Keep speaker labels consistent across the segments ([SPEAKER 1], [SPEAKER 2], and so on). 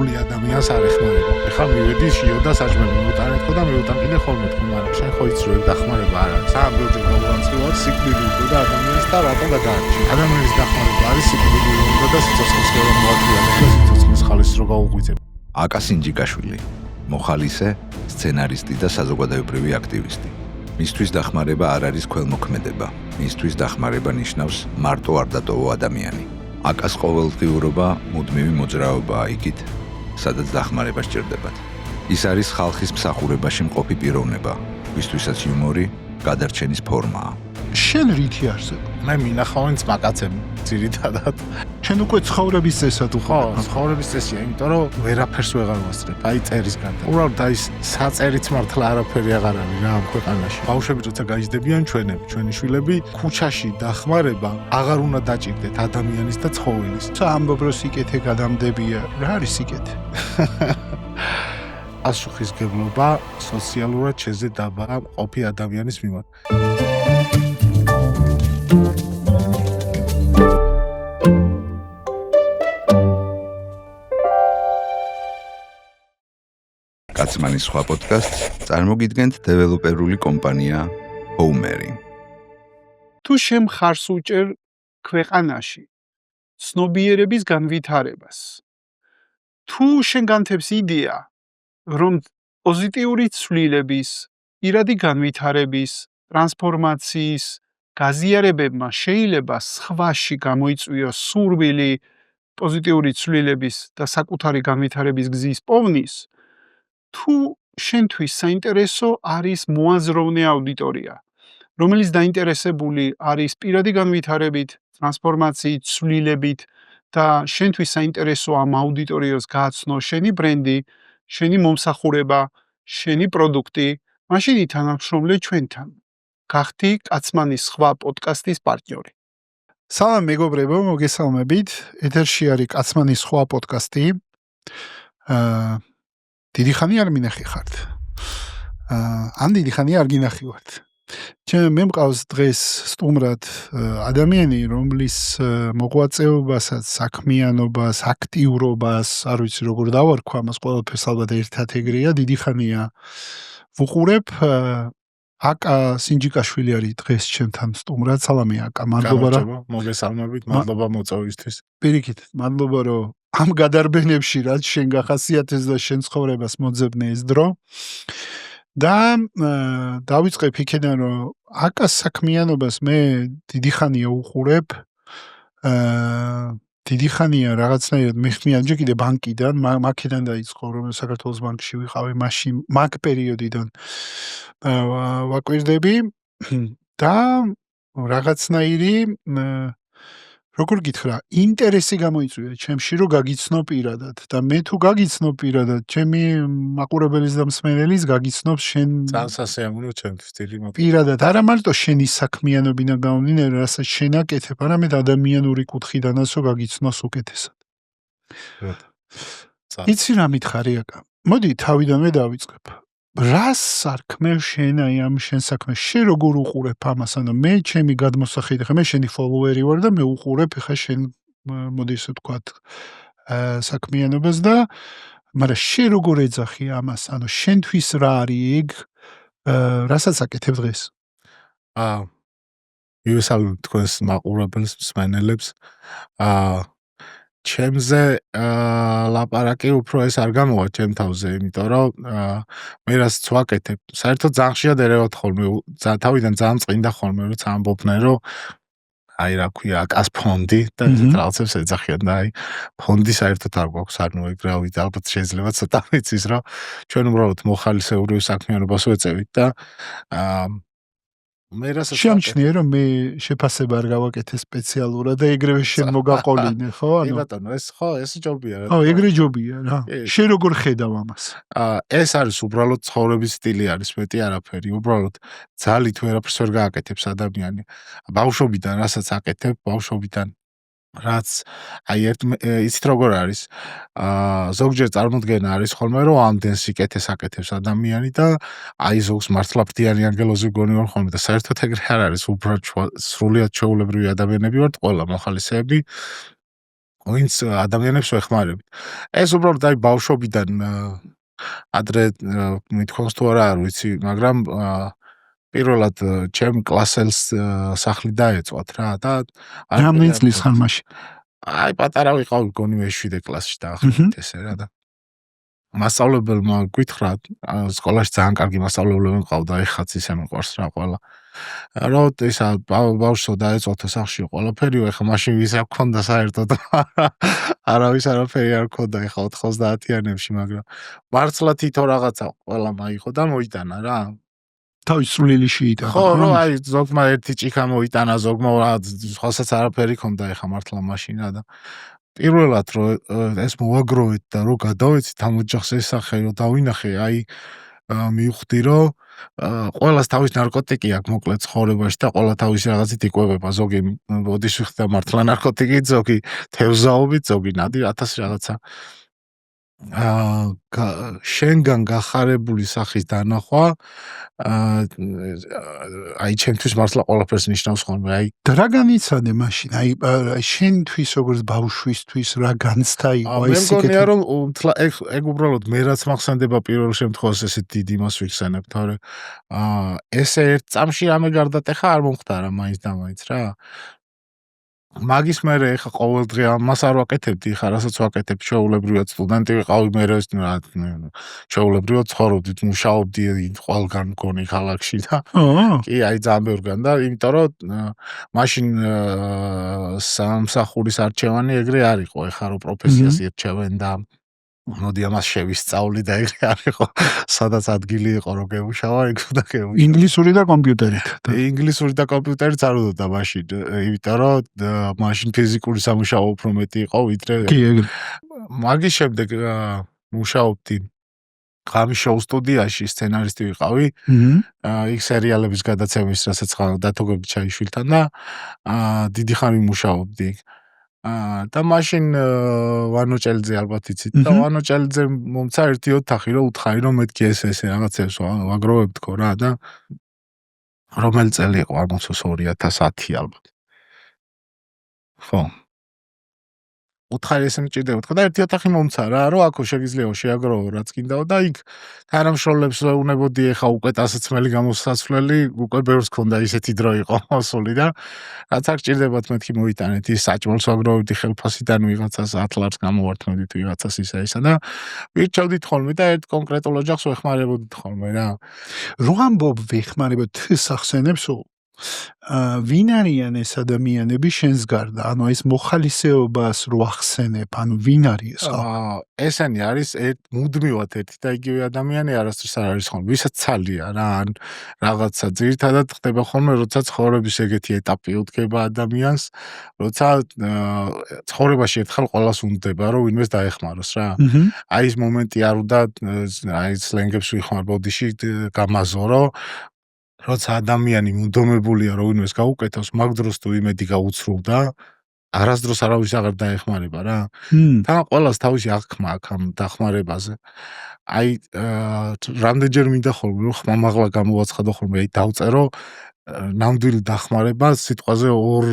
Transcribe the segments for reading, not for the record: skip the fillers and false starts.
[SPEAKER 1] სრული ადამიანს არ ეხმარება. ეხლა მივედი შიო და საჭმელი მოტანეთ ხო და მივუტან კიდე ხოლმე თქო, მაგრამ შენ ხო იცი რომ დახმარება არ არის. სამბიოჯეტ მოგანცილოთ სიკვდილი უკვე და ადამიანს და რატომ გადაარჩენ. ადამიანის დახმარება არის სიკვდილი უნდა და სიცოცხლის გერო მოაგვიანებს და სიცოცხლის ხალისს რო გაუღვიძებ.
[SPEAKER 2] აკა სინჯიკაშვილი, მოხალისე, სცენარისტი და საზოგადოებრივი აქტივისტი. მისთვის დახმარება არ არის ქველმოქმედება. მისთვის დახმარება ნიშნავს მარტო არ დატოვო ადამიანი. აკას ყოველდღიურობა მუდმივი მოძრაობაა იქით, სადაც დახმარება სჭირდებათ. ის არის ხალხის მსახურებაში მყოფი პიროვნება, ვისთვისაც იუმორი გადარჩენის ფორმაა.
[SPEAKER 3] შენ რითი არსებ?
[SPEAKER 1] მე მინახავენ ძმაკაცები, ძირითადად.
[SPEAKER 3] შენ უკვე ცხოვრების წესად
[SPEAKER 1] ხო, ცხოვრების წესია, იმიტომ რომ ვერაფერს ვეღარ ვასწრებ, აი წერის გარდა. უბრალოდ აი საწერიც მართლა არაფერი აღარ არის რა ამ ქვეყანაში. ბავშვები როცა გაიზრდებიან ჩვენი შვილები, ქუჩაში დახმარება აღარ უნდა დაჭირდეთ ადამიანის და ცხოველის.
[SPEAKER 3] ამბობ რომ სიკეთე გადამდებია, რა არის სიკეთე?
[SPEAKER 1] პასუხისგებლობა სოციალურად შეზედაბა ყოფი ადამიანის მიმართ.
[SPEAKER 2] კაცმანის სხვა პოდკასტს წარმოგიდგენთ დეველოპერული კომპანია Homeri.
[SPEAKER 3] თუ შემხარს უჭერ ქვეყანაში ცნობიერების განვითარებას, თუ შენ განთებს იდეა, რომ პოზიტიური ცვლილების, პირადი განვითარების, ტრანსფორმაციის გაზიარებებმა შეიძლება სხვაში გამოიწვიოს სურვილი პოზიტიური ცვლილების და საკუთარი განვითარების გზის პოვნის, თუ შენთვის საინტერესო არის მოაზროვნე აუდიტორია, რომელიც დაინტერესებული არის პირადი განვითარებით, ტრანსფორმაციით, ცვლილებით და შენთვის საინტერესო ამ აუდიტორიას გააცნო შენი ბრენდი, შენი მომსახურება, შენი პროდუქტი, მაშინ ითანამშრომლე ჩვენთან. გახდი კაცმანის სხვა პოდკასტის პარტნიორი. სალამ მეგობრებო, მოგესალმებით. ეთერში არის კაცმანის სხვა პოდკასტი. დიდი ხანი არ მინახიხართ. ან დიდი ხანი არ გინახივართ. მე მყავს დღეს სტუმრად ადამიანი, რომლის მოღვაწეობასაც, საქმიანობას, აქტიურობას, არ ვიცი როგორ დავარქვა, ამას ყველაფერს ალბათ ერთად ეგრეა, დიდი ხანია ვუყურებ. აკა სინჯიკაშვილი არის დღეს ჩემთან სტუმრად. სალამი აკა, მადლობა რა.
[SPEAKER 1] მოგესალმებით, მადლობა მოწვევისთვის.
[SPEAKER 3] პირიქით, მადლობა რომ ამ გადარბენებში რაც შენ გახასიათეს და შენ ცხოვრებას მოძებნე ეს დრო. და დავიწყებ იქიდან რომ აკას საქმიანობას მე დიდი ხანია უყურებ. დიდი ხანია რაღაცნაირად მეხმიან ჯერ კიდე ბანკიდან, მაქედან დაიწყო რომ საქართველოს ბანკში ვიყავი, მაშინ მაგ პერიოდიდან ვაკვირდები და რაღაცნაირი როგორ გითხრა, ინტერესი გამოიწვია ჩემში რომ გაგიცნო პირადად და მე თუ გაგიცნო პირადად, ჩემი მაყურებელის და მსმენელის გაგიცნობს შენ
[SPEAKER 1] წასასიამოვნო ჩემთვის დიდი
[SPEAKER 3] პირადად, არა მარტო შენი საქმიანობინა გამომდინარე, რასაც შენ აკეთებ, არამედ ადამიანური კუთხიდანაც რომ გაგიცნოს უკეთესად. იცი რა მითხარი აკა? მოდი თავიდანვე დავიწყებ. რას სარქმევ შენ აი ამ შენ საქმეს? შენ როგორ უყურებ ამას? ანუ მე ჩემი გადმოსახედი ხა მე შენი ფოლოვერი ვარ და მე უყურებ ხა შენ მოდი ისე ვთქვათ საქმიანობას და მაგრამ შენ როგორ ეძახი ამას? ანუ შენთვის რა არის ეგ? რასაც აკეთებ დღეს?
[SPEAKER 1] მივესალმებ თქვენს მაყურებელს, მსმენელებს. ჩემზე ლაპარაკი უფრო ეს არ გამოვა ჩემ თავზე, იმიტომ რომ მე რასაც ვაკეთებ, საერთოდ ძალიან ხშირად ერევათ ხოლმე, თავიდან ძალიან წინდა ხოლმე, როცა ამბობდნენ, რომ აი რა ქვია, აკას ფონდი და რაღაცებს ეძახიან და აი ფონდი საერთოდ არ გვაქვს, ანუ ეგ რა ვიცი, ალბათ შეიძლება ცოტა ვიცის, რომ ჩვენ უბრალოდ მოხალისეური საქმიანობას ვეწევით და მე რასაც
[SPEAKER 3] შემჩნია რომ მე შეფასება არ გავაკეთე სპეციალურად და ეგრევე შენ მოგაყოლინე, ხო?
[SPEAKER 1] კი ბატონო, ეს ხო, ეს ჯობია რა.
[SPEAKER 3] ხო, ეგრე ჯობია რა. შენ როგორ ხედავ ამას?
[SPEAKER 1] ეს არის უბრალოდ ცხოვრების სტილი არის, მეტი არაფერი. უბრალოდ ძალით ვერაფერს ვერ გააკეთებს ადამიანი. ბავშვობიდან რასაც აკეთებ, ბავშვობიდან რაც აი იცით როგორ არის? ზოგჯერ წარმოდგენა არის ხოლმე რომ ამდენ სიკეთეს აკეთებს ადამიანი და აი ზოგს მართლა ფრთიანი ანგელოზი გონი ვარ ხოლმე და საერთოდ ეგრე არ არის, უბრალოდ სრულიად ჩვეულებრივი ადამიანები ვართ, ყველა მოხალისეები ვინც ადამიანებს ვეხმარებით. ეს უბრალოდ აი ბავშვობიდან ადრე მithქვამს თუ არა არ ვიცი, მაგრამ პირველად ჩემ კლასელს სახლი დაეწვათ რა და
[SPEAKER 3] რამდენი წლის ხარ მაშინ?
[SPEAKER 1] აი პატარა ვიყავი, მგონი მე-7 კლასში დაახლოებით ესე რა და მასწავლებელმა გითხრა, სკოლაში ძალიან კარგი მასწავლებლები მყავდა, ეხაც ისე მიყვარს რა ყველა. რომ ისა ბავშვო დაეწოთო სახლში ყველაფერი, ეხა მაშინ ვის არ გქონდა საერთოდ არავის არაფერი არ გქონდა ეხა 90-იანებში, მაგრამ მართლა თითო რაღაცა ყველა მაიღო და მოიტანა რა.
[SPEAKER 3] თავის სრულილიში იტანა.
[SPEAKER 1] ხო, რომ აი ზოგმა ერთი ჭიქა მოიტანა, ზოგმა სხვასაც არაფერი ქონდა ეხა მართლა მაშინ რა და პირველად რომ ეს მოვაგროვეთ და რომ გადავეცით ამ ოჯახს ესახე, რომ დავინახე, აი მივხვდი, რომ ყველას თავის ნარკოტიკი აქვს მოკლედ ცხოვრებაში და ყველა თავისი რაღაცით იკვებება. ზოგი ბოდიში ვიხდა მართლა ნარკოტიკით, ზოგი თევზაობით, ზოგი ნადი 1000 რაღაცა. შენგან გახარებული სახის დანახვა აი ჩემთვის მართლა ყველაფერს ნიშნავს ხოლმე. აი
[SPEAKER 3] და რა განიცადე მაშინ? აი შენთვის როგორც ბავშვისთვის რა განცდა იყო
[SPEAKER 1] აი ეს სიკეთე? მე მგონია რომ ეგ უბრალოდ მე რაც მახსენდება პირველ შემთხვევაში ესე დიდ იმას ვიხსენებ, თორე ესე ერთ წამში რამე გარდატეხა არ მომხდარა მაინც და მაინც რა. მაგის მერე ეხა ყოველ დღე ამას არ ვაკეთებდი, ხა რასაც ვაკეთებ, ჩვეულებრივად სტუდენტი ვიყავი, მე რა ჩვეულებრივად ცხოვრობდით, მუშაობდი ყველგან მგონი ქალაქში და კი, აი ძალიან ბევრგან და იმიტომ რომ მაშინ სამსახურის არჩევანი ეგრე არ იყო, ეხა რომ პროფესიას ირჩევენ და მოდი ამას შევისწავლი და ეგრე არ იყო, სადაც ადგილი იყო რომ გემუშავა, ეგ უნდა გემუშავა.
[SPEAKER 3] ინგლისური და კომპიუტერით.
[SPEAKER 1] ინგლისური და კომპიუტერით არ უდოდა მაშინ, იმიტომ რომ მაშინ ფიზიკური სამუშაო უფრო მეტი იყო, ვიდრე
[SPEAKER 3] კი, ეგრე.
[SPEAKER 1] მაგის შემდეგ მუშაობდი ღამის შოუ სტუდიაში, სცენარისტი ვიყავი. იქ სერიალების გადაცემის, რასაც დათო გოგიჩაიშვილთან და დიდი ხანი მუშაობდი. და მაშინ ვანო ჭელიძე ალბათ იცით და ვანო ჭელიძე მომცა ერთი ოთახი რომ უთხარი რომ მეთქი ესე რაღაცებს ვაგროვებდქო რა და რომელი წელი იყო არ მოცოს 2010 ალბათ. ხო. უთხარი ესე მჭირდებოდა და ერთი ოთახი მომცა რა რომ აქ შეგიძლიაო შეაგროვო რაც კიდაო და იქ თანამშრომლებს უნებოდი ეხა უკვე დასაცმელი გამოსაცვლელი უკვე ბევრს ქონდა ისეთი დრო იყო მოსული და რაც არ გჭირდებათ მეთქი მოიტანეთ ის საჭმელს ვაგროვებდი ხელფასიდან ვიღაცას 10 ლარს გამოვართმევდით ვიღაცას ისა და ვირჩევდით ხოლმე და ერთ კონკრეტულ ოჯახს ვეხმარებოდით ხოლმე რა.
[SPEAKER 3] რო ამბობ ვეხმარებოდ სახსენებსო ვინ არიან ეს ადამიანები შენს გარდა? ანუ ეს მოხალისეობას რო ახსენებ, ანუ ვინ არის ეს?
[SPEAKER 1] ესენი არის მუდმივად ერთი და იგივე ადამიანი არასდროს არ არის ხოლმე. ვისაც ცალია რა, ან რაღაცა ძირითადად ხდება ხოლმე, როცა ცხოვრების ეგეთი ეტაპი უდგება ადამიანს, როცა ცხოვრებაში ერთხელ ყველას უნდება, რომ ვინმეს დაეხმაროს რა. აი ეს მომენტი არ უნდა აი სლენგებს ვიხმარ ბოდიში გამაზორო. როცა ადამიანი მუდმივია რომ ვინმეს გაუკეთოს, მაგ დროს თუ იმედი გაუცრუვდა, არასდროს არავის აღარ დაეხმარება რა. თან ყველას თავისი აღქმა აქვს ამ დახმარებაზე. აი რამდენჯერ მინდა ხოლმე რომ ხმამაღლა გამოვაცხადო ხოლმე, აი დავწერო ნამდვილი დახმარება სიტყვაზე ორ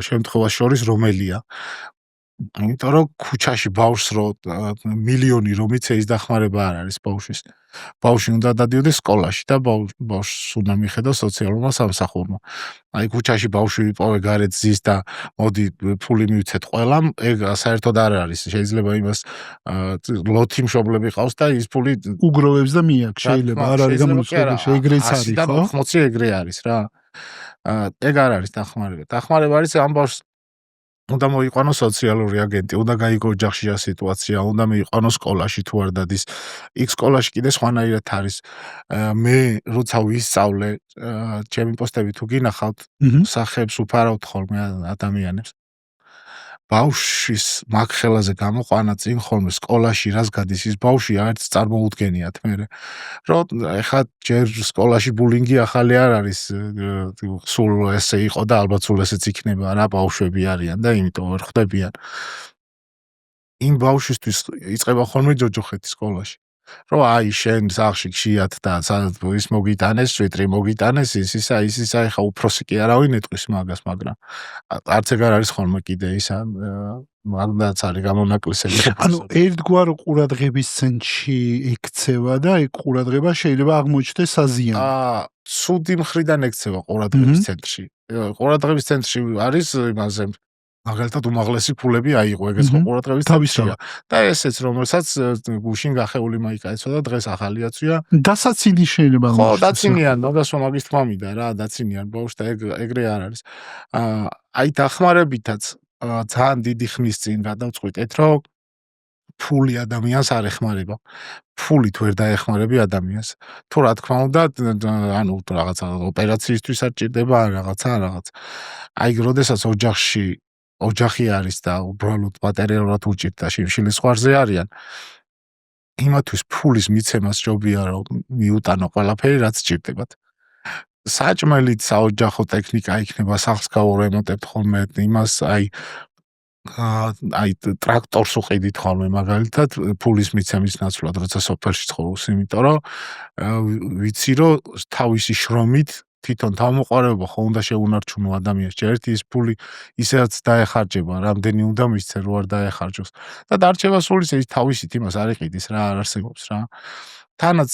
[SPEAKER 1] შემთხვევას შორის რომელია. იმიტომ რომ ქუჩაში ბავშვს რო მილიონი რომ იცე ის დახმარება არ არის ბავშვის. ბავშვი უნდა დადიოდეს სკოლაში და ბავშვს უნდა მიხედოს სოციალურმა სამსახურმა. აი ქუჩაში ბავშვი ვიპოვე გარეთ ზის და მოდი ფული მივცეთ ყველამ, ეგ საერთოდ არ არის. შეიძლება იმას ლოთი მშობლები ყავს და ის ფული
[SPEAKER 3] უგროვებს და მიაქვს, შეიძლება არ არის გამოსწორებული, ეგრეც არის ხო?
[SPEAKER 1] 80 ეგრე არის რა. ეგ არ არის დახმარება. დახმარება არის ამ ბავშვს უნდა მოიყვანოს სოციალური აგენტი, უნდა გაიგო ოჯახში რა სიტუაცია, უნდა მიიყვანოს სკოლაში თუ არ დადის. იქ სკოლაში კიდე სხვანაირად არის. მე როცა ვისწავლე, ჩემი პოსტები თუ გინახავთ, სახეებს უფარავთ ხოლმე ადამიანებს. ბავშვის მაგ ხელაზე გამოყვანა წინ ხოლმე სკოლაში რას გადის ის ბავშვი არც წარმოუდგენიათ მე. რომ ეხლა ჯერ სკოლაში ბულინგი ახალი არ არის, სულ ესე იყო და ალბათ სულ ესეც იქნება რა, ბავშვები არიან და იმიტომ ვერ ხვდებიან. იმ ბავშვისთვის იწყება ხოლმე ჯოჯოხეთი სკოლაში. რომ აი შენ სახლში ხიათ და სადაც ის მოგიტანეს, სვიტრი მოგიტანეს, ისა ეხა უფროსი კი არავინ ეტყვის მაგას, მაგრამ არც ეგარ არის ხოლმე კიდე ისა მაგდაც არის გამონაკლისები.
[SPEAKER 3] ანუ ერთგვარ ყურადღების ცენტრში ექცევა და ეგ ყურადღება შეიძლება აღმოჩნდეს საზიანო.
[SPEAKER 1] სუდი მხრიდან ექცევა ყურადღების ცენტრში. ყურადღების ცენტრში არის იმაზე მაგალითად უმაღლესი ფულები აიღო, ეგეც ხო ყურადღების ცენტრია. და ესეც რომელსაც გუშინ გახეული მაიკაეცვა და დღეს ახალიაცვია.
[SPEAKER 3] დასაცინი შეიძლება
[SPEAKER 1] ხო, დაცინიან, მაგას მაგის თქმა მინდა რა, დაცინიან ბავშვს და ეგრე არ არის. აი დახმარებითაც ძალიან დიდი ხნის წინ გადავწყვიტეთ, რომ ფული ადამიანს არ ეხმარება. ფულით ვერ დაეხმარები ადამიანს. თუ რა თქმა უნდა, ანუ რაღაცა ოპერაციისთვის არ ჭირდება რაღაც. აი, როდესაც ოჯახი არის და უბრალოდ მატერიალურად უჭირთ და შიმშილის ზღვარზე არიან, იმათვის ფულის მიცემას ჯობია რომ მიუტანო ყველაფერი რაც ჭირდებათ. საჭმელით საოჯახო ტექნიკა იქნება, სახლს გავურემონტებთ ხოლმე, იმას აი ტრაქტორს უყიდით ხოლმე მაგალითად ფულის მიცემის ნაცვლად, როცა სოფელში ცხოვრობს, იმიტომ რომ ვიცი რომ თავისი შრომით თვითონ თავმოყარება ხო უნდა შეუნარჩუნო ადამიანს. ერთი ის ფული ისედაც დაეხარჯება, რამდენი უნდა მისცე რო არ დაეხარჯოს. და დარჩება სულ ის თავისით იმას არ იყიდის რა, არ არსებობს რა. თანაც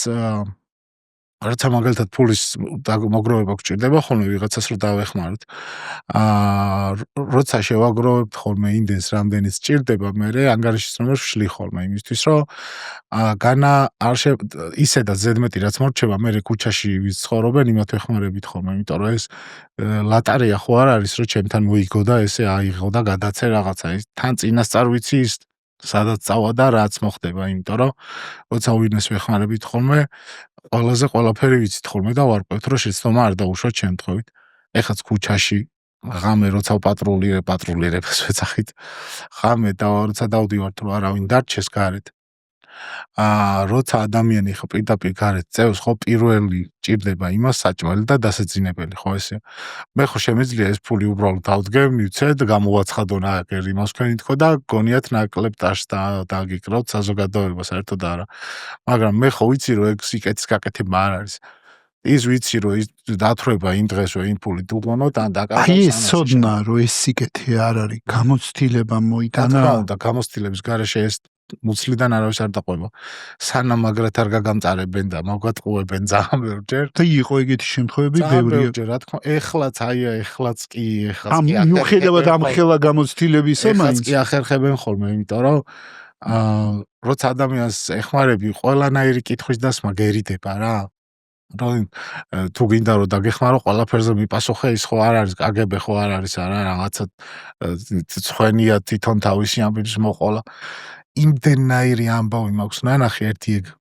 [SPEAKER 1] როცა მაგალითად ფულის მოგროვება გჭირდება ხოლმე ვიღაცას რომ დავეხმაროთ. როცა შევაგროვებთ ხოლმე იმდენს რამდენიც ჭირდება, მე ანგარიშისრომებს ვშლი ხოლმე იმისთვის რომ განა არ ისედაც ზედმეტი რაც მორჩება, მე ქუჩაში ვის ცხოვრობენ, იმათ ვეხმარებით ხოლმე, იმიტომ რომ ეს ლატარია ხო არ არის, რომ ჩემთან მოიგო და ესე აიღო და გადაცე რაღაცა. თან წინასწარ ვიცი ის სადაც წავა და რაც მოხდება, იმიტომ რომ როცა ვინმეს ვეხმარებით ხოლმე ყველაზე ყველაფერი ვიცით ხოლმე და ვარკვევთ რომ შეცდომა არ დაუშვათ შემთხვევით. ეხაც ქუჩაში ღამე როცა პატრულირებას ვეცახით. ღამე და როცა დავდივართ რომ არავინ დარჩეს გარეთ. როცა ადამიანი ხო პირდაპირ გარეთ წევს, ხო პირველი ჭირდება იმას საჭმელი და დასაძინებელი, ხო ესე. მე ხო შემიძლია ეს ფული უბრალოდ ავდგე, მივცეთ, გამოვაცხადო ნაკერ იმას თქვენი თქო და გონიათ ნაკლებ ტაშს და დაგიკრავთ საზოგადოება საერთოდ არა. მაგრამ მე ხო ვიცი რომ ეგ სიკეთის გაკეთება არ არის. ის ვიცი რომ ის დათრება იმ დღესვე იმ ფული დუღონოთ ან დაკავოს.
[SPEAKER 3] აი ეს სოდნა რომ ეს სიკეთე არ არის, გამოცდილება მოიტანა.
[SPEAKER 1] და გამოცდილების გარეშე ეს მუცლიდან არავის არ დაყვება. სანამ მაგრად არ გაგამწარებენ და მოგვატყუებენ ძალიან ბევრჯერ.
[SPEAKER 3] და იყო ეგეთი შემთხვევები ბევრია.
[SPEAKER 1] რა თქმა უნდა, ეხლაც კი
[SPEAKER 3] მიუხედავად ამ ხელა გამოცდილებისა,
[SPEAKER 1] მაინც კი ახერხებენ ხოლმე, იმიტომ რომ როცა ადამიანს ეხმარები, ყველანაირი კითხვის დასმა გერიდება რა. თუ გინდა რომ დაგეხმარო ყველაფერზე მიპასუხე, ის ხო არ არის კგბ ხო არ არის არა რაღაცა ცხენია თვითონ თავისი ამბების მოყოლა. იმდენაირი ამბავი მაქვს ნანახი ერთი ეგ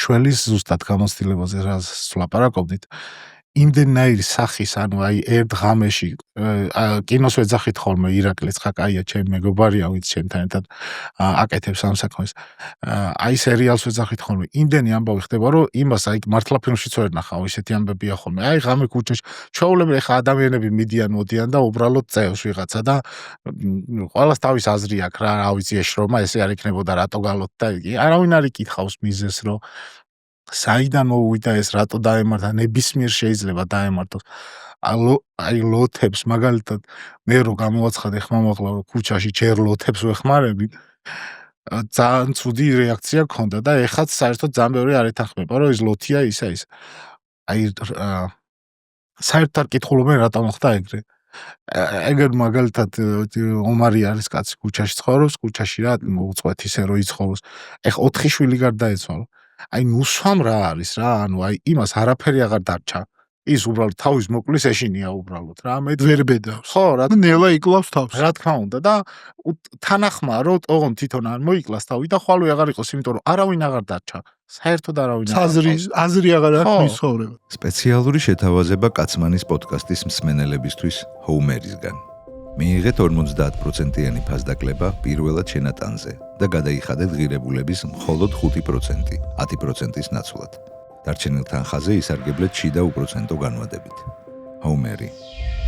[SPEAKER 1] შველის ზუსტად გამოცდილებაზე რაც ვლაპარაკობდით. იმდენაირი სახის, ანუ აი ერთ ღამეში კინოს ვეძახით ხოლმე ირაკლი ცხაკაია ჩემი მეგობარია, ვინც ჩემთან ერთად აკეთებს ამ საქმეს. აი სერიალს ვეძახით ხოლმე. იმდენი ამბავი ხდება, რომ იმას აი მართლა ფილმშიც ვერ ნახავ, ისეთი ამბებია ხოლმე. აი ღამე ქუჩაში ჩვეულებრივ ეხა ადამიანები მიდიან მოდიან და უბრალოდ წევს ვიღაცა და ყველას თავის აზრი აქვს რა, რა ვიცი ეს შრომა ესე არ იქნებოდა რატო გალოთ და არავინ არ იკითხავს მიზეს რომ საიდან მოვიდა ეს რატო დაემართა, ნებისმიერ შეიძლება დაემართოს. აი ლოთებს მაგალითად მე რო გამოვაცხადე ხმამაღლა რომ ქუჩაში ჯერ ლოთებს ვეხმარები, ძალიან ცუდი რეაქცია ჰქონდა და ეხაც საერთოდ ძალიან ბევრი არ ეთანხმება რომ ეს ლოთია ისა. აი საერთოდ არ კითხულობენ რატო მოხდა ეგრე. ეგერ მაგალითად ომარი არის კაცი ქუჩაში ცხოვრობს, ქუჩაში რა უწყვეტ ისე რომ იცხოვროს. ეხ 4 შვილი გარდაეცვალა. აი ნუსვამ რა არის რა, ანუ აი იმას არაფერი აღარ დარჩა. ის უბრალოდ თავის მოკლის ეშინია უბრალოდ რა, მე
[SPEAKER 3] ვერ ბედავს.
[SPEAKER 1] ხო, რა
[SPEAKER 3] ნელა იკლავს თავს.
[SPEAKER 1] რა თქმა უნდა და თანახმაა რომ ოღონ თვითონ არ მოიკლას თავი და ხვალე აღარ იყოს, იმიტომ რომ არავინ აღარ დარჩა. საერთოდ არავინ
[SPEAKER 3] აზრი აღარ აქვს მის ცხოვრება.
[SPEAKER 2] სპეციალური შეთავაზება კაცმანის პოდკასტის მსმენელებისთვის ჰოუმერისგან. მიიღეთ 50%-იანი ფასდაკლება პირველად შენატანზე და გადაიხადეთ ღირებულების მხოლოდ 5%, 10%-ის ნაცვლად. დარჩენილ თანხაზე ისარგებლეთ შიდა უპროცენტო განვადებით. ჰოუმერი,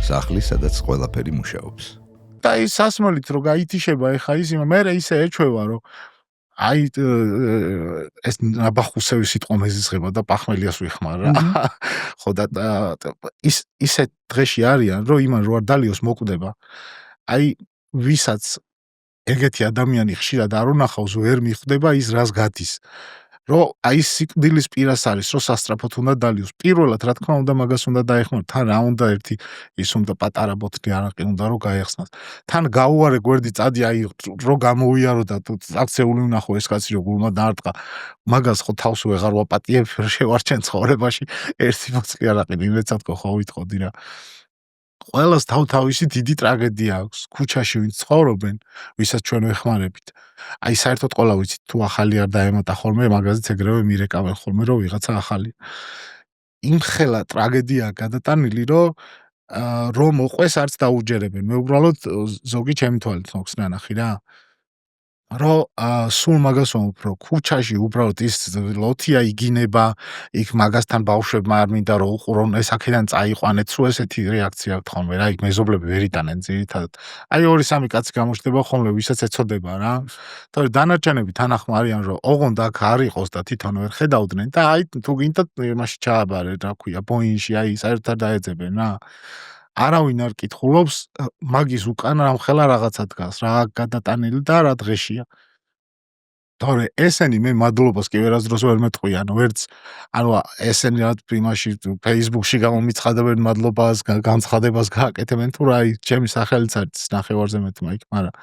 [SPEAKER 2] სახლი, სადაც ყველაფერი მუშაობს.
[SPEAKER 1] და ის სასმელით რო გაითიშება ეხა ის მე ისე ეჩვევა რომ აი ეს ნაბახუსევი სიტყვა მეზიზღება და პახმელიას ვიხმარა. ხო და ისეთ დღეში არიან, რომ იმან რო არ დალიოს მოკვდება. აი ვისაც ეგეთი ადამიანი ხშირად არ უნახავს, ვერ მიხვდება ის რას გადის. რომ აი სიკვდილის პირას არის, რომ სასწრაფოდ უნდა დალიოს. პირველად რა თქმა უნდა მაგას უნდა დაეხმარო, თან რა უნდა ერთი ის უნდა პატარა ბოთლი არაყი უნდა რომ გაეხსნას. თან გაუარე გვერდი წადი აი რო გამოვიარო და თუ აქცეული ვნახო ეს კაცი რო გულმა დაარტყა. მაგას ხო თავს ვეღარ ვაპატიებ შევარჩენ ცხოვრებაში ერთი ბოთლი არაყი იმეცად ხო ვითხოვდი რა. ყველას თავთავისი დიდი ტრაგედია აქვს. ქუჩაში ვინც ცხოვრობენ, ვისაც ჩვენ ვეხმარებით. აი საერთოდ ყველა ვიცით თუ ახალი არ დაემატა ხოლმე, მაგაზეც ეგრევე მირეკავენ ხოლმე, რომ ვიღაცა ახალი. იმხელა ტრაგედიაა გადატანილი, რომ მოყვეს არც დაუჯერებენ. მე უბრალოდ ზოგი ჩემი თვალით მოხს ნანახი რა. რომ სულ მაგას ვამბობ, რომ ქუჩაში უბრალოდ ის ლოთია იგინება, იქ მაგასთან ბავშვებმა არ მინდა რომ უყურონ, ეს აქედან წაიყვანეთ, სულ ესეთი რეაქცია აქვს ხოლმე რა, იქ მეზობლები ვერ იტანენ ძირითადად. აი 2-3 კაცი გამოჩნდება ხოლმე, ვისაც ეცოდება რა. თორე დანარჩენები თანახმა არიან, რომ ოღონდ აქ არ იყოს და თვითონ ვერ ხედავდნენ და აი თუ გინდათ იმაში ჩააბარე, რა ქვია, ბოინში, აი საერთოდ დაეძებენ რა. არავინ არ კითხულობს მაგის უკან რამხელა რაღაცა დგას, რა გადატანილი და რა დღეშია. თორე ესენი მე მადლობას კი ვერასდროს ვერ მეტყვიან, ვერც ანუ ესენი რა იმაში Facebook-ში გამომიცხადებენ მადლობას, განცხადებას გააკეთებენ თუ რა აი ჩემი სახელიც არის ნახევარზე მეტმა იქ, მაგრამ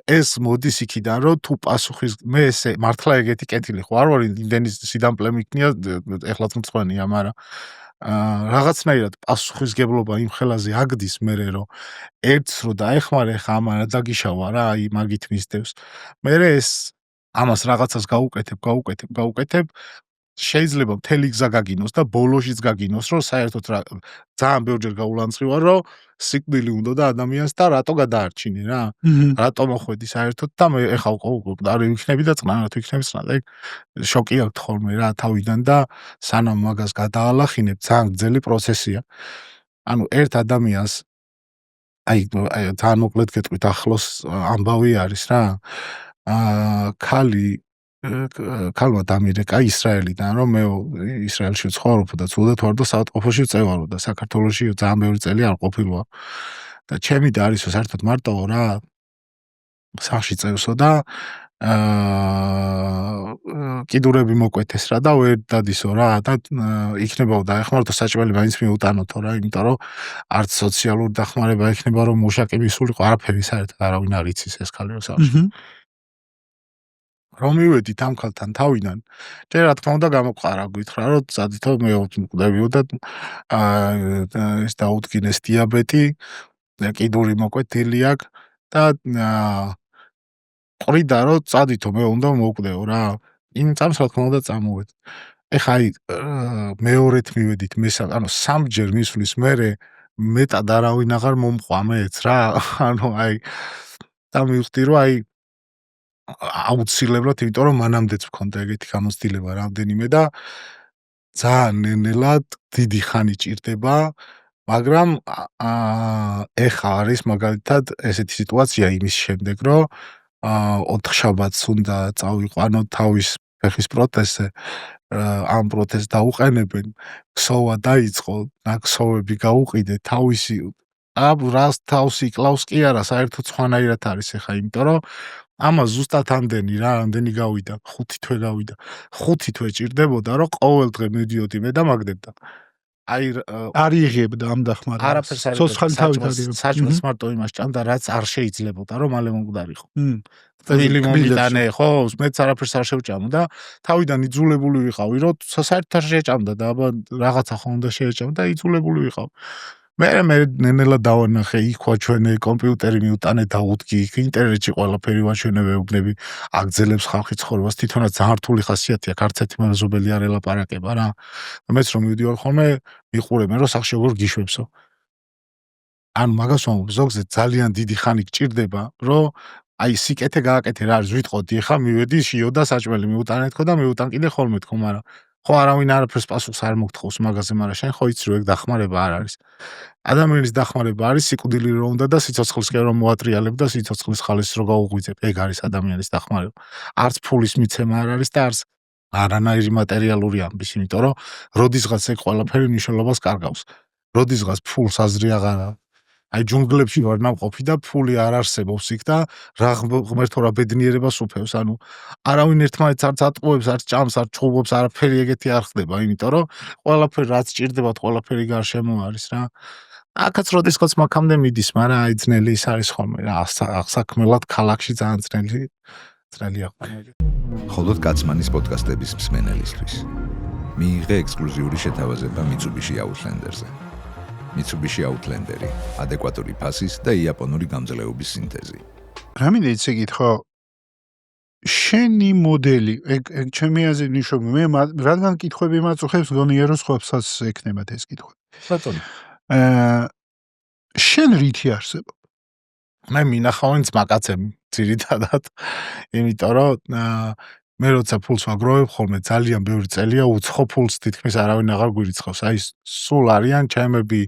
[SPEAKER 1] ეს მოდის იქიდან, რომ თუ პასუხის მე ესე მართლა ეგეთი კეთილი ხო არ ვარ, იმდენი სიდამპლე მიქნია, ეხლაც მწვანეა, მაგრამ რაღაცნაირად პასუხისგებლობა იმ ხელაზე აგდის მერე რომ ერთს რო დაეხმარე ხა ამარა დაგიშავა რა აი მაგით მისდევს მერე ეს ამას რაღაცას გაუკეთებ შეიძლება მთელი გზა გაგინოს და ბოლოშიც გაგინოს რომ საერთოდ რა ძალიან ბევრჯერ გაულანწრივარ რომ სიკვდილი უნდა და ადამიანს და რატო გადაარჩინე რა რატო მოხვედი საერთოდ და მე ეხა არ ვიქნები და წყნარად ვიქნები წყნარად ეგ შოკი აქვს ხოლმე რა თავიდან და სანამ მაგას გადაალახინებ ძალიან გრძელი პროცესია ანუ ერთ ადამიანს აი ძალიან მოკლედ გეტყვით ახლოს ამბავი არის რა ქალმა დამირეკა ისრაელიდან რომ მე ისრაელში ვცხოვრობ და ცუდად ვარ და საავადმყოფოში ვწევარო და საქართველოში ძალიან ბევრი წელი არ ყოფილვარ და ჩემი და არისო საერთოდ მარტოო რა სახში წევსო და კიდურები მოკვეთეს რა და ვერ დადისო რა და იქნებაო დაეხმაროთ საჭმელი მაინც მიუტანოთო რა იმიტომ რომ არც სოციალური დახმარება იქნება რომ მუშაკი მისულიყო არაფერი საერთოდ არავინ არ იცის ეს ქალი რო სახში რომ მივედით ამ ქალთან თავიდან, ჯერ რა თქმა უნდა გამოყარა გითხრა, რომ წადითო მე მკვდებიო და ეს დაუდგინეს დიაბეტი, კიდური მოკვეთილი აქვს და ყრიდა რომ წადითო მე უნდა მოვკვდეო რა. იმ წამს რა თქმა უნდა წამოვედ. ეხა აი მეორედ მივედით მესამე, ანუ სამჯერ მისვლის მერე მეტად არავინ აღარ მომყვა მეც რა. ანუ აი და მივხვდი რომ აი აუცილებლად, იმიტომ რომ მანამდეც მქონდა ეგეთი გამოცდილება რამდენიმე და ძალიან ნელ-ნელად დიდი ხანი ჭირდება, მაგრამ ეხა არის მაგალითად ესეთი სიტუაცია იმის შემდეგ, რომ 4 შაბათს უნდა წავიყვანო თავის ფეხის პროტეზზე, ამ პროტეზს დაუყენებენ, ქსოვა დაიწყო, ნაქსოვები გაუყიდე, თავისი რას თავს იკლავს კი არა, საერთოდ სხვანაირად არის ეხა, იმიტომ რომ ამას ზუსტად ამდენი გავიდა, 5 თვე გავიდა. 5 თვე ჭირდებოდა, რომ ყოველ დღე მივდიოდი მე და მაგდებდა. აი
[SPEAKER 3] არ იღებდა ამ დახმარებას.
[SPEAKER 1] არაფერს არ
[SPEAKER 3] ცოცხალი თავით არის.
[SPEAKER 1] საჭმელს მარტო იმას ჭამდა, რაც არ შეიძლებოდა, რომ მალე მომკვდარიყო. წილი მომიტანე, ხო, მეც არაფერს არ შევჭამო და თავიდან იძულებული ვიყავი, რომ საერთოდ არ შეჭამდა და აბა რაღაცა ხო უნდა შეეჭამ და იძულებული ვიყავ. მე ნენელა დავანახე იქვა ჩვენი კომპიუტერი მიუტანე დაუდგი იქ ინტერნეტში ყველაფერი ვაჩვენე ვეუბნები აგძელებს ხალხი ცხოვრებას თვითონაც ძალიან რთული ხასიათია ქართეთი მეზობელი არ ელაპარაკება რა მეც რომ მივდივარ ხოლმე მიყურებენ რომ სახში როგორ გიშვებსო ანუ მაგას ვამბობ ზოგზე ძალიან დიდი ხანი გჭირდება რომ აი სიკეთე გააკეთე რა არის ვიტყოდი ხა მივედი შიო და საჭმელი მიუტანეთქო და მიუტან კიდე ხოლმე თქო მაგრამ ხო არავინ არაფერს პასუხს არ მოგთხოვს მაგაზე, მაგრამ შენ ხო იცი რომ ეგ დახმარება არ არის. ადამიანის დახმარება არის სიკვდილი რო უნდა და სიცოცხლისკენ რომ მოატრიალებ და სიცოცხლის ხალისს რო გაუღვიძებ. ეგ არის ადამიანის დახმარება. არც ფულის მიცემა არ არის და არც არანაირი მატერიალური ამბის, იმიტომ რომ როდისღაც ეგ ყველაფერი მნიშვნელობას კარგავს. როდისღაც ფულს აზრი აღარ აქვს. აი ჯუნგლებში ვარ ნამყოფი და ფული არ არსებობს იქ და რა ღმერთო რა ბედნიერებას უფევს. ანუ არავინ ერთმანეთს არც ატყუებს, არც ჭამს, არც ჩხუბობს, არაფერი ეგეთი არ ხდება, იმიტომ რომ ყველაფერი რაც ჭირდებათ, ყველაფერი გარშემო არის რა. აქაც როდისღაც მაქამდე მიდის, მაგრამ აი ძნელი ის არის ხოლმე რა, საქმელად ქალაქში ძალიან ძნელია ხოლმე.
[SPEAKER 2] ხოლოდ კაცმანის პოდკასტების მსმენელისთვის მიიღე ექსკლუზიური შეთავაზება Mitsubishi Outlander-ზე. Mitsubishi Outlander-ი ადეკვატური ფასის და იაპონური გამძლეობის სინთეზი.
[SPEAKER 3] რამინდა იცი გითხო შენი მოდელი ეგ ჩემი აზრით ნიშნავს მე რადგან კითხვები მაწუხებს გონია რომ სხვასაც ექნებათ ეს კითხვა.
[SPEAKER 1] ბატონო.
[SPEAKER 3] შენ რითი არსებობ?
[SPEAKER 1] მე მინახავენ ძმაკაცები ძირითადად, იმიტომ რომ მე როცა ფულს ვაგროვებ ხოლმე ძალიან ბევრი წელია უცხო ფულს თითქმის არავინ აღარ გვირიცხავს. აი სულ არიან ჩემები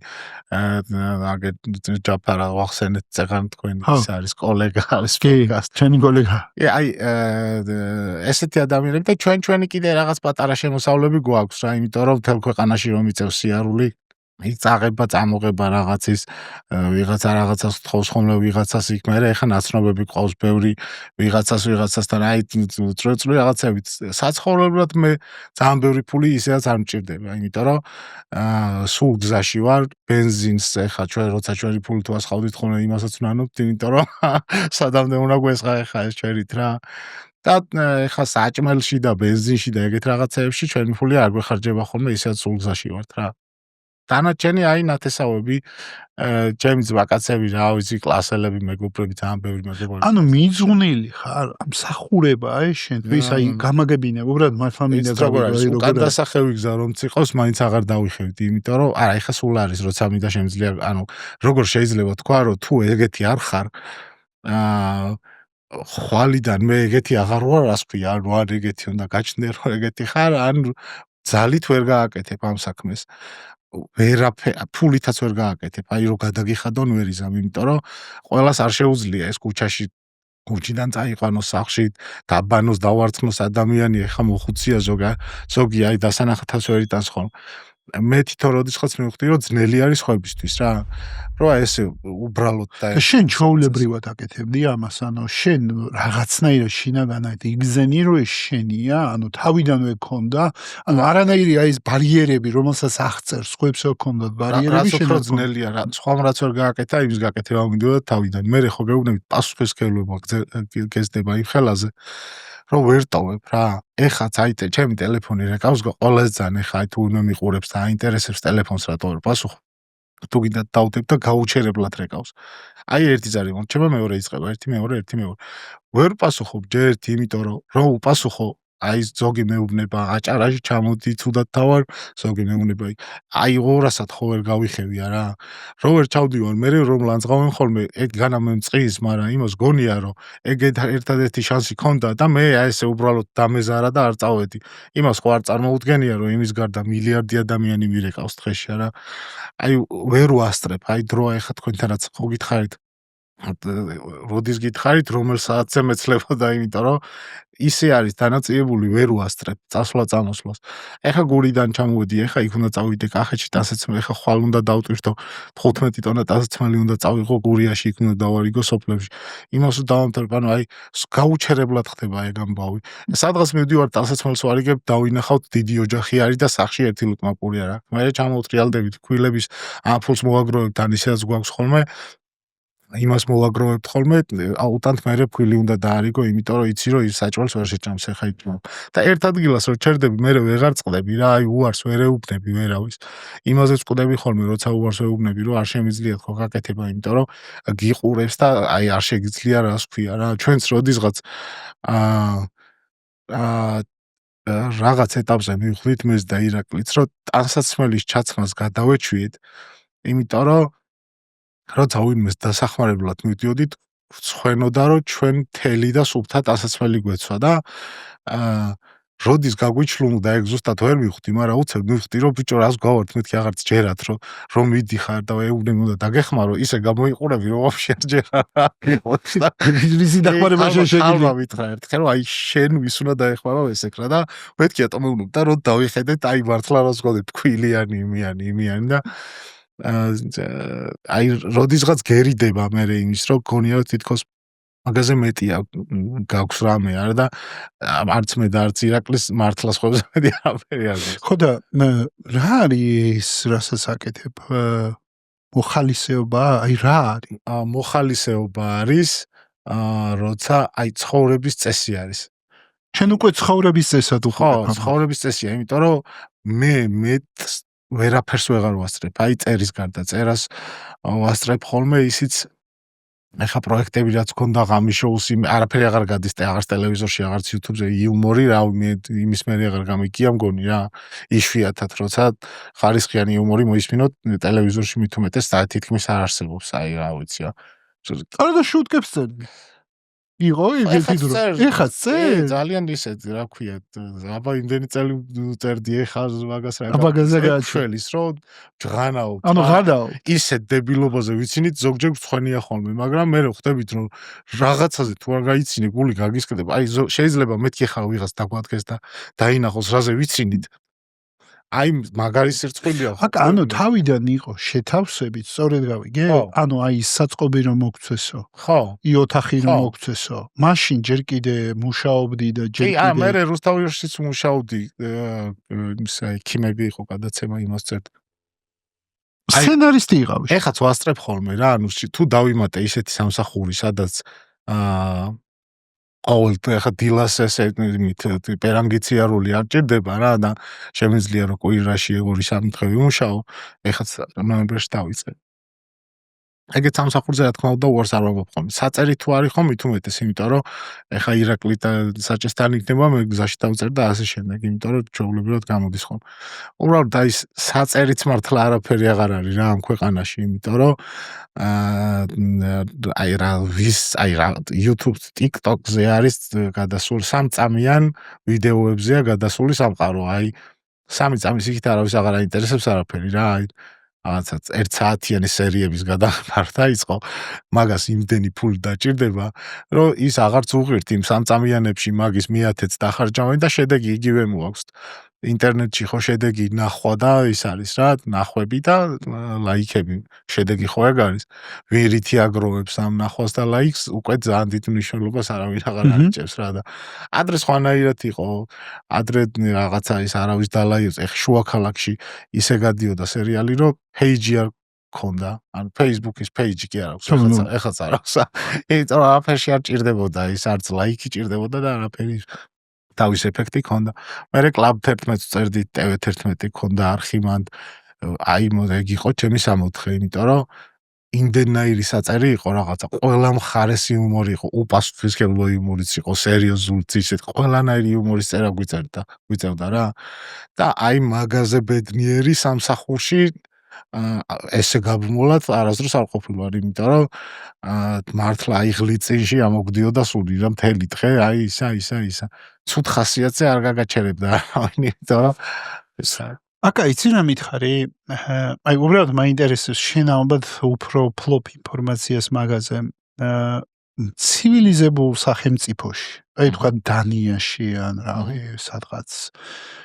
[SPEAKER 1] აგერ ჯაფარა ვახსენეთ წეგან თქვენ ის არის კოლეგა არის
[SPEAKER 3] პოდკასტ ჩემი კოლეგა.
[SPEAKER 1] აი ესეთი ადამიანები და ჩვენი კიდე რაღაც პატარა შემოსავლები გვაქვს რა, იმიტომ რომ მთელ ქვეყანაში რომ იწევს სიარული იწაღება, წამოღება რაღაცის, ვიღაცა რაღაცას თხოვს ხოლმე ვიღაცას იქ, მერე ეხა ნაცნობები ყავს ბევრი ვიღაცასთან, აი წრეწრი რაღაცებით. საცხოვრებლად მე ძალიან ბევრი ფული ისედაც არ მჭირდება, იმიტომ რომ სულ გზაში ვარ, ბენზინს ეხა ჩვენ როცა ჩვენი ფულით ვასხავდით ხოლმე იმასაც ვნანობთ, იმიტომ რომ სადამდე უნდა გვესხა ეხა ეს ჩვენით რა. და ეხა საჭმელში და ბენზინში და ეგეთ რაღაცეებში ჩვენი ფული არ გვეხარჯება ხოლმე, ისედაც სულ გზაში ვართ რა. დანარჩენი აი ნათესავები, ჩემი ძმაკაცები რა ვიცი, კლასელები, მეგობრები, ძალიან ბევრი მეგობრები.
[SPEAKER 3] ანუ მიძღვნილი ხარ, მსახურებაა ეს შენთვის, აი გამაგებინე, უბრალოდ მართლა მინდა
[SPEAKER 1] გავიგე, უკან დასახევი გზა რომ წიყავს, მაინც აღარ დავიხევდი, იმიტომ რომ არა, ეხა სულ არის, როცა მინდა შემიძლია, ანუ როგორ შეიძლება თქვა, რომ თუ ეგეთი არ ხარ, ხვალიდან მე ეგეთი აღარ ვარ, რას ქვია, ანუ არ ეგეთი უნდა გაჩნდე, რომ ეგეთი ხარ, ან ძალით ვერ გააკეთებ ამ საქმეს. ფულითაც ვერ გააკეთებ, აი რომ გადაგიხადონ ვერ იზამ, იმიტომ რომ ყველას არ შეუძლია ეს ქუჩიდან წაიყვანოს სახლში, დაბანოს, დავარცხნოს ადამიანი, ეხა მოხუცია ზოგი, აი დასანახათავს ვერ იტანს ხოლმე. მე თვითონ როდისღაც მივხვდი რომ ძნელი არის ხვებისთვის რა. რომ ეს უბრალოდ და
[SPEAKER 3] შენ ჩვეულებრივად აკეთებდი ამას, ანუ შენ რაღაცნაირად შინაგანად იგზენი რომ ეს შენია, ანუ თავიდანვე ქონდა, ანუ არანაირი აი ეს ბარიერები, რომელსაც აღწერს, ხვებს ქონდათ ბარიერები
[SPEAKER 1] შენ რო ძნელია რა, სხვამ რაც ვერ გააკეთა, იმის გაკეთება მიდოდა თავიდან. მე ხო გეუბნებით პასუხისმგებლობა გეძდება იმ ხელაზე. რომ ვერ ტოვებ რა. ეხაც აი ჩემი ტელეფონი რეკავს ყველაზე ძალიან ეხა აი თუ უნდა მიყურებს და აინტერესებს ტელეფონს რა ტოვებ პასუხ. თუ გინდა დავდებ და გაუჩერებლად რეკავს. აი ერთი ზარი მომრჩება, მეორე იწყება, ერთი მეორე. ვერ პასუხობ ჯერ ერთი, იმიტომ რომ უპასუხო აი ზოგი მეუბნება, აჭარაში ჩამოდი თუდად თავარ, ზოგი მეუბნება, აი 200-ად ხო ვერ გავიხევია რა. რო ვერ ჩავდივარ, მე რომ ლანძღავენ ხოლმე, ეგ განა მე მწყის, მაგრამ იმას გონია რომ ეგ ერთადერთი შანსი ქონდა და მე აი ესე უბრალოდ დამეზარა და არ წავედი. იმას ხო არ წარმოუდგენია რომ იმის გარდა მილიარდი ადამიანი მირეკავს დღეში რა. აი ვერ ვასწრებ, აი დრო ეხა თქვენთანაც ხო გითხარით როდის გითხარით რომელ საათზე მეცლებოდა, იმიტომ რომ ისე არის დანაწიებული ვერ ვასწრებ წასვლა წამოსვლას. ეხა გურიდან ჩამოვედი, ეხა იქ უნდა წავიდე კახეთში ტანსაცმელი, ეხა ხვალ უნდა დავტვირთო 15 ტონა ტანსაცმელი უნდა წავიღო გურიაში, იქ უნდა დავარიგო სოფლებში. იმას დავამთავრებ, ანუ აი გაუჩერებლად ხდება ეგ ამბავი. სადღაც მივდივარ ტანსაცმელს ვარიგებ, დავინახავთ დიდი ოჯახი არის და სახში ერთი ლუკმა პური არა. მე ჩამოვტრიალდებით ქვილების ფულს მოვაგროვებთ, ან ისედაც გვაქვს ხოლმე იმას მოვაგროვებთ ხოლმე, აუტანთ მერე ფქვილი უნდა დაარიგო, იმიტომ რომ იცი რომ ის საჭმელს ვერ შეჭამს ეხა იქ. და ერთ ადგილას რომ ჩერდები, მერე ვეღარ წყდები რა, აი უარს ვერ ეუბნები ვერავის. იმაზეც ვწყდები ხოლმე, როცა უარს ეუბნები, რომ არ შემიძლიათ ხო გაკეთება, იმიტომ რომ გიყურებს და აი არ შეგიძლია რას ქვია რა. ჩვენც როდისღაც რაღაც ეტაპზე მივხვდით მეც და ირაკლიც, რომ ტანსაცმელის ჩაცმას გადავეჩვიეთ, იმიტომ რომ როცა ვინმეს დასახმარებლად მივდიოდით, ვცხვენოდა რომ ჩვენ თელი და სუფთა ტანსაცმელი გვეცვა და როდის გაგვიჩლუნდა ეგ ზუსტად ვერ მივხვდი, მაგრამ უცებ მივხვდი, რომ ბიჭო რას გავართ, მეთქი აღარც ჯერათ, რომ მიდიხარ და ეუბნები უნდა დაგეხმარო, ისე გამოიყურები, რომ ვაფშე არ ჯერა.
[SPEAKER 3] ისი დახმარება შეგვიძლია.
[SPEAKER 1] ხალხა მითხრა ერთხელ, რომ აი შენ ვის უნდა დაეხმარო ესეკრა და მეთქი ატომეულობ და რომ დავიხედეთ, აი მართლა რას გქონდეთ, ფქვილიანი, იმიანი და აი როდისღაც გერიდება მე იმის, რომ გონია თითქოს მაგაზე მეტია გაქვს რამე არა და არც მე და არც ირაკლის მართლა სხვებზე მეტი არაფერი არ გაქვს.
[SPEAKER 3] ხო და რა არის რასაც აკეთებ? მოხალისეობა, აი რა არის?
[SPEAKER 1] მოხალისეობა არის, როცა აი ცხოვრების წესი არის.
[SPEAKER 3] შენ უკვე ცხოვრების წესად
[SPEAKER 1] ხო, ცხოვრების წესია, იმიტომ რომ მე ვერაფერს ვეღარ ვასწრებ. აი წერის გარდა წერას ვასწრებ ხოლმე ისიც ეხა პროექტები რაც გქონდა ღამის შოუს არაფერი აღარ გადის აღარც ტელევიზორში აღარც YouTube-ზე იუმორი რა იმის მერე აღარ გამიგია მგონი რა იშვიათად როცა ხარისხიანი იუმორი მოისმინოთ ტელევიზორში მით უმეტეს თითქმის არ არსებობს აი რა ვიცი რა
[SPEAKER 3] არა და შუტკებს წერდი იყო იგივე დრო ეხა წერ
[SPEAKER 1] ძალიან ისეთ რა ქვია აბა იმდენი წელი წერდი ეხა მაგას რა
[SPEAKER 3] აბაგაზე
[SPEAKER 1] გაჩველის რომ ჯღანაო
[SPEAKER 3] ანუ ღადაო
[SPEAKER 1] ისეთ დებილობაზე ვიცინით ზოგჯერ მწვენია ხოლმე მაგრამ მე ხვდებით რომ რაღაცაზე თუ არ გაიცინე გული გაგისკდება აი შეიძლება მეთქი ხარ ვიღაც დაგვადგეს და დაინახოს რაზე ვიცინით აი მაგარი სირწყვილია
[SPEAKER 3] ხო ანუ თავიდან იყო შეთავსებით სწორედ გავიგე ანუ აი საწყობი რომ მოგცესო
[SPEAKER 1] ხო
[SPEAKER 3] ი ოთახი რომ მოგცესო მაშინ ჯერ კიდე მუშაობდი და ჯერ კიდე
[SPEAKER 1] კი მე რუსთავიაში მუშაობდი აი ქიმები იყო გადაცემა იმას წერდა
[SPEAKER 3] სცენარისტი იყავი
[SPEAKER 1] ეხაც ვასწრებ ხოლმე რა ანუ თუ დავიმატე ისეთი სამსახური სადაც ყოველ ხა დილას ესე პერანგიციარული არ ჭირდება რა და შემიძლია რომ კვირაში 2-3 დღე ვიმუშაო ეხაც ნოემბერში დავიწყე ეგეც სამსახურზე რა თქმა უნდა უარს არ ვამბობ ხოლმე საწერი თუ არის ხომ მით უმეტეს იმიტომ რომ ეხა ირაკლი და საჭესთან იქნება მე გზაში დავწერ და ასე შემდეგ იმიტომ რომ ჩვეულებრივად გამოდის ხოლმე უბრალოდ აი საწერიც მართლა არაფერი აღარ არის რა ამ ქვეყანაში იმიტომ რომ აი რა ვის აი რა YouTube TikTok-ზე არის გადასული 3 წამიან ვიდეოებზეა გადასული სამყარო აი 3 წამის იქით არავის აღარ აინტერესებს არაფერი რა აი რაღაცა 1 საათიანი სერიების გადაღება დაიწყო მაგას იმდენი ფული დაჭირდება რომ ის აღარც უღირთ იმ 3 წამიანებში მაგის მიათეც დახარჯავენ და შედეგი იგივე მოაქვს ინტერნეტში ხო შედეგი ნახვა და ის არის რა ნახვები და ლაიქები შედეგი ხო ეგ არის ვირითი აგროვებს ამ ნახვას და ლაიქს უკვე ძალიან დიდ მნიშვნელობას არავინ აღარ არიჭებს რა და ადრე სხვანაირად იყო ადრე რაღაცა ის არავის დალაიებს ეხ შუა ქალაქში ისე გადიოდა სერიალი რომ page არ ქონდა ან Facebook-ის page კი არ აქვს ეხაც არ აქვს იმიტომ რომ აფერში არ ჭირდებოდა ის არც ლაიქი ჭირდებოდა და არაფერი თავის ეფექტი ქონდა. მე კლუბ 11-ს წერდი, TV11 ქონდა არხიმანდ. აი ეგ იყო ჩემი 64, იმიტომ რომ იმდენაირი საწერი იყო რაღაცა. ყველა მხარეს იუმორი იყო, უპასუხისმგებლო იუმორიც იყო, სერიოზულიც ისეთ ყველანაირი იუმორის წერა გვიწევდა რა. და აი მაგაზე ბედნიერი სამსახურში ესე გაბრმულად არასდროს არ ყოფილვარ, იმიტომ რომ მართლა აი ღლიწინში ამოგდიოდა სული რა მთელი დღე, აი ისა. ცუდ ხასიათზე არ გაგაჩერებდა არავინ, იმიტომ რომ
[SPEAKER 3] აკა იცი რა მითხარი? აი უბრალოდ მაინტერესებს შენ ალბათ უფრო ფლოპ ინფორმაციას მაგაზე. ცივილიზებულ სახელმწიფოში, აი თქვა დანიაში ან რავი სადღაც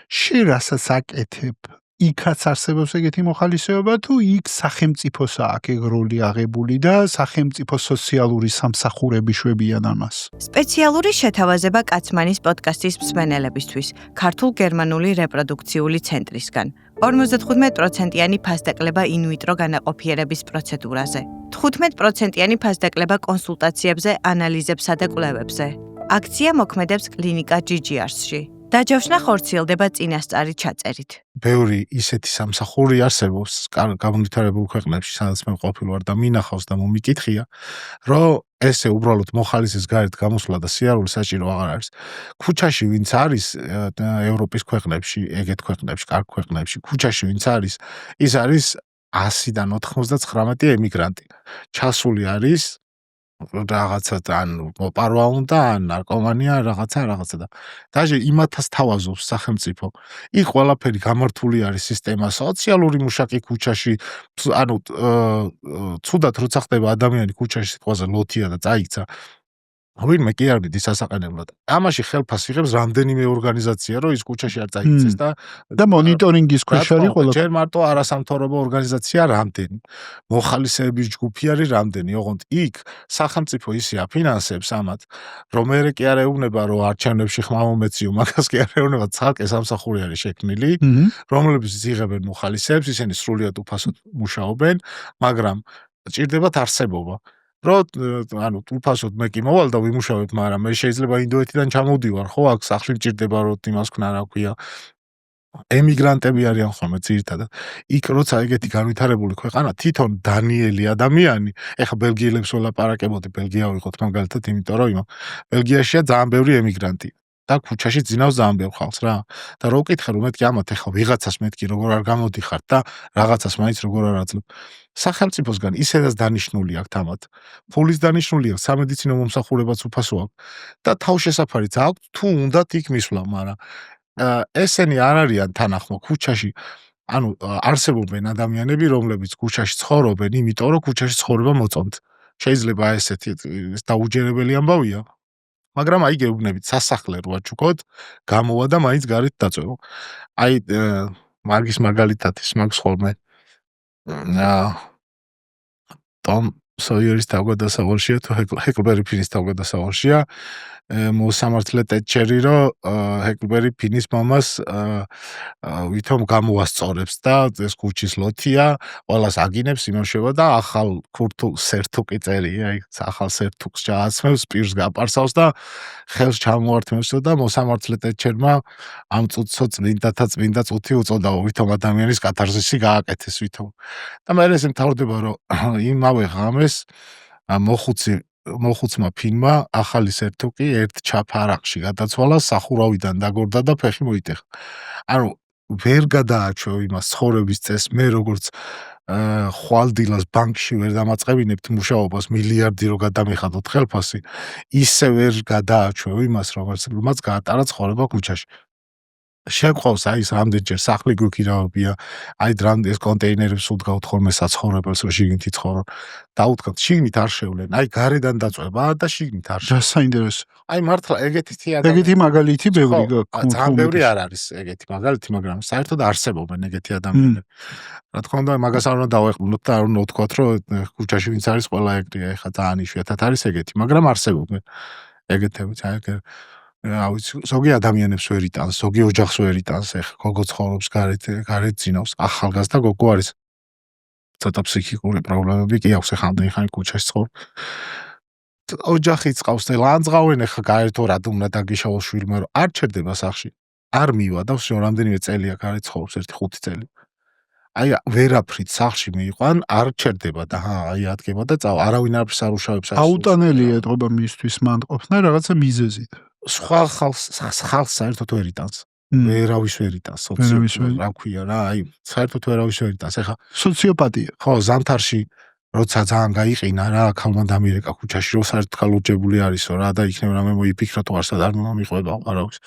[SPEAKER 3] შენ რასაც აკეთებ იქაც არსებობს ეგეთი მოხალისეობა თუ იქ სახელმწიფოსაა აქ როლი აღებული და სახელმწიფო სოციალური სამსახურები შვებიან ამას.
[SPEAKER 4] სპეციალური შეთავაზება კაცმანის პოდკასტის მსმენელებისთვის ქართულ-გერმანული რეპროდუქციული ცენტრისგან. 55%-იანი ფასდაკლება ინვიტრო განაყოფიერების პროცედურაზე. 15%-იანი ფასდაკლება კონსულტაციებზე, ანალიზებსა და კვლევებზე. აქცია მოქმედებს კლინიკა GGR-ში. დაჯავშნა ხორციელდება წინასწარი ჩაწერით.
[SPEAKER 1] ბევრი ისეთი სამსახური არსებობს განვითარებულ ქვეყნებში, სადაც მე ყოფილვარ და მინახავს და მომიკითხია, რომ ესე უბრალოდ მოხალისის გარეთ გამოსვლა და სიარული საჭირო აღარ არის. ქუჩაში ვინც არის ევროპის ქვეყნებში, ეგეთ ქვეყნებში, კარგ ქვეყნებში, ქუჩაში ვინც არის, ის არის 100-დან 99 ემიგრანტი. ჩასული არის რაღაცა ან მოპარვა უნდა, ან ნარკომანია, რაღაცა და даже იმათაც თავაზობს სახელმწიფო. იქ ყველაფერი გამართული არის სისტემა, სოციალური მუშაკი ქუჩაში, ანუ ცუდად როცა ხდება ადამიანი ქუჩაში სიტყვაზე ლოთია და წაიქცა. ვინმე კი არ მიდის სასაყენებლად. ამაში ხელფას იღებს რამდენიმე ორგანიზაცია, რომ ის ქუჩაში არ წაიქცეს
[SPEAKER 3] და მონიტორინგის ქვეშ არის ყველა.
[SPEAKER 1] ჯერ მარტო არასამთავრობო ორგანიზაცია რამდენი, მოხალისეების ჯგუფი არის რამდენი, ოღონდ იქ სახელმწიფო ისე აფინანსებს ამათ, რომ მე კი არ ეუბნება, რომ არჩევნებში ხმა მომეციო, მაგას კი არ ეუბნება, ცალკე სამსახური არის შექმნილი, რომლებიც იღებენ მოხალისეებს, ისინი სრულიად უფასოდ მუშაობენ, მაგრამ ჭირდებათ არსებობა. ანუ უფასოდ მე კი მოვალ და ვიმუშავებ, მაგრამ მე შეიძლება ინდოეთიდან ჩამოვდივარ, ხო, აქ სახლი მჭირდება, რომ იმას ქნა, რა ქვია. ემიგრანტები არიან ხოლმე ძირითადად. იქ როცა ეგეთი განვითარებული ქვეყანა, თვითონ დანიელი ადამიანი, ეხა ბელგიელებს ველაპარაკებოდი, ბელგია ვიყოთ მაგალითად, იმიტომ რომ ბელგიაშია ძალიან ბევრი ემიგრანტი. და ქუჩაში ძინავს ძალიან ბევრ ხალხს რა. და რო ვკითხე, რომ მეთქი ამათ ეხლა ვიღაცას მეთქი როგორ არ გამოდიხართ და რაღაცას მაინც როგორ არ აძლევ. სახელმწიფოსგან ისედაც დანიშნული აქვს ამათ. ფულის დანიშნული აქვს, სამედიცინო მომსახურებაც უფასო აქვს და თავშესაფარიც აქვს, თუ უნდათ იქ მისვლა, მაგრამ ესენი არ არიან თანახმო ქუჩაში. ანუ არსებობენ ადამიანები, რომლებიც ქუჩაში ცხოვრობენ, იმიტომ რომ ქუჩაში ცხოვრება მოწონთ. შეიძლება ესეთი დაუჯერებელი ამბავია. მაგრამ აი გეუბნებით, სასახლე რო აჩუქოთ, გამოვა და მაინც გარეთ დაწვევო. აი მაგის მაგალითად ის მაგს ხოლმე. Tom Sawyer-ის თავგადასავალშია თუ Huckleberry Finn-ის თავგადასავალშია. მოსამართლე ტეტჩერი, რომ Huckleberry Finn-ის მამას ვითომ გამოასწორებს და ეს ქუჩის ლოთია, ყველას აგინებს, იმუშავა და ახალ ქურთულ სერთუკი წერია, აი ახალ სერთუკს ჩააცმევს, პირს გაპარსავს და ხელს ჩამოართმევსო და მოსამართლე ტეტჩერმა ამ წუთსო წმინდა წუთი უწოდაო, ვითომ ადამიანის კათარზისი გააკეთეს ვითომ. და მე ეს მთავრდება, რომ იმავე ღამეს მოხუცმა ფინმა ახალი სერთუკი ერთ ჩაფარაღში გადაცვალა, სახურავიდან დაგორდა და ფეხი მოიტეხა. ანუ ვერ გადააჩვევ იმას ცხოვრების წესს, მე როგორც ხვალდილას ბანკში ვერ დამაწყებინებთ მუშაობას, მილიარდი რო გადამიხადოთ ხელფასი, ისე ვერ გადააჩვევ იმას, რომელსაც გაატარა ცხოვრება ქუჩაში. შეგვყავს აი ეს რამდენჯერ სახლი გვიქირავებია, აი ეს კონტეინერებს უდგავთ ხოლმე საცხოვრებელს, რომ შიგნით იცხოვრო. დაუდგავთ, შიგნით არ შევლენ, აი გარედან დაწვება და შიგნით არ შევლენ.
[SPEAKER 3] საინტერესო.
[SPEAKER 1] აი მართლა ეგეთი
[SPEAKER 3] მაგალითი ბევრი გაქვს.
[SPEAKER 1] ძალიან ბევრი არ არის ეგეთი მაგალითი, მაგრამ საერთოდ არსებობენ ეგეთი ადამიანები. რა თქმა უნდა, მაგას არ უნდა დავეყრდნოთ და არ უნდა ვთქვათ, რომ ქუჩაში ვინც არის ყველა ეგრეა, ეხლა ძალიან იშვიათად არის ეგეთი, მაგრამ არსებობენ ეგეთებიც, აი ზოგი ადამიანებს ვერ იტანს, ზოგი ოჯახს ვერ იტანს, ეხლა გოგო ცხოვრობს გარეთ ძინავს, ახალგაზრდა გოგო არის. ცოტა ფსიქიკური პრობლემები კი აქვს, ეხლა ამდენი ხანი ქუჩაში ცხოვრობს. ოჯახიც ყავს, ლანძღავენ, ეხლა გაერთო რა უნდა დაგიშავა შვილმა, რომ არ ჩერდება სახში. არ მივა და всё რამდენიმე წელია გარეთ ცხოვრობს, 1-5 წელი. აი ვერაფრით სახში მიიყვან, არ ჩერდება და აი ადგება და წავა, არავინ არაფერს არ უშავებს.
[SPEAKER 3] აუტანელია ეთყობა მისთვის მან ყოფნა რაღაცა მიზეზით.
[SPEAKER 1] სხვა ხალხს საერთოდ ვერ იტანს. ვერავის ვერ იტანს, რა ქვია რა, აი საერთოდ ვერავის ვერ იტანს. ეხლა
[SPEAKER 3] სოციოპათია.
[SPEAKER 1] ხო, ზამთარში როცა ძალიან გაიყინა რა, ქალმა დამირეკა ქუჩაში, რომ საერთოდ გალურჯებული არისო რა და იქნებ რამე მოიფიქრო თუ არსად არ მომიყვება არავის.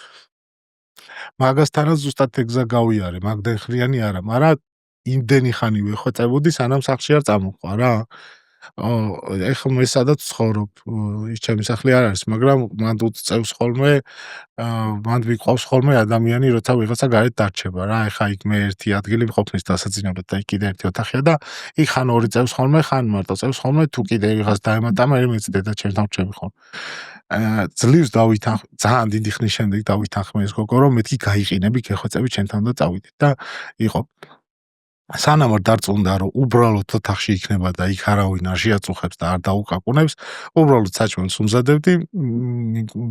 [SPEAKER 1] მაგასთანაც ზუსტად ეგზა გავიარე, მაგდენხრიანი არა, მაგრამ იმდენი ხანი ვეხვეწებოდი, სანამ სახლში არ წამოყვა რა. ეხლა მე სადაც ცხოვრობ, ის ჩემი სახლი არ არის, მაგრამ მანდ უწევს ხოლმე, მანდ ვიყვავს ხოლმე ადამიანი, როცა ვიღაცა გარეთ დარჩება რა. ეხლა იქ მე ერთი ადგილი მყოფნის დასაძინებლად და იქ კიდე ერთი ოთახია და იქ ხან ორი წევს ხოლმე, ხან მარტო წევს ხოლმე, თუ კიდე ვიღაც დაემატა, მე მეცდე და ჩემთან ვჭები ხოლმე. ძლივს დავითანხმე, ძალიან დიდი ხნის შემდეგ დავითანხმე ეს გოგო, რომ მეთქი გაიყინები, გეხვეწები ჩემთან და წავიდეთ და იყო სანამ არ დარწმუნდა, რომ უბრალოდ ოთახში იქნება და იქ არავინ არ შეაწუხებს და არ დაუკაკუნებს, უბრალოდ საჭმელს უმზადებდი,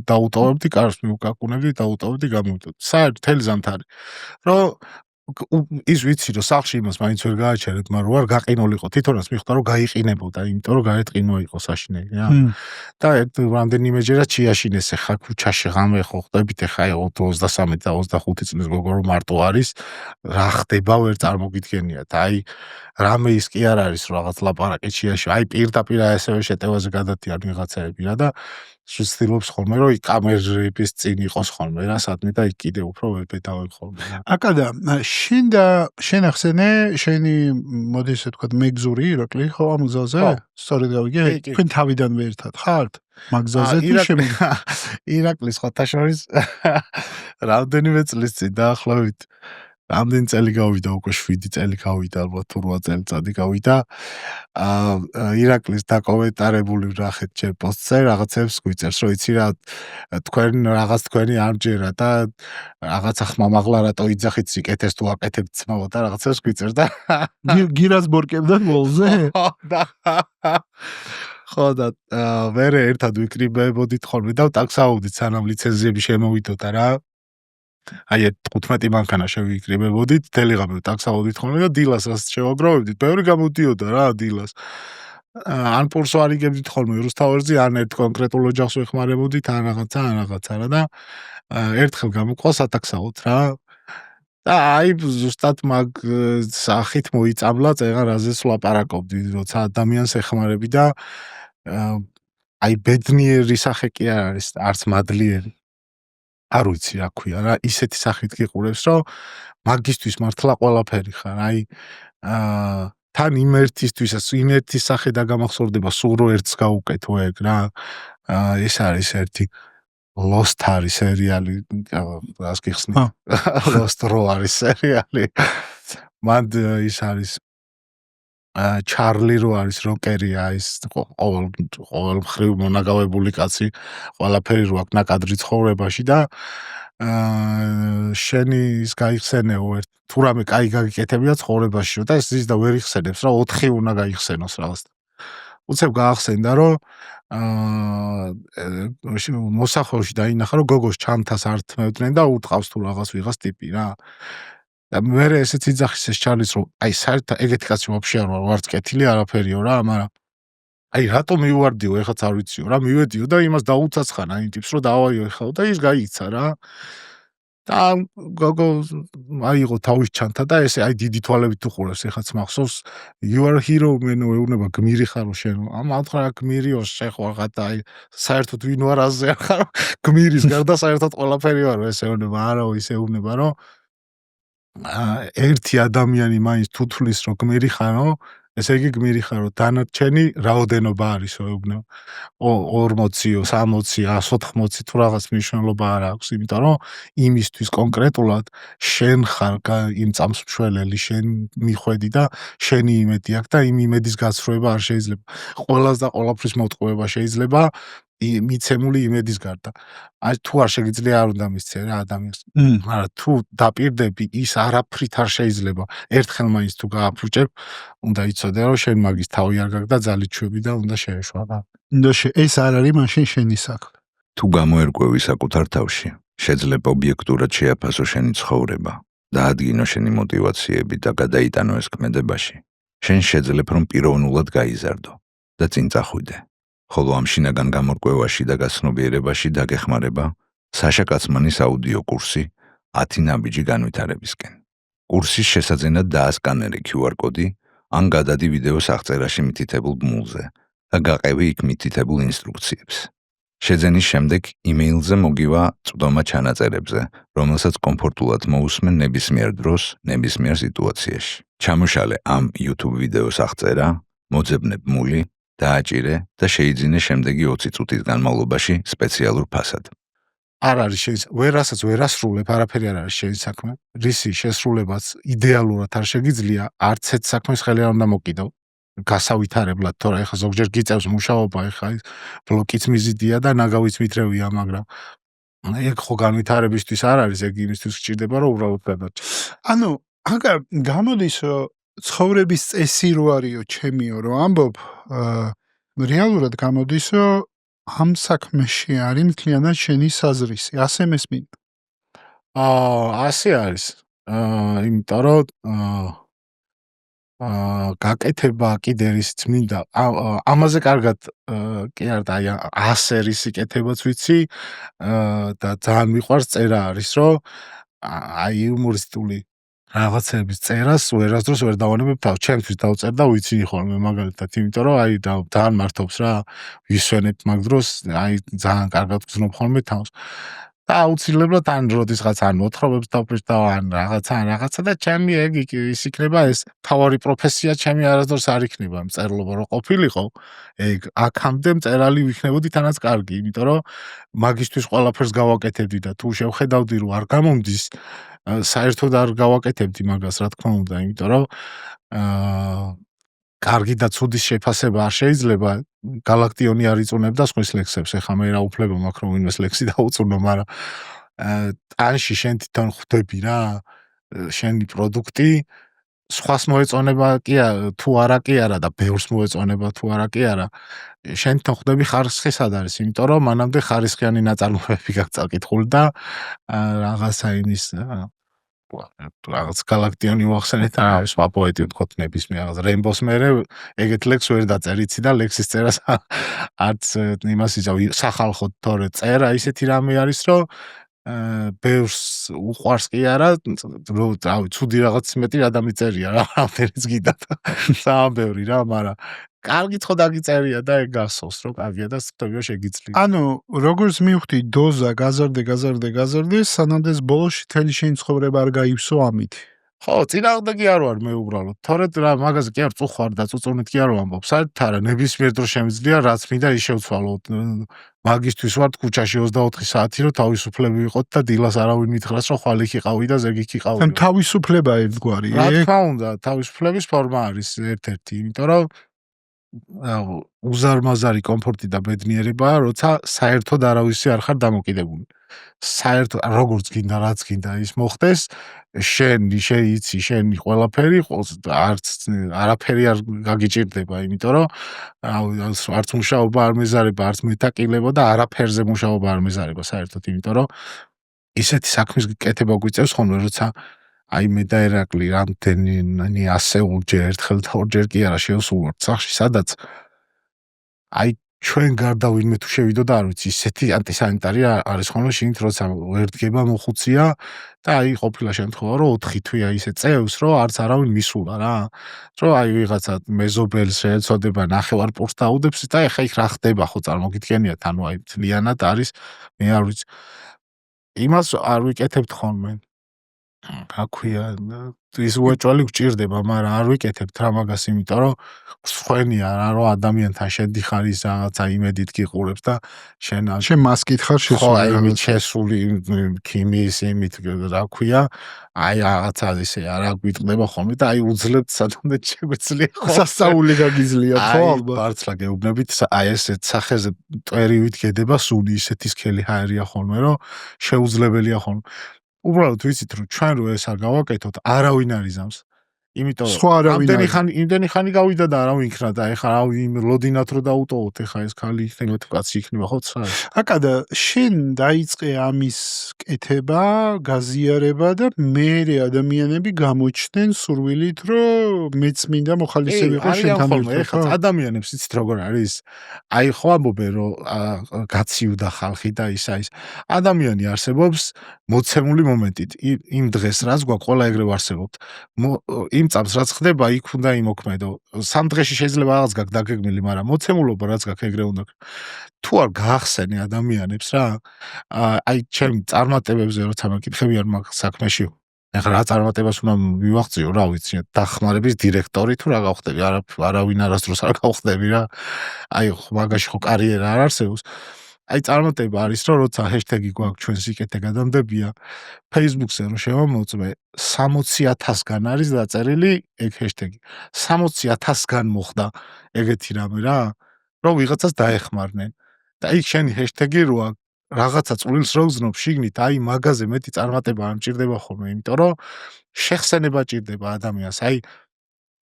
[SPEAKER 1] დაუტოვებდი, კარს მიუკაკუნებდი, დაუტოვებდი, გამოვიდოდი. საერთოდ მთელი ზამთარი. რომ ის ვიცი რომ სახლში იმას მაინც ვერ გააჩერეთ, მაგრამ რო არ გაყინულიყო, თვითონაც მიხვდა რომ გაიყინებოდა, იმიტომ რომ გარეთ ყინვა იყო საშინელი რა. და რამდენიმეჯერაც შეაშინეს ახლა ქუჩაში ღამე ხო ხდებით ახლა 23 და 25 წლის გოგო რომ მარტო არის, რა ხდება ვერ წარმოგიდგენიათ. აი რამე ის კი არ არის რომ რაღაც ლაპარაკი შეაში, აი პირდაპირ ასევე შეტევაზე გადადიან ვიღაცები რა და შეცდილობს ხოლმე რომ კამერების წინ იყოს ხოლმე რა სადმე და იქ კიდე უფრო ვერ პედავებ ხოლმე.
[SPEAKER 3] აკადა შენ და შენ ახსენე შენი მოდი ესე ვთქვათ მეგზური ირაკლი ხო ამ გზაზე? სწორედ გავიგე? თქვენ თავიდანვე ერთად ხართ? მაგზაზე თუ
[SPEAKER 1] ირაკლის ხოთა შორის რამდენიმე წლის წინ დაახლოებით რამდენი წელი გავიდა უკვე 7 წელი გავიდა ალბათ თუ 8 წელიწადი გავიდა ირაკლის დაკომენტარებული ნახეთ ჩემ პოსტზე რაღაცებს გვიწერს რომ იცი რა თქვენ რაღაც თქვენი ამჯერა და რაღაცა ხმამაღლა რატო იძახით სიკეთეს თუ აკეთებთ ძმაო და რაღაცებს გვიწერს და
[SPEAKER 3] გირას ბორკებდათ მოლზე
[SPEAKER 1] ხო და ვერე ერთად ვიკრიბებოდით ხოლმე და ვტაქსაოდით სანამ ლიცენზიები შემოვიდოდა რა აი 15 მანქანა შევიკრიბებოდით, თელეგრამზე ტაქსაოდით ხოლმე და დილას რაც შევაგროვებდით, ბევრი გამოდიოდა რა დილას. ან პურს ვარიგებდით ხოლმე რუსთაველზე, ან ერთ კონკრეტულ ოჯახს ვეხმარებოდით, ან რაღაცა რა და ერთხელ გამოყვა სატაქსაოდ რა. და აი ზუსტად მაგ სახით მოიწამლა წეღან რაზეც ვლაპარაკობდი, როცა ადამიანს ეხმარები და აი ბედნიერი სახე კი არ არის, არც მადლიერი. არ ვიცი რა ქვია რა ისეთი სახით გიყურებს რომ მაგისტვის მართლა ყველაფერი ხარ აი თან იმ ერთის სახე დაგამახსოვრდება სულ რო ერთს გაუკეთო ეგ რა ეს არის ერთი Lost არის სერიალი რას გიხსნით Lost რო არის სერიალი მანდ ის არის ჩარლი რო არის როკერია ის ყოველ მხრივ მონაგავებული კაცი ყველაფერი რო აქვს ნაკადრი ცხოვრებაში და შენი ის გაიხსენეო ერთ თუ რამე კაი გაგიკეთებია ცხოვრებაში და ეს ის და ვერ იხსენებს რა 4 უნდა გაიხსენოს რაღაც უცებ გაახსენდა რომ მოსახლეში დაინახა რომ გოგოს ჩანთას არ თმევდნენ და უტყავს თუ რაღაც ვიღას ტიპი რა და მე ესეც იძახის ეს ჩარლის რომ აი საერთოდ ეგეთი კაცი ვაფშე არ ვარ ვარც კეთილი არაფერიო რა მაგრამ აი რატომ მივარდიო ეხაც არ ვიციო რა მივედიო და იმას დაუცაცხანა იმ ტიპს რომ დავაიო ეხლა და ის გაიქცა რა და გოგო აიღო თავის ჩანთა და ესე აი დიდი თვალებით უყურებს ეხაც მახსოვს you are hero მენო ეუბნება გმირი ხარო შენ ამ ათხრა გმირიო შეხვაღა და აი საერთოდ ვინ ვარ აზე ხარ გმირის გარდა საერთოდ ყველაფერი ვარ ესე ეუბნება არაო ისე ეუბნება რომ ერთი ადამიანი მაინც თუ თulis რომ გმირი ხარო ესე იგი გმირი ხარო დანარჩენი რაოდენობა არისო ეუბნება 40-ო 60-ო 180 თუ რაღაც მნიშვნელობა არ აქვს იმიტომ რომ იმისთვის კონკრეტულად შენ ხარ იმ წამს მშველელი შენ მიხვედი და შენი იმედი აქვს და იმ იმედის გაცხრუება არ შეიძლება ყველას და ყველაფრის მოტყუება შეიძლება მიცემული იმედის გარდა. აი თუ არ შეგიძლია არ უნდა მისცე რა ადამიანს. მაგრამ თუ დაპირდები ის არაფრით არ შეიძლება. ერთხელ მაინც თუ გააფუჭებ, უნდა იცოდე რომ შენ მაგის თავი არ გაქვს და ძალით შვები და უნდა შეეშვა რა.
[SPEAKER 3] და ეს არ არის მაშინ შენი საქმე.
[SPEAKER 2] თუ გამოერკვევი საკუთარ თავში, შეიძლება ობიექტურად შეაფასო შენი ცხოვრება და ადგინო შენი мотиваციები და გადაიტანო ეს ქმედებაში. შენ შეძლებ რომ პიროვნულად გაიზარდო და წინ წახვიდე. ხოლო ამ შინაგან გამორკვევაში და გაცნობიერებაში დაგეხმარება საშა კაცმანის აუდიო კურსი 10 ნაბიჯი განვითარებისკენ. კურსის შესაძენად დაასკანერე QR კოდი ან გადადი ვიდეოს აღწერაში მითითებულ ბმულზე და გაყევი იქ მითითებულ ინსტრუქციებს. შეძენის შემდეგ იმეილზე მოგივა წვდომა ჩანაწერებზე, რომელსაც კომფორტულად მოусმენ ნებისმიერ დროს, ნებისმიერ სიტუაციაში. ჩამოშალე ამ YouTube ვიდეოს აღწერა, მოძებნე ბმული დააჭირე და შეიძინე შემდეგი 20 წუთის განმავლობაში სპეციალურ ფასად.
[SPEAKER 1] არ არის ვერასაც ვერ ასრულებ, არაფერი არ არის შენი საქმე. რისი შესრულებაც იდეალურად არ შეგიძლია, არც ერთ საქმეს ხელი არ უნდა მოკიდო. გასავითარებლად, თორე ეხლა ზოგჯერ გიწევს მუშაობა, ეხლა ბლოკიც მიზიდია და ნაგავიც მითრევია, მაგრამ ეგ ხო განვითარებისთვის არ არის, ეგ იმისთვის გჭირდება, რომ უბრალოდ გადარჩე.
[SPEAKER 3] ანუ, აკა გამოდის ცხოვრების წესი რო არისო ჩემიო რომ ამბობ რეალურად გამოდის რომ ამ საქმეში არის მთლიანად შენი საზრისი ასე მესმინა
[SPEAKER 1] ასე არის იმიტომ რომ გაკეთება კიდე რისიც მინდა ამაზე კარგად კი არა აი 100 სერის იკეთებაც ვიცი და ძალიან მიყვარს წერა არის რომ აი იუმორისტული რაღაცების წერას ვერასდროს ვერ დავანებებ თავს ჩემთვის დავწერ და ვიცინი ხოლმე მაგალითად იმიტომ რომ აი ძალიან მართობს რა ვისვენებ მაგ დროს აი ძალიან კარგად ვგზნობ ხოლმე თავს და აუცილებლად ან როდისღაც ან მოთხრობებს დავფრინავ ან რაღაცა და ჩემი ეგ ის იქნება ეს თავარი პროფესია ჩემი არასდროს არ იქნება მწერლობა რო ყოფილიყო ეგ აქამდე მწერალი ვიქნებოდი თანაც კარგი იმიტომ რომ მაგისტვის ყველაფერს გავაკეთებდი და თუ შევხედავდი რომ არ გამომდის საერთოდ არ გავაკეთებდი მაგას რა თქმა უნდა იმიტომ რომ კარგი და ცუდის შეფასება არ შეიძლება galaktioni არ იწუნებდა სხვის ლექსებს ეხლა მე რა უფლება მაქვს რომ ვინმეს ლექსი დაუწუნო მაგრამ ტანში შენ თვითონ ხვდები რა შენი პროდუქტი სხვას მოეწონება კი არა თუ არა კი არა და ბევრს მოეწონება თუ არა კი არა შენ თვითონ ხვდები ხარისხი სად არის იმიტომ რომ მანამდე ხარისხიანი ნაწარმოებები გაქვს წაკითხული და რაღაცა იმის რაღაც galaktioni ვახსენეთ რა სხვა პოეტი ვთქვათ ნებისმიერ რაღაც რემბოს მერე ეგეთ ლექს ვერ დაწერიცი და ლექსის წერას არც იმას იცავ სახალხო თორე წერა ისეთი რამე არის რომ ბევრს უყვარს კი არა რომ რავი ცუდი რაღაც მეტი რა დამიწერია რა რამდენიც გიდა ძალიან ბევრი რა მაგრამ კარგი ხო დაგიწერია და ეგ გასოს რომ კარგია და სწორია შეგიძლია
[SPEAKER 3] ანუ როგორც მივხვდი დოზა გაზარდე სანამდე ბოლოში თელი შენი ცხოვრება არ გაივსო ამით
[SPEAKER 1] ხო წინააღმდეგი არ ვარ მე უბრალოდ თორედ რა მაგაზე კი არ წუხვარ და წუწუნით კი არ ვამბობ საერთოდ არა ნებისმიერ დროს შემიძლია რაც მინდა ის შევცვალო მაგისტვის ვარ ქუჩაში 24 საათი რომ თავისუფლები ვიყოთ და დილას არავინ მითხრას რომ ხვალ იქ იყავი და ზეგი იქ იყავი
[SPEAKER 3] ან თავისუფლება ერთგვარი
[SPEAKER 1] რა თქმა უნდა თავისუფლების ფორმა არის ერთ-ერთი იმიტომ რომ უზარმაზარი კომფორტი და ბედნიერებაა როცა საერთოდ არავისი არ ხარ დამოკიდებული საერთოდ როგორც გინდა რაც გინდა ის მოხდეს შენი შეიცი შენი ყველაფერი არც არაფერი არ გაგიჭირდება იმიტომ რომ არც მუშაობა არ მეზარება არც მეტაკილება და არაფერზე მუშაობა არ მეზარება საერთოდ იმიტომ რომ ისეთი საქმის კეთება გვიწევს ხოლმე როცა აი მე და ერაკლი რამდენი ასეულჯერ ერთხელ და ორჯერ კი არა შევსულვართ სახში სადაც აი ჩვენ გარდა ვინმე თუ შევიდო და არ ვიცი ისეთი ანტისანიტარი არის ხოლმე შინით როცა ვერ დგება მოხუცია და აი ყოფილა შემთხვევა რომ 4 თვეა ისე წევს რომ არც არავინ მისულა რა რომ აი ვიღაცა მეზობელს შეეცოდება ნახევარ პურს დაუდებს და ეხა იქ რა ხდება ხო წარმოგიდგენიათ ანუ აი თლიანად არის მე არ ვიცი იმას არ ვიკეთებთ ხოლმე აქვია ის უეჭველი გჭირდება, მაგრამ არ ვიკეთებთ რა მაგას, იმიტომ რომ სხვენია რა რომ ადამიანთან შედიხარ ის რაღაცა იმედით გიყურებს და შენ
[SPEAKER 3] მასკით ხარ შესული.
[SPEAKER 1] ხო, აი იმით შესული ქიმიის იმით რა ქვია, აი რაღაცა ისე არა გვიტყდება ხოლმე და აი უძლებთ სადამდე შეგვიძლია ხო
[SPEAKER 3] სასწაული გაგიძლიათ ხო ალბათ.
[SPEAKER 1] ბარცლა გეუბნებით, აი ესეთ სახეზე ტვერივით გედება სული ისეთი სქელი ჰაერია ხოლმე რომ შეუძლებელია ხოლმე. უბრალოდ ვიცით რომ ჩვენ რო ეს არ გავაკეთოთ, არავინ არ იზამს. იმიტომ რომ იმდენი ხანი გავიდა და არავინ იქნა და ეხლა რავი იმ ლოდინათ რო დაუტოვოთ, ეხლა ეს ქალი იქნება თუ კაცი იქნება ხო ცა.
[SPEAKER 3] აკადა შენ დაიწყე ამის კეთება, გაზიარება და მერე ადამიანები გამოჩნდნენ სურვილით რომ მეც მინდა მოხალისე ვიყო შენთან ერთად.
[SPEAKER 1] ეხლა ადამიანებს იცით როგორ არის? აი ხო ამბობენ რომ გაციუდა ხალხი და ისა ის. ადამიანი არსებობს მოცემული მომენტით. იმ დღეს რაც გვაქვს ყველა ეგრე ვარსებობთ. იმ წამს რაც ხდება, იქ უნდა იმოქმედო. სამ დღეში შეიძლება რაღაც გაქვს დაგეგმილი, მაგრამ მოცემულობა რაც გაქვს ეგრე უნდა. თუ არ გაახსენე ადამიანებს რა, აი ჩემ წარმატებებზე როცა მეკითხებიან მაგ საქმეში, ეხლა რა წარმატებას უნდა მივაღწიო, რა ვიცი, დახმარების დირექტორი თუ რა გავხდები, არავინ არასდროს არ გავხდები რა. აი მაგაში ხო კარიერა არ არსებობს. აი წარმატება არის რომ როცა ჰეშტეგი გვაქვს ჩვენ სიკეთე გადამდებია Facebook-ზე რომ შევამოწმე 60,000-გან არის დაწერილი ეგ ჰეშტეგი 60,000-გან მოხდა ეგეთი რამე რა რომ ვიღაცას დაეხმარნენ და იქ შენი ჰეშტეგი როა რაღაცა წვრილს რო გზნობ შიგნით აი მაგაზე მეტი წარმატება არ მჭირდება ხოლმე იმიტომ რომ შეხსენება ჭირდება ადამიანს აი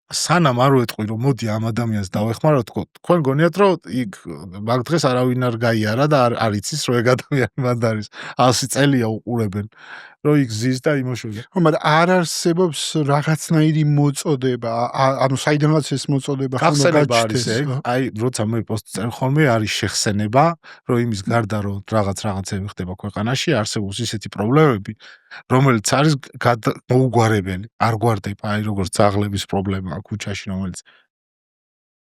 [SPEAKER 1] სანამ არ ვეტყვი რომ მოდი ამ ადამიანს დავეხმარო თქვენ გონიათ რომ იქ მაგ დღეს არავინ არ გაიარა და არ იცის რომ ეგ ადამიანი მანდ არის 100 წელია უყურებენ რომ იგზის და იმოშვილე.
[SPEAKER 3] ხო, მაგრამ არ არსებობს რაღაცნაირი მოწოდება, ანუ საიდანაც ეს მოწოდება ხომ
[SPEAKER 1] გაჩნდეს, აი, როცა მე პოსტს წერ ხოლმე არის შეხსენება, რომ იმის გარდა რომ რაღაცები ხდება ქვეყანაში, არსებობს ისეთი პრობლემები, რომელიც არის მოუგვარებელი. არ გვარდება, აი, როგორც ძაღლების პრობლემაა ქუჩაში, რომელიც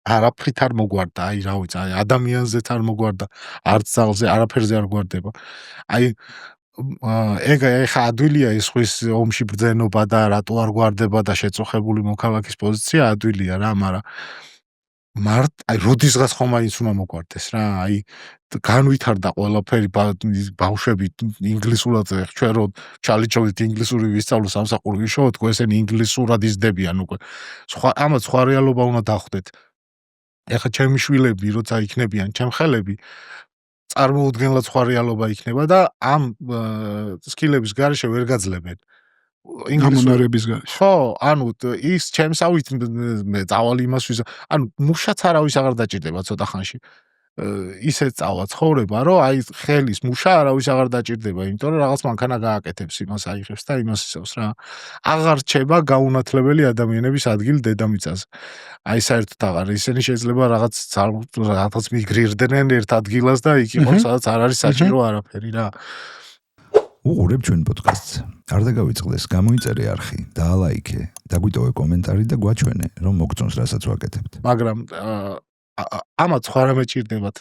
[SPEAKER 1] არაფრით არ მოგვარდა, აი, რა ვიცი, აი, ადამიანზეც არ მოგვარდა, არც ძაღლზე, არაფერზე არ გვარდება. აი, ეგ ეხა ადვილია ეს ხვის ომში ბრძენობა და რატო არ გვარდება და შეწუხებული მოქალაქის პოზიცია ადვილია რა, მაგრამ აი როდისღაც ხომ აიც უნდა მოგვარდეს რა, აი განვითარდა ყველაფერი ბავშვები ინგლისურად ჩვენ რო ჩალიჩოვით ინგლისური ვისწავლო სამსახური ვიშოვოთ, თქვენ ესენი ინგლისურად იზრდებიან უკვე. ამათ სხვა რეალობა უნდა დახვდეთ. ეხა ჩემი შვილები როცა იქნებიან ჩემხელები წარმოუდგენლად სხვა რეალობა იქნება და ამ სკილების გარეშე ვერ გაძლებენ.
[SPEAKER 3] ინგლისურების გარეშე.
[SPEAKER 1] ხო, ანუ ის ჩემსავით მე წავალი იმას ანუ მუშაც არავის აღარ დაჭირდება ცოტა ხანში. ისე წავა ცხოვრება, რომ აი ხელის მუშა არავის აღარ დაჭირდება, იმიტომ რომ რაღაც მანქანა გააკეთებს იმას აიღებს და იმას ისევს რა. აღარ რჩება გაუნათლებელი ადამიანების ადგილი დედამიწაზე. აი საერთოდ აღარ ისინი შეიძლება რაღაც მიგრირდნენ ერთ ადგილას და იქ იყოს სადაც არ არის საჭირო არაფერი რა.
[SPEAKER 2] უყურებ ჩვენ პოდკასტს. არ დაგავიწყდეს, გამოიწერე არხი, დაალაიქე, დაგვიტოვე კომენტარი და გვაჩვენე, რომ მოგწონს რასაც ვაკეთებთ.
[SPEAKER 1] მაგრამ ამათ სხვა რამე ჭირდებათ.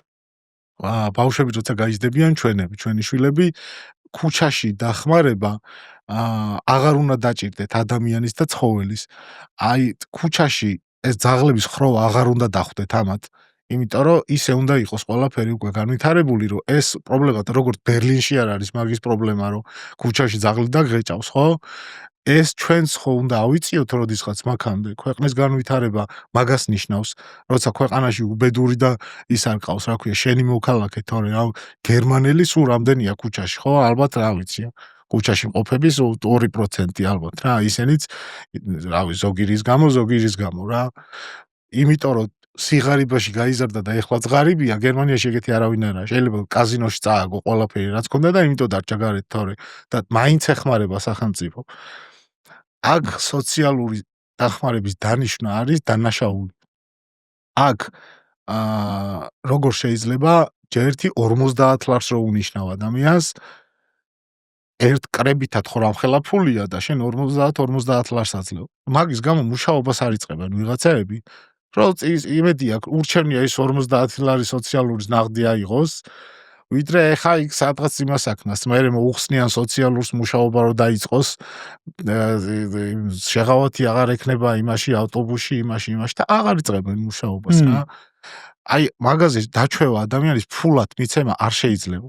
[SPEAKER 1] ბავშვები როცა გაიზრდებიან ჩვენი შვილები, ქუჩაში დახმარება აღარ უნდა დაჭირდეთ ადამიანის და ცხოველის. აი ქუჩაში ეს ძაღლების ხროვა აღარ უნდა დახვდეთ ამათ. იმიტომ რომ ისე უნდა იყოს ყველაფერი უკვე განვითარებული, რომ ეს პრობლემა როგორც ბერლინში არ არის მაგის პრობლემა, რომ ქუჩაში ძაღლი დაგღეჭავს, ხო? ეს ჩვენც ხო უნდა ავიწიოთ როდისღაც მაქამდე. ქვეყნის განვითარება მაგას ნიშნავს, როცა ქვეყანაში უბედური და ის არ ყავს, რა ქვია, შენი მოქალაქე, თორე რა გერმანელი სულ რამდენია ქუჩაში, ხო? ალბათ რა ვიცი. ქუჩაში მყოფების 2% ალბათ რა, ისინიც რავი, ზოგი რის გამო რა. იმიტომ რომ სიღარიბეში გაიზარდა და ეხლა ზღარიბია, გერმანიაში ეგეთი არავინ არაა. შეიძლება კაზინოში წააგო ყველაფერი რაც ქონდა და იმიტომ დარჩა გარეთ თორე და მაინც ეხმარება სახელმწიფო. აქ სოციალური დახმარების დანიშვნა არის დანაშაული. აქ როგორ შეიძლება ჯერთი 50 ლარს რო უნიშნავ ადამიანს ერთ კრებითად ხო რამხელა ფულია და შენ 50 ლარს აძლევ. მაგის გამო მუშაობას არ იწყებენ ვიღაცები. რომ იმედია ურჩევნია ის 50 ლარი სოციალური ნაღდი აიღოს, ვიდრე ეხა იქ სადღაც იმას აქნას, მე მოუხსნიან სოციალურს მუშაობა რომ დაიწყოს, შეღავათი აღარ ექნება იმაში ავტობუსში, იმაში და აღარ იწყებენ მუშაობას რა. აი მაგაზე დაჩვევა ადამიანის ფულად მიცემა არ შეიძლება.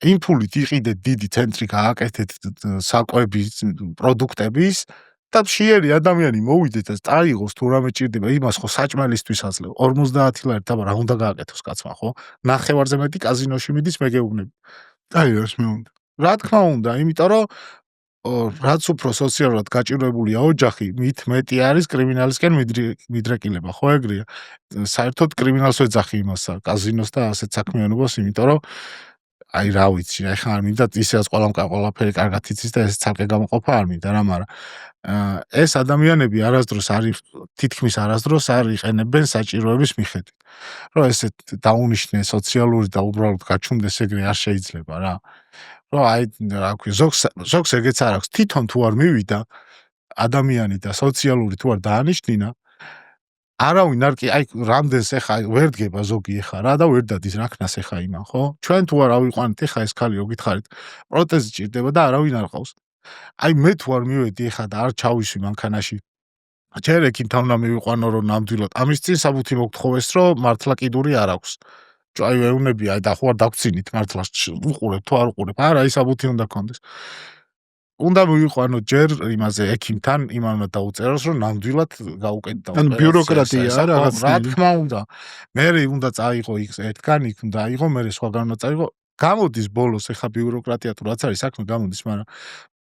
[SPEAKER 1] იმ ფულით იყიდეთ დიდი ცენტრი გააკეთეთ საკვების პროდუქტების და შეერი ადამიანი მოვიდეთ და წაიღოს თუ რამე ჭირდება, იმას ხო საჭმელისთვის აძლევ. 50 ლარი და რა უნდა გააკეთოს კაცმა, ხო? ნახევარზე მეტი კაზინოში მიდის მე გეუბნები.
[SPEAKER 3] აი რას მე უნდა.
[SPEAKER 1] რა თქმა უნდა, იმიტომ რომ რაც უფრო სოციალურად გაჭირვებულია ოჯახი, მით მეტი არის კრიმინალისკენ მიდრეკილება, ხო ეგრეა? საერთოდ კრიმინალს ეძახი იმას, კაზინოს და ასეთ საქმიანობას, იმიტომ რომ აი რა ვიცი, ეხლა არ მინდა ისეაც ყველაფერი კარგად იცის და ეს ცალკე გამოყოფა არ მინდა რა, მაგრამ ეს ადამიანები არასდროს არის თითქმის არასდროს არ იყენებენ საჭიროების მიხედვით. რომ ესეთ დაუნიშნე სოციალური და უბრალოდ გაჩუმდეს ეგრე არ შეიძლება რა. რომ აი რა ქვია, ზოგს ეგეც არ აქვს. თვითონ თუ არ მივიდა ადამიანი და სოციალური თუ არ დაანიშნინა, არავინ არ კი აი რამდენს ეხა ვერ დგება ზოგი ეხა რა და ვერ დადის რაკნას ეხა იმან, ხო? ჩვენ თუ არ ავიყვანეთ ეხა ეს ქალიო გითხარით, პროტეზი ჭირდება და არავინ არ ყავს. აი მე თუ არ მივედი ეხა და არ ჩავისვი მანქანაში. ჯერ ექიმთან უნდა მივიყვანო რომ ნამდვილად. ამის წინ საბუთი მოგთხოვეს რომ მართლა კიდური არ აქვს. აი ვეუბნები აი და ხო არ დაგწინით მართლა უყურებ თუ არ უყურებ. არა, ის საბუთი უნდა გქონდეს. უნდა მივიყვანო ჯერ იმაზე ექიმთან, იმან უნდა დაუწეროს რომ ნამდვილად გაუკეთდა.
[SPEAKER 3] ანუ ბიუროკრატია რაღაც.
[SPEAKER 1] რა თქმა უნდა. მე უნდა წაიღო იქ ერთგან იქ უნდა აიღო, მე სხვაგან უნდა წაიღო. გამოდის ბოლოს ეხა ბიუროკრატია თუ რაც არის საქმე გამოდის, მაგრამ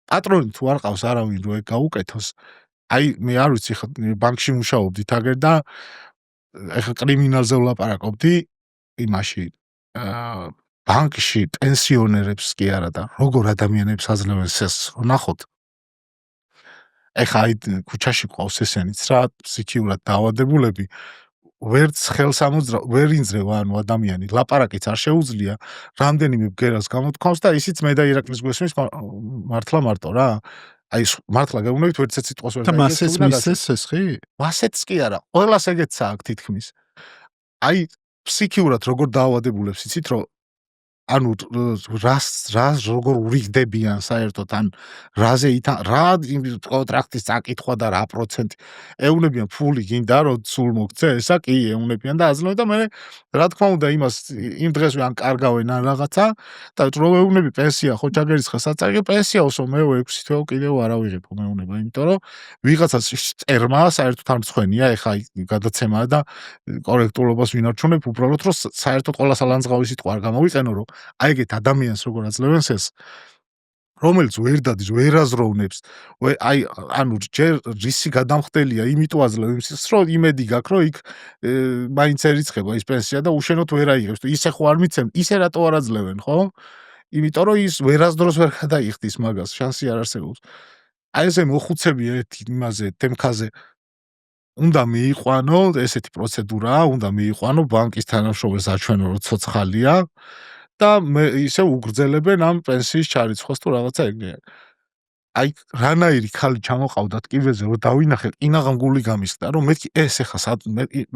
[SPEAKER 1] პატრონი თუ არ ყავს არავინ რო ეგ გაუკეთოს, აი მე არ ვიცი ხა ბანკში მუშაობდით აგერ და ეხა კრიმინალზე ვლაპარაკობდი იმაში ბანკში პენსიონერებს კი არა და როგორ ადამიანებს აძლევენ სესს რომ ნახოთ. ეხა აი ქუჩაში ყავს ესენიც რა ფსიქიურად დაავადებულები ვერც ხელს ვერ ინძრევა ანუ ადამიანი ლაპარაკიც არ შეუძლია რამდენიმე ბგერას გამოთქვამს და ისიც მე და ირაკლის გვესმის მართლა მარტო რა აი მართლა გეუბნებით ვერც ერთ სიტყვას ვერ
[SPEAKER 3] და მასეც მისცეს სესხი?
[SPEAKER 1] მასეც კი არა ყველას ეგეც აქვს თითქმის აი ფსიქიურად როგორ დაავადებულებს იცით რომ ანუ რას როგორ ურიგდებიან საერთოდ ან რაზე რა კონტრაქტის წაკითხვა და რა პროცენტი ეუნებიან ფული გინდა რომ სულ მოგცე ესა კი ეუნებიან და აძლევენ და მე რა თქმა უნდა იმას იმ დღეს ან კარგავენ ან რაღაცა და რო ეუნები პენსია ხო ჯაგერისხა საწარგე პენსიაოსო მე 6 თვეო კიდევ არ ავიღებ მეუნება იმიტომ რომ ვიღაცას წერმა საერთოდ არ მწვენია ეხა გადაცემაა და კორექტულობას ვინარჩუნებ უბრალოდ რომ საერთოდ ყველა სალანძღავი სიტყვა არ გამოვიყენო რომ აი ეგეთ ადამიანს როგორ აძლევენ ეს რომელიც ვერ დადის ვერ აზროვნებს აი ანუ ჯერ რისი გადამხდელია იმიტომ აძლევენ ის რომ იმედი გაქვს რომ იქ მაინც ერიცხება ის პენსია და უშენოდ ვერ აიღებს თუ ისე ხო არ მიცემ ისე რატო არ აძლევენ ხო იმიტომ რომ ის ვერასდროს ვერ გადაიხდის მაგას შანსი არ არსებობს აი ესე მოხუცები ერთ იმაზე თემქაზე უნდა მიიყვანო ესეთი პროცედურაა უნდა მიიყვანო ბანკის თანამშრომელს აჩვენო რომ ცოცხალია და მე ისე უგრძელებენ ამ პენსიის ჩარიცხვას თუ რაღაცა ეგრეა. აი რანაირი ხალი ჩამოყავდათ კიბეზე რომ დავინახე ინაღამ გული გამისხდა რომ მეთქი ეს ეხა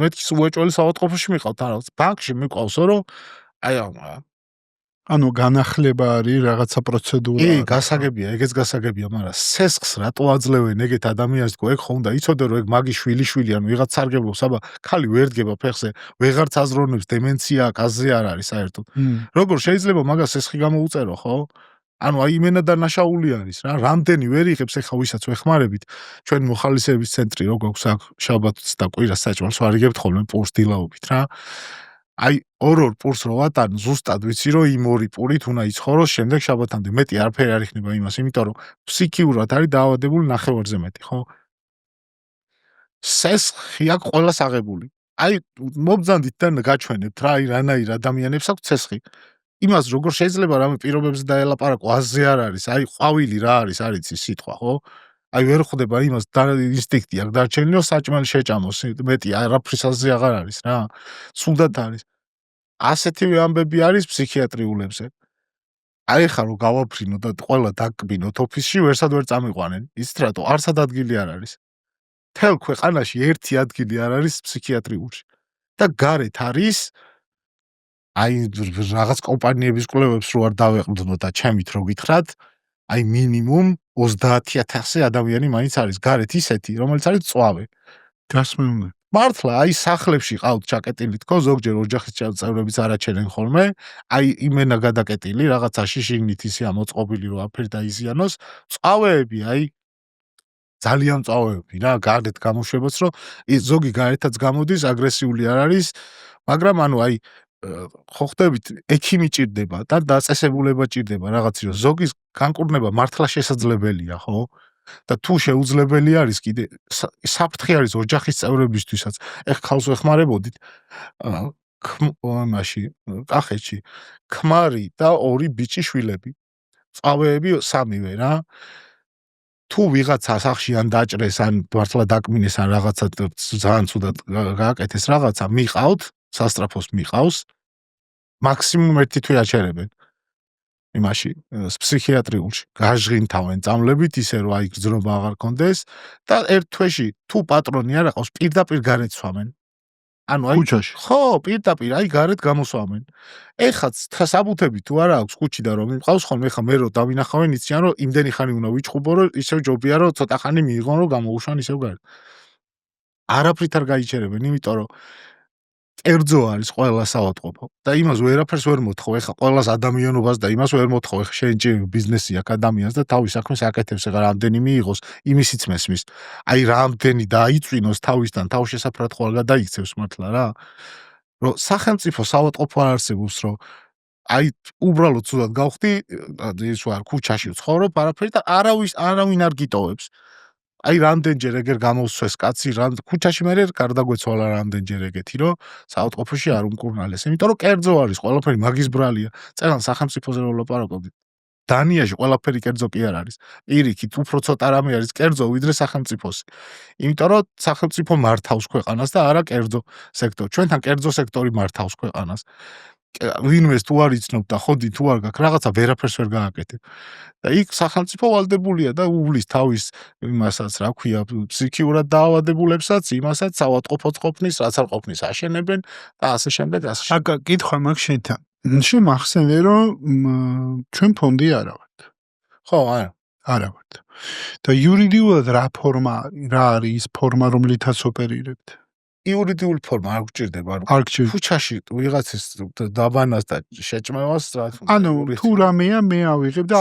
[SPEAKER 1] მეთქი უეჭველი საავადმყოფოში მიყავთ ან რაღაც ბანკში მიყავსო რომ აი
[SPEAKER 3] ანუ განახლება არის რაღაცა პროცედურა.
[SPEAKER 1] კი, გასაგებია, ეგეც გასაგებია, მაგრამ სესხს რატო აძლევენ ეგეთ ადამიანს თქო, ეგ ხო უნდა იცოდე რომ ეგ მაგი შვილიშვილი ან ვიღაც სარგებლობს, აბა ხალი ვერ დგება ფეხზე, ვეღარც აზროვნებს დემენცია, აზრი არ არის საერთოდ. როგორ შეიძლება მაგას სესხი გამოუწერო, ხო? ანუ აი იმენა და ნაშაული არის რა, რამდენი ვერ იღებს ეხა ვისაც ვეხმარებით, ჩვენ მოხალისეების ცენტრი რო გვაქვს აქ შაბათს და კვირას საჭმელს ვარიგებთ ხოლმე პურს დილაობით რა. აი ორ პურს რო ვატან ზუსტად ვიცი რომ იმ ორი პურით უნდა იცხოვროს შემდეგ შაბათამდე მეტი არაფერი არ იქნება იმას იმიტომ რომ ფსიქიურად არის დაავადებული ნახევარზე მეტი ხო სესხი აქ ყველას აღებული აი მობძანდით და გაჩვენებთ რა აი რანაირ ადამიანებს აქვს სესხი იმას როგორ შეიძლება რამე პირობებს დაელაპარაკო აზრი არ არის აი ყვავილი რა არის არ იცი სიტყვა ხო აი ვერ ხვდება იმას ინსტინქტი აქვს დარჩენილო საჭმელი შეჭამოს მეტი არაფრის აზრი აღარ არის რა სულდად არის ასეთივე ამბები არის ფსიქიატრიულებზე აი ხა რომ გავაფრინო და ყველა დაკბინოთ ოფისში ვერსად ვერ წამიყვანენ იცით რატო არც ადგილი არ არის თელ ქვეყანაში ერთი ადგილი არ არის ფსიქიატრიულში და გარეთ არის აი რაღაც კომპანიების კვლევებს რო არ დავეყრდნო და ჩემით რო გითხრათ აი მინიმუმ 30000 ადამიანი მაინც არის გარეთ ისეთი რომელიც არის წვავე
[SPEAKER 3] გასმეულე
[SPEAKER 1] მართლა აი სახლებში ყავთ ჩაკეტილი თქო ზოგჯერ ოჯახის წევრებიც არაჩენენ ხოლმე აი იმენა გადაკეტილი რაღაცა შიშინით ისე ამოწყობილი რომ აფერი დაიზიანოს წავეები აი ძალიან წავეები რა გარეთ გამოშვებას რომ ზოგი გარეთაც გამოდის აგრესიული არ არის მაგრამ ანუ აი ხო ხდებით ექიმი ჭირდება და დაწესებულება ჭირდება რაღაც რომ ზოგის განკურნება მართლა შესაძლებელია ხო და თუ შეუძლებელი არის კიდე საფრთხე არის ოჯახის წევრებისთვისაც ეხ ხალხს ვეხმარებოდით მაში კახეთში ქმარი და 2 ბიჭი შვილები წავეები 3-ვე რა თუ ვიღაცა სახში ან დაჭრეს ან მართლა დაკმინეს ან რაღაცა ძალიან ცუდად გააკეთეს რაღაცა მიყავთ სასტრაფოს მიყავს მაქსიმუმ 1 თვე აჩერებენ იმაში ფსიქიატრიულში გაჟღინთავენ წამლებით ისე რომ აი გრძნობა აღარ კონდეს და ერთ თვეში თუ პატრონი არ აყავს პირდაპირ გარეთ-სვამენ ანუ აი
[SPEAKER 3] ქუჩაში
[SPEAKER 1] ხო პირდაპირ აი გარეთ გამოსვამენ ეხაც საბუთები თუ არა აქვს ქუჩიდან რომ იმყავს ხოლმე ეხა მე რო დავინახავენ იციან რომ იმდენი ხანი უნდა ვიჭხუბო რომ ისევ ჯობია რომ ცოტა ხანი მიიღონ რომ გამოუშვან ისევ გარეთ არაფრით არ გაიჩერებენ იმიტომ რომ კერძო არის ყველა საავადმყოფო და იმას ვერაფერს ვერ მოთხოვ ეხა ყველას ადამიანობას და იმას ვერ მოთხოვ ეხა შენ ჭი ბიზნესი აქვს ადამიანს და თავის საქმეს აკეთებს ეხა რამდენი მიიღოს იმისიც მესმის აი რამდენი დაიწვინოს თავისთან თავშესაფრად ხვალ გადაიქცევს მართლა რა რომ სახელმწიფო საავადმყოფო არ არსებობს რომ აი უბრალოდ ცუდად გავხდი ის ვარ ქუჩაში ვცხოვრობ არაფერი და არავინ არ გიტოვებს აი რამდენჯერ ეგერ გამოვსვეს კაცი ქუჩაში მე გარდაგვეცვალა რამდენჯერ ეგეთი რომ საავადმყოფოში არ უმკურნალეს. იმიტომ რომ კერძო არის, ყველაფერი მაგის ბრალია. წერან სახელმწიფოზე რომ ვლაპარაკობთ. დანიაში ყველაფერი კერძო კი არ არის. პირიქით უფრო ცოტა რამე არის კერძო ვიდრე სახელმწიფოსი. იმიტომ რომ სახელმწიფო მართავს ქვეყანას და არა კერძო სექტორი. ჩვენთან კერძო სექტორი მართავს ქვეყანას. ვინმეს თუ არ იცნობ და ხოდი თუ არ გაქვს რაღაცა ვერაფერს ვერ გააკეთებ. და იქ სახელმწიფო ვალდებულია და უვლის თავის იმასაც რა ქვია ფსიქიურად დაავადებულებსაც, იმასაც საავადმყოფოც ყოფნის, რაც არ ყოფნის აშენებენ და ასე შემდეგ.
[SPEAKER 3] აკა კითხვა მაქვს შენთან. შემახსენე რომ ჩვენ ფონდი არა ვართ.
[SPEAKER 1] ხო, არა
[SPEAKER 3] ვართ. და იურიდიულად რა არის ის ფორმა რომლითაც ოპერირებთ?
[SPEAKER 1] იურიდიული ფორმა არ გჭირდება.
[SPEAKER 3] არ გჭირდება.
[SPEAKER 1] ქუჩაში ვიღაცის დაბანას და შეჭმევას რა თქმა უნდა.
[SPEAKER 3] ანუ თუ რამეა მე ავიღებ და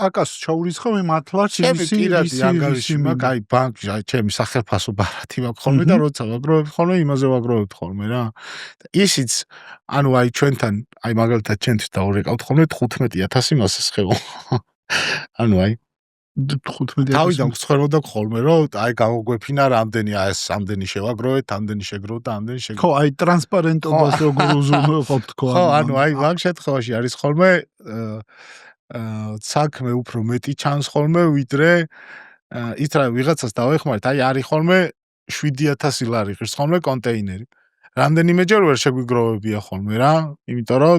[SPEAKER 3] აკას ჩაურიცხავ მართლაც
[SPEAKER 1] ჩემი პირადი ანგარიში მაქვს, აი ბანკში, აი ჩემი სახელფასო ბარათი მაქვს ხოლმე და როცა ვაგროვებ ხოლმე იმაზე ვაგროვებ ხოლმე რა. ისიც ანუ აი ჩვენთან აი მაგალითად ჩვენთვის დაურეკავთ ხოლმე 15,000 იმასეს ხეო. ანუ აი
[SPEAKER 3] 15,000
[SPEAKER 1] თავიდან გცხეროდა ხოლმე რომ აი გამოგვეფინა რამდენი ეს ამდენი შევაგროვეთ, ამდენი შეგროვოთ და ამდენი შეგროვოთ.
[SPEAKER 3] ხო, აი ტრანსპარენტობას როგორ უზრუნველყოფ თქო.
[SPEAKER 1] ხო, ანუ აი მაგ შემთხვევაში არის ხოლმე საქმე უფრო მეტი ჩანს ხოლმე ვიდრე ის რა ვიღაცას დავეხმარეთ, აი არის ხოლმე 7,000 ლარი ღირს ხოლმე კონტეინერი. რამდენიმეჯერ ვერ შეგვიგროვებია ხოლმე რა, იმიტომ რომ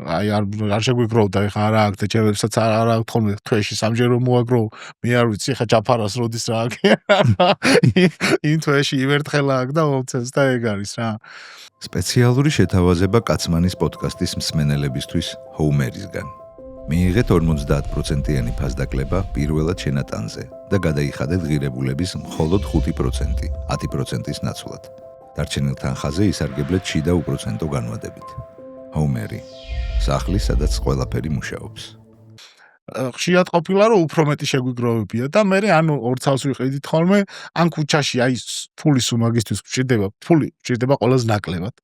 [SPEAKER 1] აი არ შეგვიგროვდა ეხა არა აქ და ჩემებსაც არა აქვს ხოლმე თვეში სამჯერ რომ მოაგროვ, მე არ ვიცი ეხა ჯაფარას როდის რა აქ. იმ თვეში იმერთხელა აქ და მომცეს და ეგ არის რა.
[SPEAKER 2] სპეციალური შეთავაზება კაცმანის პოდკასტის მსმენელებისთვის ჰოუმერისგან. მიიღეთ 50%-იანი ფასდაკლება პირველად შენატანზე და გადაიხადეთ ღირებულების მხოლოდ 5%, 10%-ის ნაცვლად. დარჩენილ თანხაზე ისარგებლეთ შიდა უპროცენტო განვადებით. ჰოუმერი, სახლი, სადაც ყველაფერი მუშაობს.
[SPEAKER 1] ხშირად ყოფილა რომ უფრო მეტი შეგვიგროვებია და მე ანუ 2 წელს ვიყიდით ხოლმე, ან ქუჩაში აი ფულის უმაგისთვის გჭირდება ყველაზე ნაკლებად.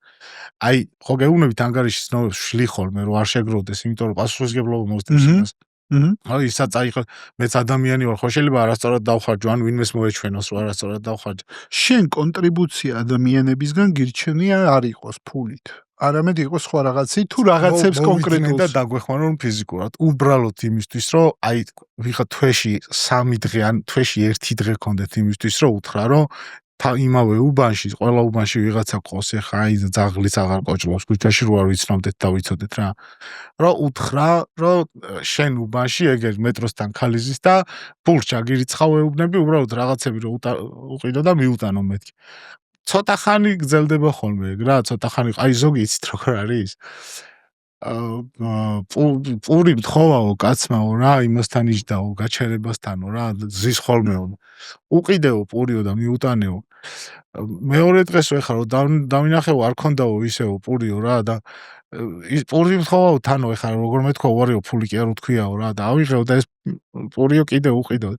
[SPEAKER 1] აი ხო გეუბნებით ანგარიშის ნომერს ვშლი ხოლმე რომ არ შეგროვდეს, იმიტომ რომ პასუხისმგებლობა მოსდევს იმას. აი ისაც აი ხო მეც ადამიანი ვარ, ხო შეიძლება არასწორად დავხარჯო, ან ვინმეს მოეჩვენოს რომ არასწორად დავხარჯო.
[SPEAKER 3] შენ კონტრიბუცია ადამიანებისგან გირჩენია არ იყოს ფულით. არამედ იყოს სხვა რაღაცი თუ რაღაცებს კონკრეტულად
[SPEAKER 1] და დაგვეხმარო რომ ფიზიკურად უბრალოდ იმისთვის რომ აი ვიღა თვეში 3 დღე ან თვეში 1 დღე კონდეთ იმისთვის რომ უთხრა რომ იმავე უბანში ყველა უბანში ვიღაცა ყოს ეხა აი ძაღლიც აღარ ყოჭლობს ქუჩაში რო არ ვიცნობდეთ და ვიცოდეთ რა რომ უთხრა რომ შენ უბანში ეგერ მეტროსთან ქალიზის და ფულს ჩაგირიცხავ ეუბნები უბრალოდ რაღაცები რომ უყიდო და მიუტანო მეთქი ცოტა ხანი გრძელდება ხოლმე ეგ რა ცოტა ხანი აი ზოგი იცით როგორ არის პური მთხოვაო კაცმაო რა იმასთან იჯდაო გაჩერებასთანო რა ზის ხოლმეო უყიდეო პურიო და მიუტანეო მეორე დღეს ვეხა რომ დავინახეო არ ქონდაო ისეო პურიო რა და ის პური მთხოვაო თანო ეხა როგორ მეთქვა უარეო ფული კი არ უთქვიაო რა და ავიღეო და ეს პურიო კიდე უყიდო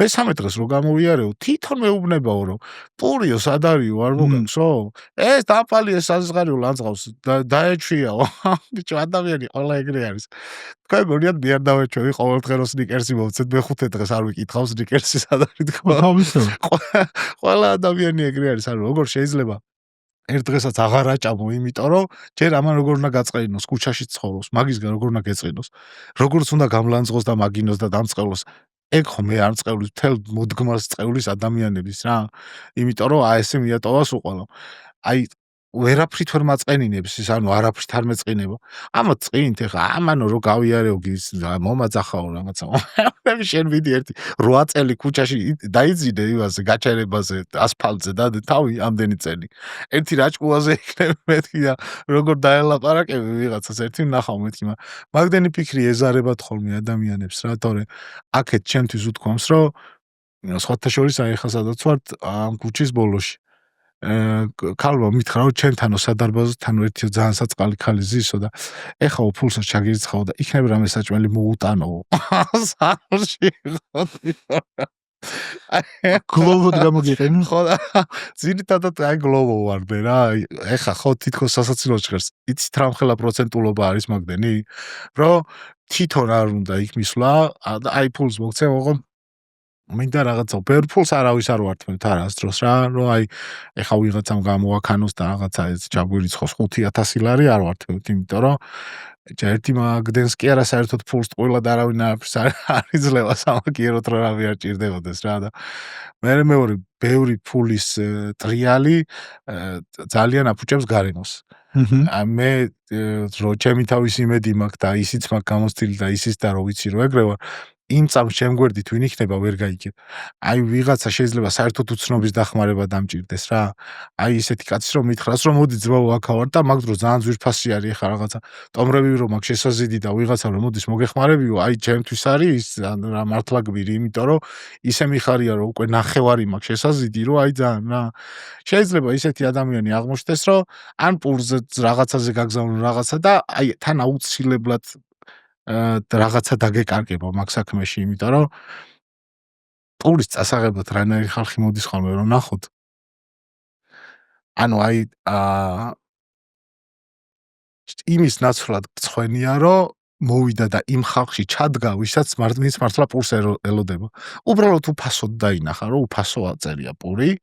[SPEAKER 1] მესამე დღეს რო გამოვიარეო თვითონ მეუბნებაო რომ პურიო სად არისო არ მოგაქვსო ეს დაფალი ეს საზღარიო ლანძღავს დაეჩვიაო ბიჭო ადამიანი ყველა ეგრე არის თქვენ გონიათ მე არ დავეჩვევი ყოველდღე რო სნიკერსი მოვცეთ მეხუთე დღეს არ ვიკითხავ სნიკერსი სად არის თქვა ყველა ადამიანი ეგრე არის ანუ როგორ შეიძლება ერთ დღესაც აღარ აჭამო, იმიტომ რომ ჯერ ამან როგორ უნდა გაწყენოს, ქუჩაში ცხოვრობს, მაგისგან როგორ უნდა გეწყინოს, როგორც უნდა გამლანძღოს და მაგინოს და დამწყევლოს. ეგ ხო მე არ მწყევლის, მთელ მოდგმას წევლის ადამიანების რა. იმიტომ რომ აი ესე მიატოვას უყოლო. აი ვერაფრით ვერ მაწყენინებს ის, ანუ არაფრით არ მეწყინება. ამა წინით ეხა ამანო რო გავიარეო გის მომაძახაო რაღაცა. მე შენ ვიდი ერთი 8 წელი ქუჩაში დაიძინე იმაზე გაჩერებაზე ასფალტზე და თავი ამდენი წელი. ერთი რაჭკუაზე იქნებ მეთქი და როგორ დაელაპარაკები ვიღაცას ერთი ნახავ მეთქი მაგდენი ფიქრი ეზარებათ ხოლმე ადამიანებს რა თორე აქეთ ჩემთვის უთქვამს რომ სხვათა შორის აი ხა სადაც ვარ ამ ქუჩის ბოლოში ქალბა მითხრა რომ ჩემთანო სადარბაზო თანო ერთიო ძალიან საწყალი ქალი ზისო და ეხა უფულსაც ჩაგირიცხავ და იქნებ რამე საჭმელი მოუტანო სახლში
[SPEAKER 3] გლოვოდ გამოგიყენო
[SPEAKER 1] ხო და ძირითადად აი გლოვო ვარდე რა ეხა ხო თითქოს სასაცილო ჟღერს იცით რა მხელა პროცენტულობა არის მაგდენი რომ თვითონ არ უნდა იქ მისვლა აი ფულს მოგცემ ოღონ მინდა რაღაცა ბევრ ფულს არავის არ ვართმევთ არასდროს რა, რომ აი ეხა ვიღაცამ გამოაქანოს და რაღაცა ეს ჩაგვირიცხოს 5,000 ლარი არ ვართმევთ, იმიტომ რომ ერთი მაგდენს კი არა საერთოდ ფულს ტყუილად არავინ არაფერს არ იძლევა სამაგიეროდ რა რავი არ ჭირდებოდეს რა და მეორე ბევრი ფულის ტრიალი ძალიან აფუჭებს გარემოს. მე რო ჩემი თავის იმედი მაქვს და ისიც მაქვს გამოცდილი და ისიც და რო ვიცი რომ ეგრევა იმ წამს შემგვერდით ვინ იქნება ვერ გაიგებ. აი ვიღაცა შეიძლება საერთოდ უცნობის დახმარება დამჭირდეს რა. აი ესეთი კაცი რომ მითხრას რომ მოდი ძმაო აქა ვარ და მაგ დროს ძალიან ძვირფასი არის ხა რაღაცა ტომრები რომ აქვს შესაძიდი და ვიღაცა რომ მოდის მოგეხმარებიო, აი ჩემთვის არის ის რა მართლა გვირი, იმიტომ რომ ისე მიხარია რომ უკვე ნახევარი მაქვს შესაძიდი რომ აი ძალიან რა. შეიძლება ისეთი ადამიანი აღმოჩნდეს რომ ან პურზე რაღაცაზე გაგზავნო რაღაცა და აი თან აუცილებლად რაღაცა დაგეკარგება მაგ საქმეში, იმიტომ რომ პურის წასაღებად რანაირი ხალხი მოდის ხოლმე რომ ნახოთ. ანუ აი იმის ნაცვლად გწხვენია რომ მოვიდა და იმ ხალხში ჩადგა, ვისაც მართლა პურს ელოდება. უბრალოდ უფასოდ დაინახა, რომ უფასო აწერია პური.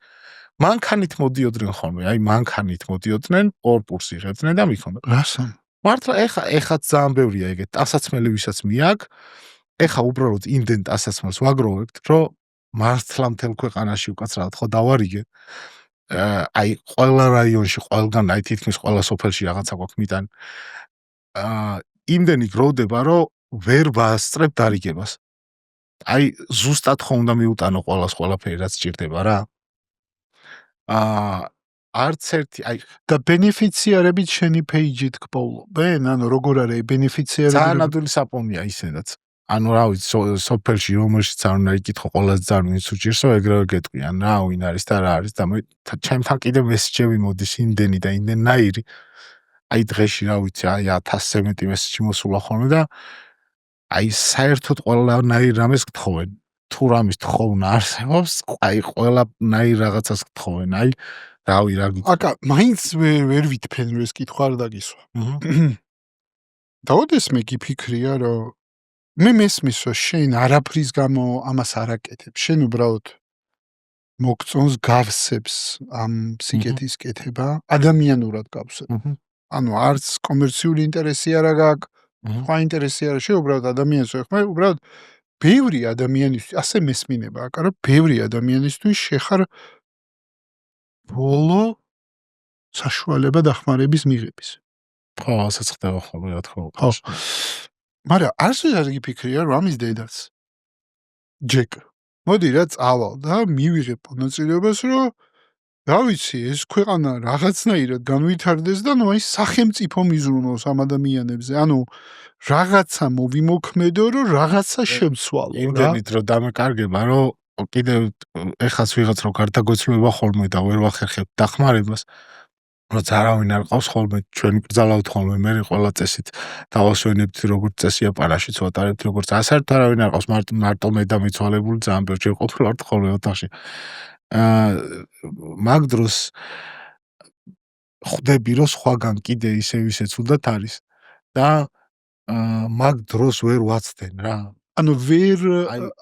[SPEAKER 1] მანქანით მოდიოდნენ ხოლმე, აი მანქანით მოდიოდნენ, 2 პურს იღებდნენ და მიქონდა.
[SPEAKER 3] რასამ?
[SPEAKER 1] მართლა ეხაც ძალიან ბევრია ეგეთ ტასაცმელი ვისაც მიაქვს. ეხა უბრალოდ იმდენ ტასაცმელს ვაგროვებთ, რომ მართლა მთელ ქვეყანაში უკაცრავად ხო დავარიგე. აი ყველა რაიონში, ყველგან, აი თითქმის ყველა სოფელში რაღაცა გვაქვს მიტანი. იმდენი გროვდება, რომ ვერ ვაასწრებ დარიგებას. აი ზუსტად ხო უნდა მიუტანო ყველაფერი რაც ჭირდება რა. არც ერთი აი
[SPEAKER 3] და ბენეფიციარებით შენი პეიჯით გპოულობენ? ანუ როგორ არის ბენეფიციარები?
[SPEAKER 1] ძალიან ადვილი საპონია ისედაც. ანუ რა ვიცი, სოფელში რომელშიც არ უნდა იკითხო ყველაზე ძალიან ვინც უჭირსო, ეგრევე გეტყვიან რა, ვინ არის და რა არის და მე ჩემთან კიდე მესიჯები მოდის იმდენი და იმდენაირი. აი დღეში რა ვიცი, აი 1000-ზე მეტი მესიჯი მოსულა ხოლმე და აი საერთოდ ყველანაირ რამეს გთხოვენ. თუ რამის თხოვნა არსებობს, აი ყველანაირ რაღაცას გთხოვენ, აი რავი რა გიქ.
[SPEAKER 3] აკა, მაინც ვერ ვითფენ რომ ეს კითხვა არ დაგისვა. დაუდეს მე გიფიქრია რომ მე მესმის რომ შენ არაფრის გამო ამას არ აკეთებ. შენ უბრალოდ მოგწონს გავსებს ამ სიკეთის კეთება, ადამიანურად გავსებ. ანუ არც კომერციული ინტერესი არ აქვს, სხვა ინტერესი არ აქვს, უბრალოდ ადამიანს ვეხმარ, უბრალოდ ბევრი ადამიანისთვის, ასე მესმინება, აკა რომ ბევრი ადამიანისთვის შეხარ ბოლო საშუალება დახმარების მიღების.
[SPEAKER 1] ხო, ასაც ხდება ხოლმე რა თქმა უნდა.
[SPEAKER 3] ხო. მაგრამ არ გიფიქრია რომ ამის დედაც ჯეკ მოდი რა წავალ და მივიღებ მონაწილეობას რომ რა ვიცი ეს ქვეყანა რაღაცნაირად განვითარდეს და ნუ აი სახელმწიფო მიზრუნოს ამ ადამიანებზე ანუ რაღაცა მოვიმოქმედო რომ რაღაცა შემცვალო რა
[SPEAKER 1] იმდენით რომ დამეკარგება რომ კიდევ ეხაც ვიღაც რო გარდაგვეცლება ხოლმე და ვერ ვახერხებ დახმარებას რაც არავინ არ ყავს ხოლმე ჩვენი ბრძალავთ ხოლმე მე ყველა წესით დავასვენებთ როგორც წესია პარაშიც ვატარებთ როგორც ასართ არავინ არ ყავს მარტო მე და მიცვალებული ძალიან ბევრი ყოფილვართ ხოლმე ოთახში მაგ დროს ხვდები რომ სხვაგან კიდე ისე ცუდად არის და მაგ დროს ვერ ვაცდენ რა
[SPEAKER 3] ანუ ვერ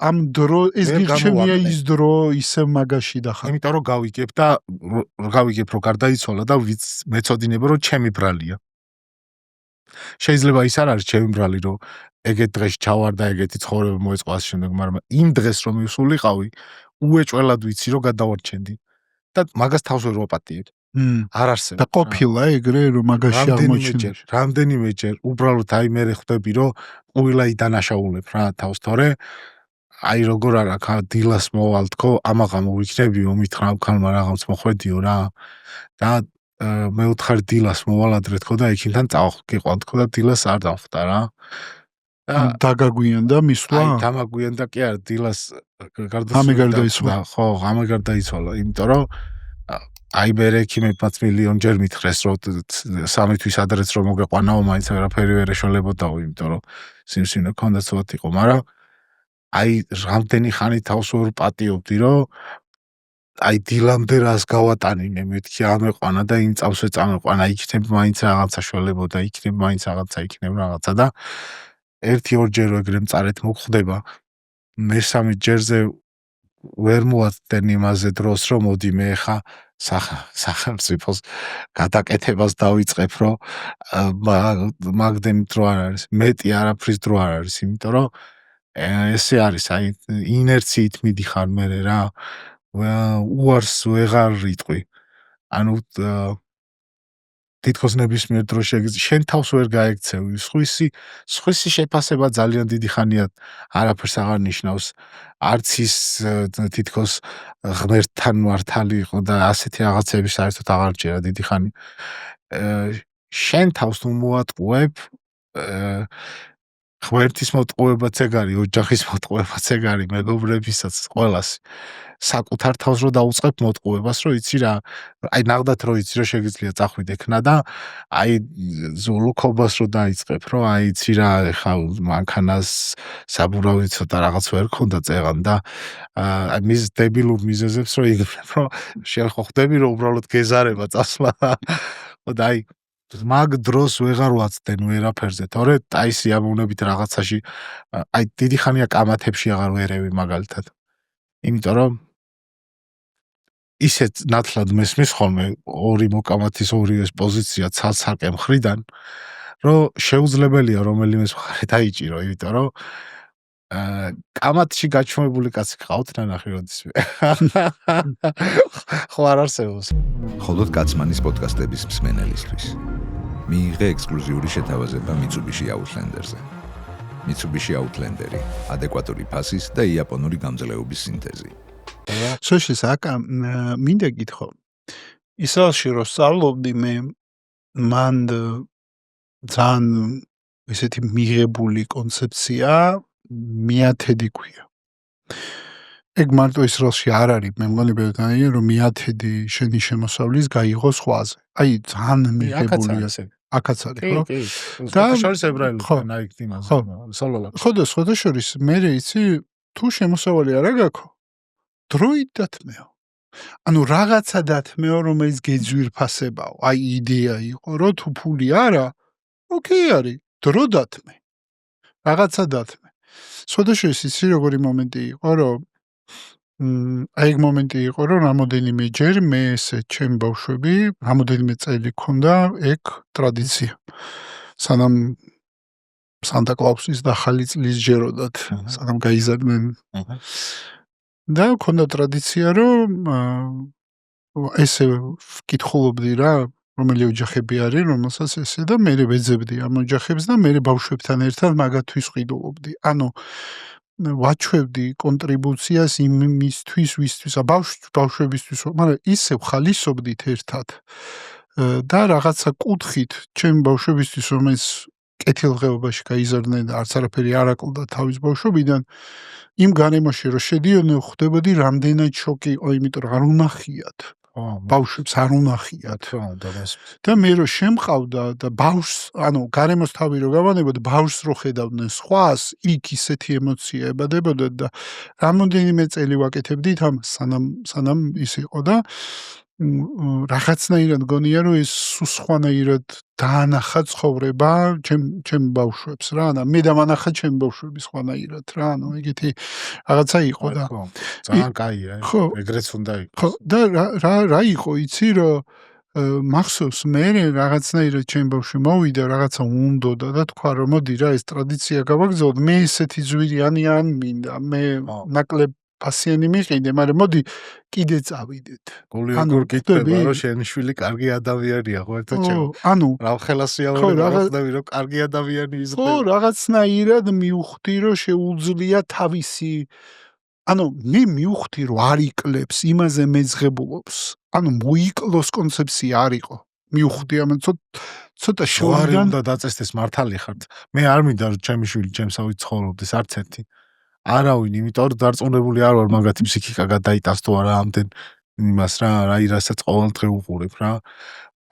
[SPEAKER 3] ამ დრო ეს გირჩევია ის დრო ისე მაგაში დახარ.
[SPEAKER 1] იმიტომ რომ გავიგებ რომ გარდაიცვალა და მეწოდინება რომ ჩემი ბრალია. შეიძლება ის არ არის ჩემი ბრალი რომ ეგეთ დღეში ჩავარ და ეგეთი ცხოვრება მოეწყო ასე შემდეგ, მაგრამ იმ დღეს რომ მივსულიყავი, უეჭველად ვიცი რომ გადავარჩენდი და მაგას თავს ვერ ვაპატიებ. არ არსებობს.
[SPEAKER 3] და ყოფილა ეგრე რომ მაგაში აღმოჩნდა.
[SPEAKER 1] რამდენიმეჯერ უბრალოდ აი მე ხვდები რომ უილა იდანაშაულებ რა თავს თორე აი როგორ არა ხა დილას მოვალ თქო ამაღა მოვიქნებიო მითხრა ქალმა რაღაც მოხვედიო რა და მე ვთხარ დილას მოვალ ადრე თქო და იქიდან წავყიყვან თქო და დილას არ დავხვდა რა
[SPEAKER 3] და დაგაგვიანდა მისვლა
[SPEAKER 1] აი დამაგვიანდა კი არა დილას
[SPEAKER 3] გარდაიცვალა
[SPEAKER 1] ხო ამე გარდაიცვალა იმიტომ რომ აი მე ექიმებმაც მილიონჯერ მითხრეს რომ 3 თვის ადრეც რომ მოგეყვანაო მაინც ვერაფერი ვერ ეშველებოდაო იმიტომ რომ სიმსივნე ქონდა ცოტა იყო მაგრამ აი რამდენი ხანი თავს ვერ პატიობდი რომ აი დილამდე რას გავატანინე მეთქი ამეყვანა და იმ წამს წამეყვანა იქნებ მაინც რაღაცა შველებოდა იქნებ მაინც რაღაცა იქნებ რაღაცა და 1-2 ჯერ ეგრე მწარეთ მოგხვდება მესამე ჯერზე ვერ მოაწდნენ იმაზე დროს, რომ მოდი მე ხა სახელმწიფოს გადაკეთებას დავიწყებ, რომ მაგდენით რო არ არის, მეტი არაფრის დრო არ არის, იმიტომ რომ ესე არის, აი ინერციით მიდიხარ მე რა. უარს ვეღარ იტყვი. ანუ თითქოს ნებისმიერ დროს შენ თავს ვერ გაექცევი. სხვისი შეფასება ძალიან დიდი ხანია არაფერს აღარ ნიშნავს. არც ის თითქოს ღმერთთან მართალი იყო და ასეთი რაღაცები საერთოდ აღარ ჭირა დიდი ხანი. შენ თავს თუ მოატყუებ, ღმერთის მოტყუებაც ეგ არის, ოჯახის მოტყუებაც ეგ არის, მეგობრებისაც ყველას. საკუთარ თავს რო დაუწყებ მოტყუებას, რომ იცი რა, აი ნახდათ რო იცი რომ შეგიძლია წახვიდე ქნა და აი ზულუქობას რო დაიწყებ, რომ აი იცი რა, ეხა მანქანას საბურავი ცოტა რაღაც ვერ ქონდა წეღან და აი მის დებილურ მიზეზებს რო იგებ, რომ შენ ხო ხვდები რომ უბრალოდ გეზარება წასვლა და აი მაგ დროს ვეღარ ვაცდენ ვერაფერზე, თორე აი სიამოვნებით რაღაცაში აი დიდი ხანია კამათებში აღარ ვერევი მაგალითად. იმიტომ რომ ისეთ ნათლად მესმის ხოლმე ორი მოკამათის ორივეს პოზიცია ცალ-ცალკე მხრიდან, რომ შეუძლებელია რომელიმეს მხარე დაიჭირო, იმიტომ რომ კამათში გაჩვენებული კაცი გყავთ ნანახი როდისმე. ხო არ არსებობს.
[SPEAKER 2] ხოლოდ კაცმანის პოდკასტების მსმენელისთვის. მიიღე ექსკლუზიური შეთავაზება Mitsubishi Outlander-ზე. Mitsubishi Outlander-ი, ადეკვატური ფასის და იაპონური გამძლეობის სინთეზი.
[SPEAKER 3] სოშის აკა მინდა გითხო. ისალში რო სწავლობდი მე მან ძალიან ესეთი მიღებული კონცეფცია მიათედი ქვია. ეგ მარტო ისრაელში არ არის, მე მგონი ბერტანი რომ მიათედი შენი შემოსავლის გაიღო სხვაზე. აი ძალიან მიღებულია. აქაც არის, ხო?
[SPEAKER 1] და შორის ებრაელთან აი იმაზე, სოლოლაკ.
[SPEAKER 3] ხო და სხვა შორის მე იცი თუ შემოსავალი არა გაქვს დროით დათმეო. ანუ რაღაცა დათმეო, რომელიც გეძვირფასებაო. აი იდეა იყო, რომ თუ ფული არა, ოკეი არის, დრო დათმე. რაღაცა დათმე. სხვადასხვა ისი როგორი მომენტი იყო, რომ აი ეგ მომენტი იყო, რომ რამოდენიმე ჯერ მე ესე ჩემ ბავშვები, რამოდენიმე წელი ქონდა ეგ ტრადიცია. სანამ სანტა კლაუსის და ახალი წლის ჯეროდათ, სანამ გაიზარდნენ. და ქონდა ტრადიცია, რომ ესე ვკითხულობდი რა, რომელი ოჯახები არის, რომელსაც ესე და მე ვეძებდი ამ ოჯახებს და მე ბავშვებთან ერთად მაგათთვის ვყიდულობდი. ანუ ვაჩვევდი კონტრიბუციას იმისთვის, ვისთვის, ბავშვებისთვის, მაგრამ ისევ ხალისობდით ერთად და რაღაცა კუთხით ჩემ ბავშვებისთვის, რომელიც კეთილდღეობაში გაიზარდნენ და არც არაფერი არ აკლდა თავის ბავშვობიდან, იმ გარემოში რომ შედიოდნენ, ხვდებოდი რამდენად შოკი იყო, იმიტომ რომ არ უნახიათ. ბავშვებს არ უნახიათ. და მე რომ შემყავდა და ბავშვს, ანუ გარემოს თავი რო გავანებოდი, ბავშვს რო ხედავდნენ სხვას, იქ ისეთი ემოცია ებადებოდა და რამოდენიმე წელი ვაკეთებდით ამ სანამ ის იყო და რაღაცნაირად გონია რომ ეს სხვანაირად დაანახა ცხოვრება ჩემ ბავშვებს რა, და მე დამანახა ჩემ ბავშვები სხვანაირად რა, ანუ ეგეთი რაღაცა იყო და
[SPEAKER 1] ძალიან კაია, ეგრეც უნდა იყოს.
[SPEAKER 3] ხო, და რა იყო, იცი რომ მახსოვს მე რაღაცნაირად ჩემ ბავშვი მოვიდა, რაღაცა უნდოდა და თქვა რომ მოდი რა ეს ტრადიცია გავაგზავნოთ, მე ესეთი ზვირიანი არ მინდა, მე ნაკლებ ფასიანი მიყიდე, მაგრამ მოდი კიდე წავიდეთ.
[SPEAKER 1] ანუ გიტყვება რომ შენი შვილი კარგი ადამიანია, ხო ერთად ჩემო.
[SPEAKER 3] ანუ
[SPEAKER 1] რა ხელასიაური მოხდები რომ კარგი ადამიანი იზრდება.
[SPEAKER 3] ხო, რაღაცნაირად მივხვდი რომ შეუძლია თავისი, ანუ მე მივხვდი რომ არ იკლებს, იმაზე მეძღებულობს. ანუ მოიკლოს კონცეფცია არ იყო. მივხვდი ამ ცოტა შორიდან
[SPEAKER 1] და დაწესდეს მართალი ხართ. მე არ მინდა რომ ჩემი შვილი ჩემსავით ცხოვრობდეს არც ერთი. არავინ, იმიტომ რომ დარწმუნებული არ ვარ მაგათი ფსიქიკა გადაიტანს თუ არა ამდენ იმას რა, რასაც ყოველდღე უყურებ რა.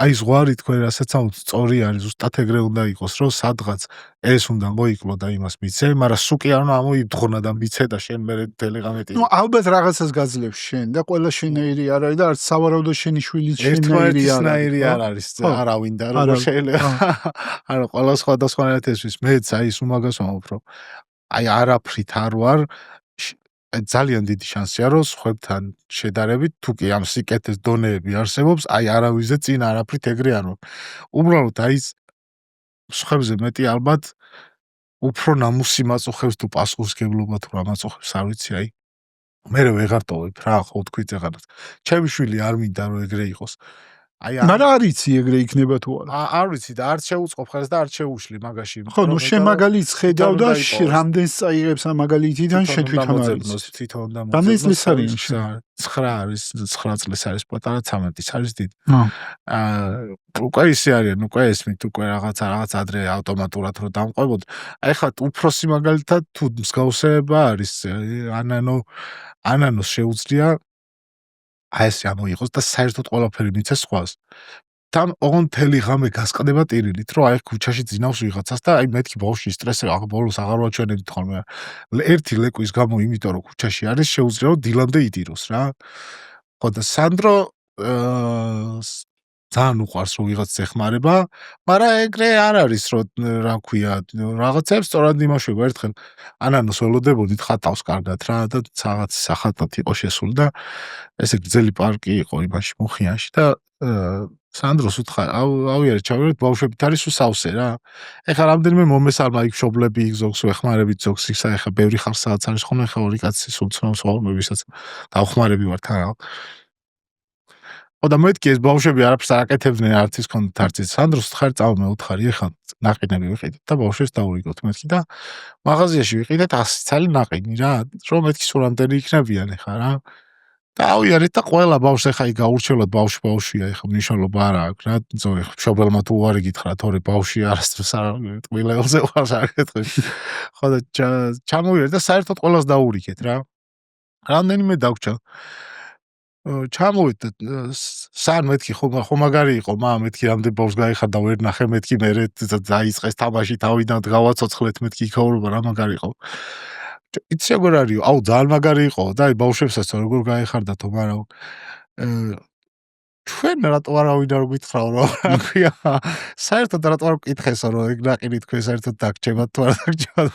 [SPEAKER 1] აი ზღვარი თქვენ რასაც ამბობთ, სწორი არის, ზუსტად ეგრე უნდა იყოს, რომ სადღაც ეს უნდა მოიკლო და იმას მიცე, მაგრამ სულ კი არ უნდა ამოიძღონა და მიცე და შენ მე დელეგამეტი.
[SPEAKER 3] ნუ ალბათ რაღაცას გაძლევს შენ და ყველა შენაირი არ არის და არც სავარაუდო შენი შვილი შენაირი
[SPEAKER 1] არ არის. არავინ და როგორ შეიძლება. არა, ყველა სხვადასხვანაირად ესვის. მეც აი ის უმაგას ვამბობ, რომ აი არაფრით არ ვარ ძალიან დიდი შანსია, რომ სხვებთან შედარებით, თუ კი ამ სიკეთეს დონეები არსებობს, აი არავისზე წინ არაფრით ეგრე არ ვარ. უბრალოდ აი სხვებზე მეტი ალბათ უფრო ნამუსი მაწუხებს თუ პასუხისგებლობა თუ რა მაწუხებს, არ ვიცი, აი მერე ვეღარ ტოვებ რა, ხო თქვით ეხლა. ჩემი შვილი არ მინდა რომ ეგრე იყოს. აი
[SPEAKER 3] მაგრამ არ იცი ეგრე იქნება თუ არა.
[SPEAKER 1] არ ვიცი და არც შეუწყობ ხარს და არც შეუშლი მაგაში.
[SPEAKER 3] ხო, ნუ შენ მაგალითს ხედავ და რამდენს წაიღებს ამ მაგალითიდან შენ თვითონ არ იცი.
[SPEAKER 1] თვითონ და
[SPEAKER 3] რამდენი წლის არის?
[SPEAKER 1] 9 არის, 9 წლის არის პატარა, 13-ის არის დიდი. უკვე ისე არიან, უკვე ესმით, უკვე რაღაცა ადრე ავტომატურად რო დამყვებოდ. აი ხა უფროსი მაგალითად თუ მსგავსება არის, ანანოს შეუძლია აი ეს ამოიღოს და საერთოდ ყველაფერი მიცეს სხვას. თან ოღონ მთელი ღამე გასყდება ტირილით, რომ აი ქუჩაში ძინავს ვიღაცას და აი მეთქი ბავშვი სტრესი ბოლოს აღარ ვაჩვენებთ ხოლმე. ერთი ლეკვის გამო, იმიტომ რომ ქუჩაში არის, შეუძლია რომ დილამდე იტიროს რა. ხო და სანდრო ძალიან უყვარს რომ ვიღაც ეხმარება, მაგრამ ეგრე არ არის რომ რა ქვია, რაღაცებს სწორად იმაშვება ერთხელ ანანოს ველოდებოდით ხატავს კარგად რა და რაღაც სახატად იყო შესული და ესე გრძელი პარკი იყო იმაში მუხიანში და სანდროს უთხრა ავიარეთ ჩავიარეთ ბავშვებით არის სავსე რა. ეხლა რამდენიმე მომესალმა იქ მშობლები იქ ზოგს ვეხმარებით ზოგს ისა ეხლა ბევრი ხარ სადაც არის ხოლმე ეხლა ორი კაცი სულ ცნობს ხოლმე ვისაც დავხმარები ვარ თან. და მეთქი ეს ბავშვები არაფერს არ აკეთებდნენ არც ის კონდით არც ის სანდროს ხარ წავმე უთხარი ეხლა ნაყინები ვიყიდეთ და ბავშვებს დავურიგოთ მეთქი და მაღაზიაში ვიყიდეთ 100 ცალი ნაყინი რა რომ მეთქი სულ ამდენი იქნებიან ეხლა რა და ავიარეთ და ყველა ბავშვს ეხლა იქ გაურჩევლად ბავშვია ეხლა მნიშვნელობა არ აქვს რა ზოგი მშობელმა თუ უარი გითხრათ ორი ბავშვი არასდროს არ ტყილელზე უყავს არ გეტყვი ხო და ჩამოვიდეთ და საერთოდ ყველას დაურიგეთ რა რამდენიმე დაგვრჩა ჩამოვიდეთ სან მეთქი ხო მაგარი იყო მეთქი რამდენ ბავშვს გაიხარდა ვერ ნახე მეთქი მე დაიწყეს თამაში თავიდან გავაცოცხლეთ მეთქი იქაურობა რა მაგარი იყო იცი როგორ არისო აუ ძალიან მაგარი იყო და აი ბავშვებსაც როგორ გაიხარდათო მაგრამ ჩვენ რატო არავინ არ გითხრაო რა ქვია საერთოდ რატო არ გკითხესო რომ ეგ ნაყინი თქვენ საერთოდ დაგჭებათ თუ არ დაგჭებათ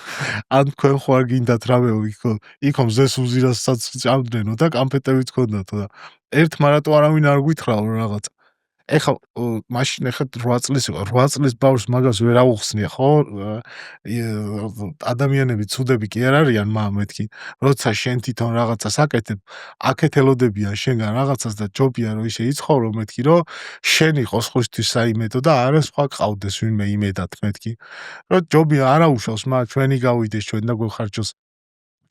[SPEAKER 1] ან თქვენ ხო არ გინდათ რამე იქო მზეს უზირასაც ჭამდნენო და კამპეტებიც გქონდათო და ერთმა რატო არავინ არ გითხრაო რაღაცა ეხლა მაშინ ეხლა 8 წლის იყო 8 წლის ბავშვს მაგას ვერ აუხსნია ხო ადამიანები ცუდები კი არ არიან მეთქი როცა შენ თვითონ რაღაცას აკეთებ აქეთ ელოდებიან შენგან რაღაცას და ჯობია რომ ისე იცხოვრო მეთქი რომ შენ იყოს ხუშთვის საიმედო და არა სხვა ყავდეს ვინმე იმედად მეთქი რომ ჯობია არა უშავს მაგრამ ჩვენი გავიდეს ჩვენ და გვეხარჯოს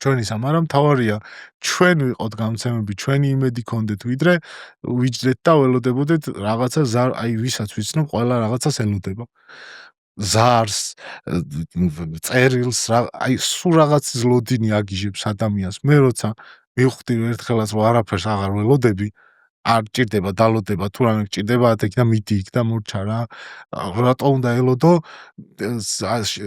[SPEAKER 1] ჩვენი სამარა მთავარია ჩვენ ვიყოთ გამცემები ჩვენი იმედი გქონდეთ ვიდრე ვიჯდეთ და ველოდებოდეთ რაღაცა აი ვისაც ვიცნობ ყველა რაღაცას ელოდება ზარს წერილს აი სულ რაღაც ზლოდინი აგიჟებს ადამიანს მე როცა მივხვდი ერთხელაც რომ არაფერს აღარ ველოდები არ ჭირდება დალოდება თუ რამე ჭირდება აქ და მიდი იქ და მორჩა რა რატო უნდა ელოდო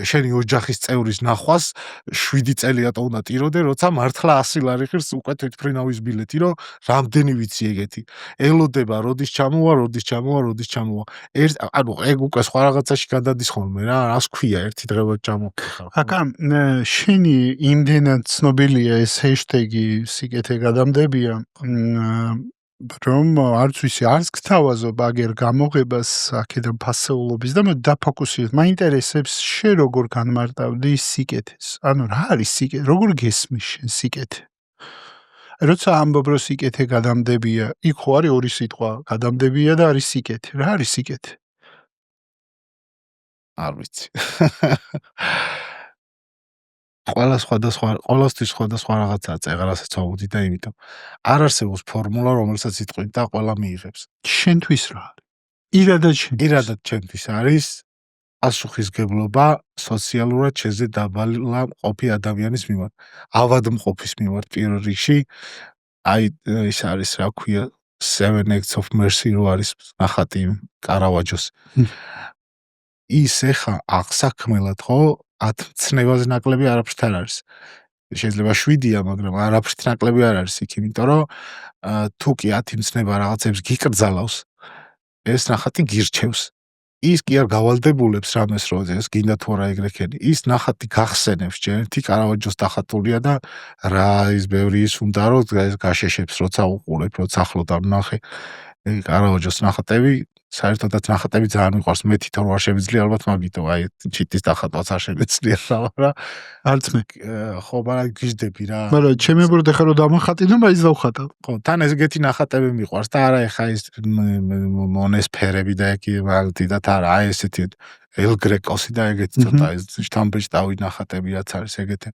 [SPEAKER 1] შენი ოჯახის წევრის ნახვას 7 წელი რატო უნდა ტიროდე როცა მართლა 100 ლარი ხირს უკვე თვითფრინავის ბილეთი რომ რამდენი ვიცი ეგეთი ელოდება როდის ჩამოვა ანუ ეგ უკვე სხვა რაღაცაში გადადის ხოლმე რა რას ქვია ერთი დღეවත් ჩამოხარ
[SPEAKER 3] აკა შენი იმდენად ცნობილია ეს ჰეშტეგი სიკეთე გადამდებია რომ არც ვიცი არც გთავაზობ აგერ გამოღებას აქედან ფასეულობის და დაფოკუსირებ მაინტერესებს შე როგორ განმარტავდი სიკეთეს ანუ რა არის სიკეთე როგორ გესმის შენ სიკეთე როცა ამბობ რომ სიკეთე გადამდებია იქ ხო არის ორი სიტყვა გადამდებია და არის სიკეთე რა არის სიკეთე
[SPEAKER 1] არ ვიცი ყველასთვის სხვადასხვა რაღაცაა წეღარასაც ავუდი და იმიტომ არ არსებობს ფორმულა რომელსაც იტყვით და ყველა მიიღებს
[SPEAKER 3] შენთვის რა
[SPEAKER 1] ირადად ჩემთვის არის პასუხისგებლობა სოციალურად შეზე დაბალი მყოფი ადამიანის მიმართ ავადმყოფის მიმართ პირველ რიგში აი ის არის რა ქვია 7 acts of mercy რო არის ნახატი კარავაჯოს ის ეხა აღსაქმელად ხო 10 ცნებაზე ნაკლები არაფრით არ არის. შეიძლება 7-ია, მაგრამ არაფრით ნაკლები არ არის იქ, იმიტომ რომ თუ კი 10 ცნება რაღაცებს გიკრძალავს, ეს ნახატი გირჩევს. ის კი არ გავალდებულებს რამეს როდეს გინდა თუ არა ეგრექენი ის ნახატი გახსენებს ჯერ ერთი კარავაჯოს დახატულია და რა ის ბევრი ის უნდა რომ გაშეშებს როცა უყურებ როცა ახლო დავნახე კარავაჯოს ნახატები საერთოდაც ნახატები ძალიან მიყვარს მე თვითონ ვარ შემიძლია ალბათ მაგითო აი ჩიტის დახატვაც არ შემიძლია რა
[SPEAKER 3] არც მე
[SPEAKER 1] ხო მაგრამ გიждები რა
[SPEAKER 3] მაგრამ ჩემი ებროდ ახლა რომ დამახატინო მაინც დავხატავ
[SPEAKER 1] ხო თან ესეთი ნახატები მიყვარს და არა ეხა ის მონესფერები და ეკი ვალტი და არა აი ესეთი ელ გრეკოსი და ეგეთი ცოტა ეს შტამპეშტავი ნახატები რაც არის ეგეთი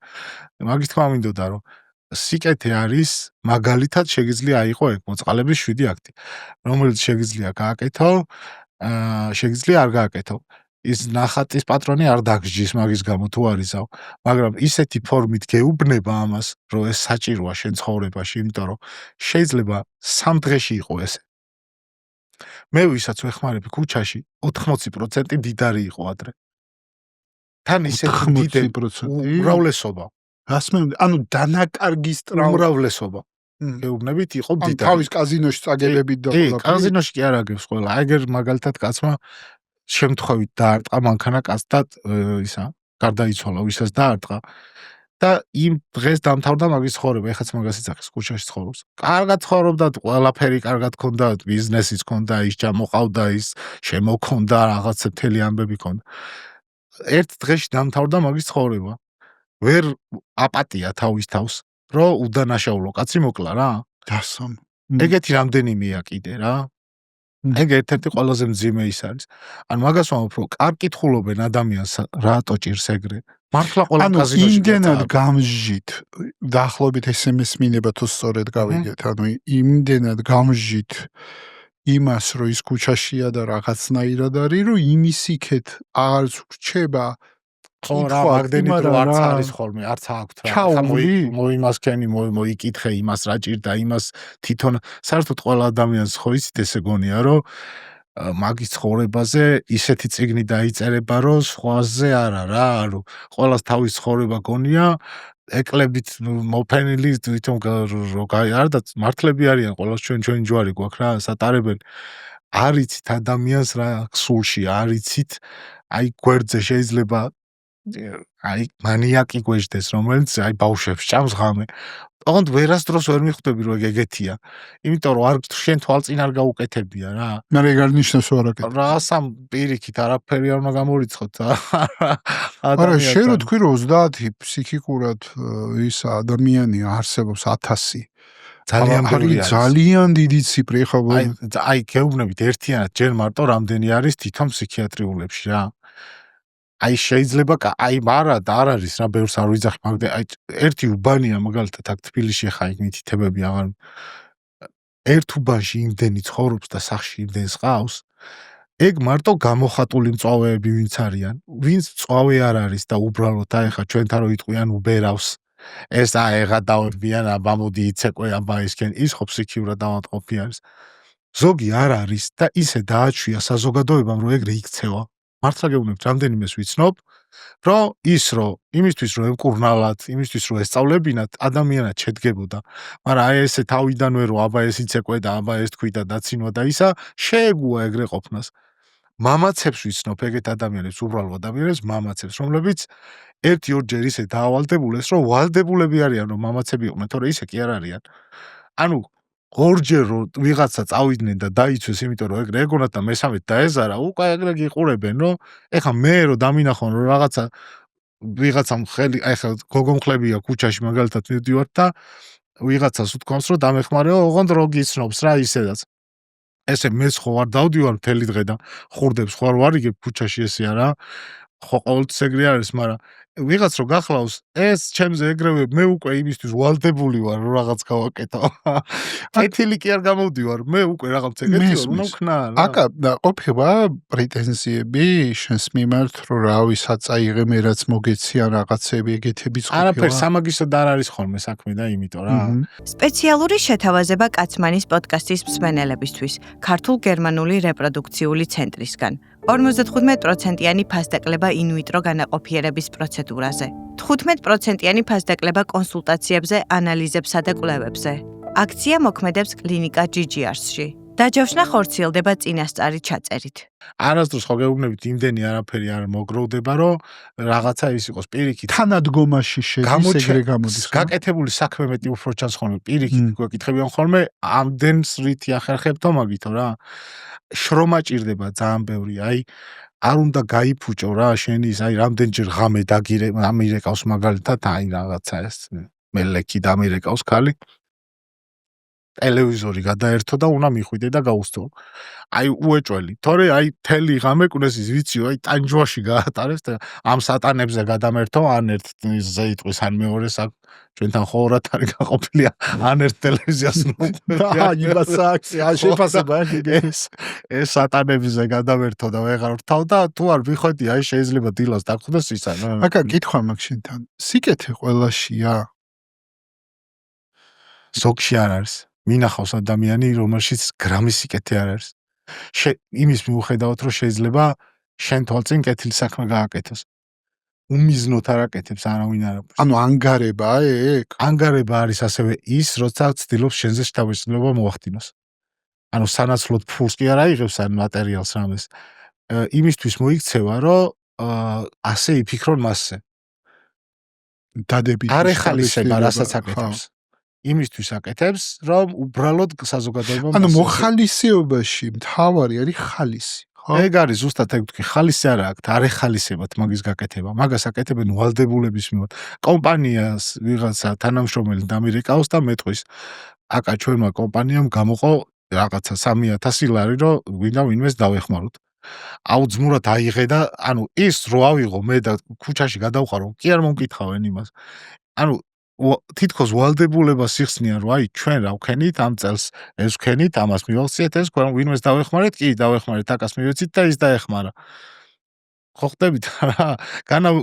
[SPEAKER 1] მაგის თქმა მინდოდა რომ სიკეთე არის მაგალითად შეგიძლია აიყო ეგ მოწყალების 7 აქტი რომელიც შეგიძლია გააკეთო შეგიძლია არ გააკეთო ის ნახატის პატრონი არ დაგჯის მაგის გამო თუ არისაო მაგრამ ისეთი ფორმით გეუბნება ამას რომ ეს საჭიროა შენ ცხოვრებაში იმიტომ რომ შეიძლება 3 დღეში იყო ესე მე ვისაც ვეხმარები ქუჩაში 80% დიდარი იყო ადრე თან ისეთი დიდი უმრავლესობა
[SPEAKER 3] გასმენდი ანუ დანაკარგის
[SPEAKER 1] უმრავლესობა გეუბნებით იყო დიდარი
[SPEAKER 3] თავის კაზინოში წაგებებით და
[SPEAKER 1] კი კაზინოში კი არ აგებს ყველა ეგერ მაგალითად კაცმა შემთხვევით დაარტყა მანქანა კაცთან ისა გარდაიცვალა ვისაც დაარტყა და იმ დღეს დამთავრდა მაგის ცხოვრება ეხაც მაგას იცახეს ქუჩაში ცხოვრობს კარგად ცხოვრობდა ყველაფერი კარგად ქონდა ბიზნესიც ქონდა ის ჩამოყავდა ის შემოქონდა რაღაცა მთელი ამბები ქონდა ერთ დღეში დამთავრდა მაგის ცხოვრება ვერ აპატია თავის თავს რომ უდანაშაულო კაცი მოკლა რა
[SPEAKER 3] დასამ
[SPEAKER 1] ეგეთი რამდენიმეა კიდე რა ეგ ერთ-ერთი ყველაზე მძიმე ის არის ანუ მაგას ვამბობ რომ კარკითხულობენ ადამიანს რატო ჭირს ეგრე მართლა ყველა კაზინოში
[SPEAKER 3] იმდენად გამჟით დაახლოებით SMS მინება თუ სწორედ გავიგეთ ანუ იმდენად გამჟით იმას რომ ის ქუჩაშია და რაღაცნაირად არის რომ იმის იქეთ აღარც რჩება
[SPEAKER 1] ხო რა მაგდენით რომ არც არის ხოლმე არც აქვთ რა მოიმასქენი მოიკითხე იმას რა ჭირდა იმას თვითონ საერთოდ ყველა ადამიანს ხო იცით ესე გონია რომ მაგის ცხოვრებაზე ისეთი წიგნი დაიწერება რომ სხვაზე არა რა ანუ ყველას თავის ცხოვრება გონია ეკლებით მოფენილი თვითონ არ და მართლები არიან ყველას ჩვენი ჯვარი გვაქვს რა სატარებელი არიცით ადამიანს რა სულში არიცით აი გვერდზე შეიძლება აი მანიაკი გვეждდეს რომელიც აი ბავშვებს ჭამს ღამე ოღონდ ვერასდროს ვერ მიხვდები რომ ეგეთია იმიტომ რომ არ შენ თვალწინ არ გაუკეთებია რა
[SPEAKER 3] მაგრამ ეგ არ ნიშნავს რომ არ აკეთებ
[SPEAKER 1] რა სამ პირიქით არაფერი არ უნდა გამორიცხოთ
[SPEAKER 3] არა შენ რო თქვი რომ 30 ფსიქიკურად ის ადამიანი არსებობს 1000 ძალიან დიდი ციფრი ხო
[SPEAKER 1] აი გეუბნებით ერთიანად ჯერ მარტო რამდენი არის თვითონ ფსიქიატრიულებში რა აი შეიძლება აი მარა და არ არის რა ბევრს არ ვიძახი მაგდე აი ერთი უბანია მაგალითად აქ თბილისში ხა იქ მითითებები აღარ ერთ უბანში იმდენი ცხოვრობს და სახში იმდენს ყავს ეგ მარტო გამოხატული მწვავეები ვინც არიან ვინც მწვავე არ არის და უბრალოდ აი ხა ჩვენთან რო იტყვიან უბერავს ეს აეღა დავებიან აბა მოდი იცეკვე აბა ისკენ ის ხო ფსიქიურად ავადყოფი არის ზოგი არ არის და ისე დააჩვია საზოგადოებამ რომ ეგრე იქცევა მართლა გეუბნებთ რამდენიმეს ვიცნობ რომ იმისთვის რომ ემკურნალათ იმისთვის რომ ესწავლებინათ ადამიანად შედგებოდა მაგრამ აი ესე თავიდანვე რომ აბა ეს იცეკვე და აბა ეს თქვი და დაცინვა და ისა შეეგუა ეგრე ყოფნას მამაცებს ვიცნობ ეგეთ ადამიანებს უბრალო ადამიანებს მამაცებს რომლებიც 1-2 ისე დაავალდებულეს რომ ვალდებულები არიან რომ მამაცები იყვნენ თორე ისე კი არ არიან ანუ ორჯერ რომ ვიღაცა წავიდნენ და დაიცვეს იმიტომ რომ ეგრე ეგონათ და მესამედ დაეზარა უკვე ეგრე გიყურებენ რომ ეხა მე რომ დამინახონ რომ რაღაცა ვიღაცამ ხელი ეხა გოგონხლებია ქუჩაში მაგალითად მივდივართ და ვიღაცას უთქვამს რომ დამეხმარეო ოღონდ რო გიცნობს რა ისედაც ესე მეც ხო არ დავდივარ მთელი დღე და ხურდებს ხო არ ვარიგებ ქუჩაში ესე არა ხო ყოველთვის ეგრე არის მაგრამ ვიღაც რო გახლავს ეს ჩემზე ეგრევე მე უკვე იმისთვის ვალდებული ვარ რომ რაღაც გავაკეთო ეთილი კი არ გამოვდივარ მე უკვე რაღაც ეგეთი ვარ უნდა ვქნა რა
[SPEAKER 3] აკა ყოფილა პრეტენზიები შენს მიმართ რომ რავი საწაიღე მე რაც მოგეციან რაღაცები ეგეთებიც ყოფილა
[SPEAKER 1] არაფერ სამაგისოდ არ არის ხოლმე საქმე და იმიტომ რა
[SPEAKER 4] სპეციალური შეთავაზება კაცმანის პოდკასტის მსმენელებისთვის ქართულ-გერმანული რეპროდუქციული ცენტრისგან 55%-იანი ფასდაკლება ინვიტრო განაყოფიერების პროცედურაზე. 15%-იანი ფასდაკლება კონსულტაციებზე, ანალიზებსა და კვლევებზე. აქცია მოქმედებს კლინიკა GGR-ში. დაჯავშნა ხორციელდება წინასწარი ჩაწერით.
[SPEAKER 1] არასდროს ხო გეუბნებით იმდენი არაფერი არ მოგროვდება, რომ რაღაცა ის იყოს პირიქით.
[SPEAKER 3] თანადგომაში შედის ეგრე გამოდის.
[SPEAKER 1] გაკეთებული საქმე მეტი უფრო ჩანს ხოლმე პირიქით გვეკითხებიან ხოლმე ამდენს რითი ახერხებთო მაგითო რა. შრომა ჭირდება ძალიან ბევრი, აი არ უნდა გაიფუჭო რა შენი ის აი რამდენჯერ ღამე დამირეკავს მაგალითად აი რაღაცა ეს მელექი დამირეკავს ხალი. ტელევიზორი გადაერთო და უნდა მიხვიდე და გაუსწრო. აი უეჭველი. თორე აი თელი ღამე კუნეს ის ვიციო, აი ტანჯვაში გაატარებს და ამ სატანებზე გადამერთო, ან ერთ ზეიტყვის ან მეორეს აქ ჩვენთან ხოვრად არის გაყოფილი, ან ერთ ტელევიზიას ეს სატანებზე გადამერთო და ვეღარ ვთავ და თუ არ ვიხვედი, აი შეიძლება დილას დაგხვდეს ისა.
[SPEAKER 3] აკა კითხვა მაქვს შენთან. სიკეთე ყველაშია?
[SPEAKER 1] ზოგში არ არის. მინახავს ადამიანი, რომელშიც გრამის სიკეთე არ არის. იმის მიუხედავად, რომ შეიძლება შენ თვალწინ კეთილი საქმე გააკეთოს. უმიზნოთ არ აკეთებს არავინ არ აქვს.
[SPEAKER 3] ანუ ანგარებაა ეგ?
[SPEAKER 1] ანგარება არის ასევე ის, როცა ცდილობს შენზე შთაბეჭდილება მოახდინოს. ანუ სანაცვლოდ ფულს კი არ აიღებს ან მატერიალს რამეს. იმისთვის მოიქცევა, რომ ასე იფიქრონ მასზე.
[SPEAKER 3] დადებით
[SPEAKER 1] არ ეხალისება, რასაც აკეთებს. იმისთვის აკეთებს, რომ უბრალოდ საზოგადოებამ
[SPEAKER 3] ანუ მოხალისეობაში მთავარი არის ხალისი, ხო?
[SPEAKER 1] ეგ არის ზუსტად ეგ ვთქვი, ხალისი არ აქვს, არ ეხალისებათ მაგის გაკეთება. მაგას აკეთებენ ვალდებულების მიმართ. კომპანიას ვიღაცა თანამშრომელი დამირეკავს და მეტყვის. აკა ჩვენმა კომპანიამ გამოყო რაღაცა 3000 ლარი, რომ გვინდა ვინმეს დავეხმაროთ. აუძმურად აიღე და ანუ ის რო ავიღო მე და ქუჩაში გადავყარო, კი არ მომკითხავენ იმას. ანუ თითქოს ვალდებულება სიხსნიან, რომ აი ჩვენ რა ვქენით ამ წელს, ეს ვქენით, ამას მივახციეთ, ეს ვინმეს დავეხმარეთ, კი დავეხმარეთ, აკას მივეცით და ის დაეხმარა. ხო ხდებით რა?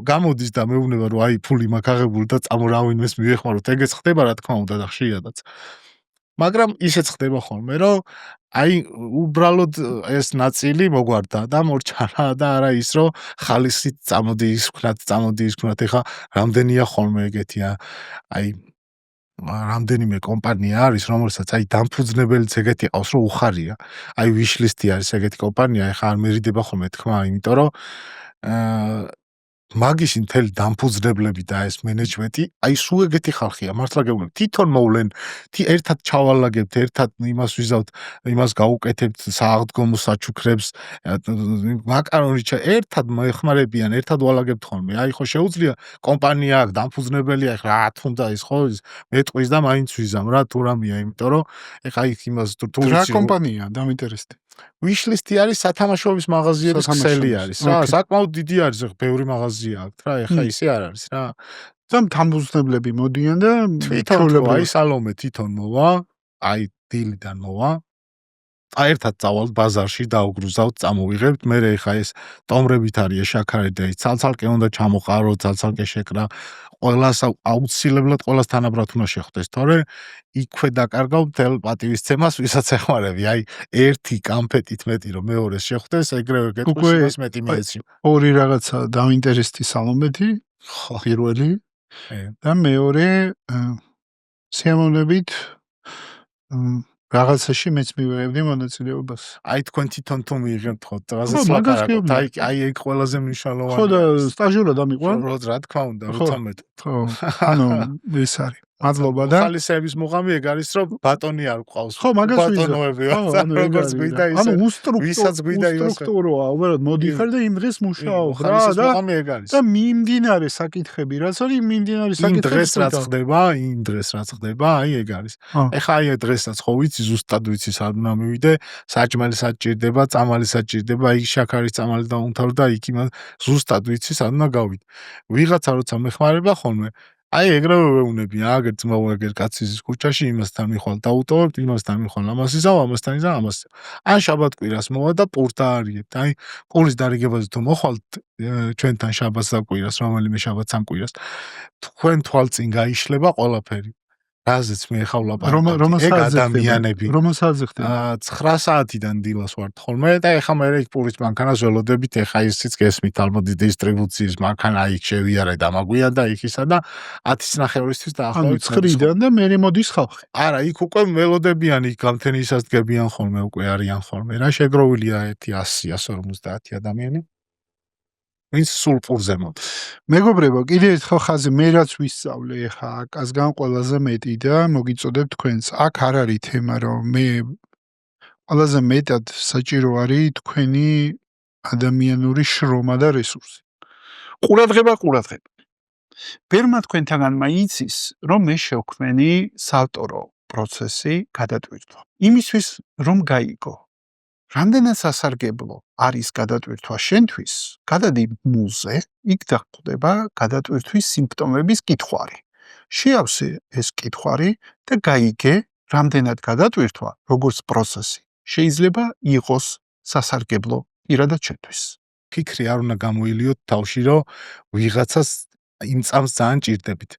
[SPEAKER 1] გამოდის და მეუბნება, რომ აი ფული მაქვს აღებული და წამო რა ვინმეს მივეხმაროთ, ეგეც ხდება რა თქმა უნდა და ხშირადაც. მაგრამ ისეც ხდება ხოლმე, რომ აი უბრალოდ ეს ნაწილი მოგვარდა და მორჩა და არა ის, რომ ხალისით წამოდი ის ვქნათ, ეხა რამდენია ხოლმე ეგეთია. აი რამდენიმე კომპანია არის, რომელსაც აი დამფუძნებელიც ეგეთი ყავს, რომ უხარია. აი wishlist-ი არის ეგეთი კომპანია, ეხა არ მერიდება ხოლმე თქმა, იმიტომ რომ მაგისი მთელი დამფუძნებლები და ეს მენეჯმენტი, აი სულ ეგეთი ხალხია, მართლა გეუბნები, თვითონ მოვლენ, ერთად ჩავალაგებთ, ერთად იმას ვიზავთ, იმას გაუკეთებთ, სააღდგომო საჩუქრებს, მაკარონი ერთად მოეხმარებიან, ერთად ვალაგებთ ხოლმე. აი ხო შეუძლია კომპანია აქვს, დამფუძნებელია, ეხლა რა თუნდა ის ხო მეტყვის და მაინც ვიზამ რა თუ რამეა, იმიტომ რომ ეხა იქ იმას თუ
[SPEAKER 3] რა კომპანია დამინტერესდი.
[SPEAKER 1] wishlist-ი არის სათამაშოების მაღაზიების ქსელი არის რა, საკმაოდ დიდი არის, ბევრი მაღაზია აქვს რა, ეხა ისე არ არის რა.
[SPEAKER 3] დამფუძნებლები მოდიან და
[SPEAKER 1] თვითონ აი სალომე თვითონ მოვა, აი დილიდან მოვა. ერთად წავალთ ბაზარში დაუგრუზავთ, წამოვიღებთ, მე ეხა ეს ტომრებით არის შაქარი და ის ცალცალკე უნდა ჩამოყარო, ცალცალკე შეკრა. ყველას აუცილებლად ყველას თანაბრად უნდა შეხვდეს, თორე იქვე დაკარგავ მთელ პატივისცემას, ვისაც ეხმარები. აი ერთი კამფეტით მეტი რომ მეორეს შეხვდეს, ეგრევე გეტყვის მეტი მიეცი.
[SPEAKER 3] ორი რაღაცა დაინტერესდი სალომეთი, პირველი და მეორე სიამოვნებით რაღაცაში მეც მივიღებდი მონაწილეობას.
[SPEAKER 1] აი თქვენ თვითონ თუ მიიღებთ ხო რაღაცას ლაპარაკობთ, აი ეგ ყველაზე მნიშვნელოვანია.
[SPEAKER 3] ხო და სტაჟურად ამიყვა.
[SPEAKER 1] რა თქმა უნდა, როცა მეტ.
[SPEAKER 3] ხო. ანუ ეს არის. მადლობა და
[SPEAKER 1] ხალისეების მუღამი ეგ არის, რომ ბატონი არ გყავს.
[SPEAKER 3] ხო, მაგას ვიზა.
[SPEAKER 1] ბატონოები ვარ, როგორც გვიდა ისე.
[SPEAKER 3] ანუ უსტრუქტუროა, უბრალოდ მოდიხარ და იმ დღეს მუშაობ რა და
[SPEAKER 1] მუღამი ეგ არის.
[SPEAKER 3] და მიმდინარე საკითხები, რაც არის მიმდინარე საკითხები.
[SPEAKER 1] იმ დღეს რაც ხდება, აი ეგ არის. ეხა აი დღესაც ხო ვიცი, ზუსტად ვიცი სად უნდა მივიდე, საჭმელი სად ჭირდება, წამალი სად ჭირდება, იქ შაქარის წამალი დაუნთავრ და იქ იმას ზუსტად ვიცი სად უნდა გავიდე. ვიღაცა როცა მეხმარება ხოლმე აი ეგრევე ვეუბნები, აგერ ძმაო, ეგერ კაცის ქუჩაში იმასთან მიხვალ დაუტოვებთ, იმასთან მიხვალ ამას იზავ, ამასთან იზავ, ამას. ან შაბათ-კვირას მოვა და პურს დაარიგებთ. აი, პურის დარიგებაზე თუ მოხვალთ ჩვენთან შაბათს და კვირას, რომელიმე შაბათს ან კვირას, თქვენ თვალწინ გაიშლება ყველაფერი. რაზეც მე ხა ვლაპარაკობ. ეგ ადამიანები.
[SPEAKER 3] რომელ საათზე ხდება?
[SPEAKER 1] 9 საათიდან დილას ვართ ხოლმე და ეხა მე პურის მანქანას ველოდებით, ეხა ისიც გესმით ალბათ დისტრიბუციის მანქანა იქ შევიარე და მაგვია და იქისა და 10:30-ისთვის დაახლოებით
[SPEAKER 3] 9-დან და მე მოდის ხალხი.
[SPEAKER 1] არა, იქ უკვე ველოდებიან, იქ გამთენისას დგებიან ხოლმე, უკვე არიან ხოლმე. რა შეგროვილია 100-150 ადამიანი. ვინც სულ პურზე მოდის.
[SPEAKER 3] მეგობრებო, კიდევ ერთხელ ხაზი მე რაც ვისწავლე ხა აკასგან ყველაზე მეტი და მოგიწოდებ თქვენს. აქ არ არის თემა, რომ მე ყველაზე მეტად საჭირო არის თქვენი ადამიანური შრომა და რესურსი. ყურადღება. ბერმა თქვენთანმა იცის, რომ მე შევქმენი საავტორო პროცესი გადატვირთვა. იმისთვის, რომ გაიგო. რამდენად სასარგებლო არის გადატვირთვა შენთვის, გადადი მულზე, იქ დახვდება გადატვირთვის სიმპტომების კითხვარი. შეავსე ეს კითხვარი და გაიგე, რამდენად გადატვირთვა, როგორც პროცესი, შეიძლება იყოს სასარგებლო პირადად შენთვის.
[SPEAKER 1] ფიქრი არ უნდა გამოილიოთ თავში, რომ ვიღაცას იმ წამს ძალიან ჭირდებით.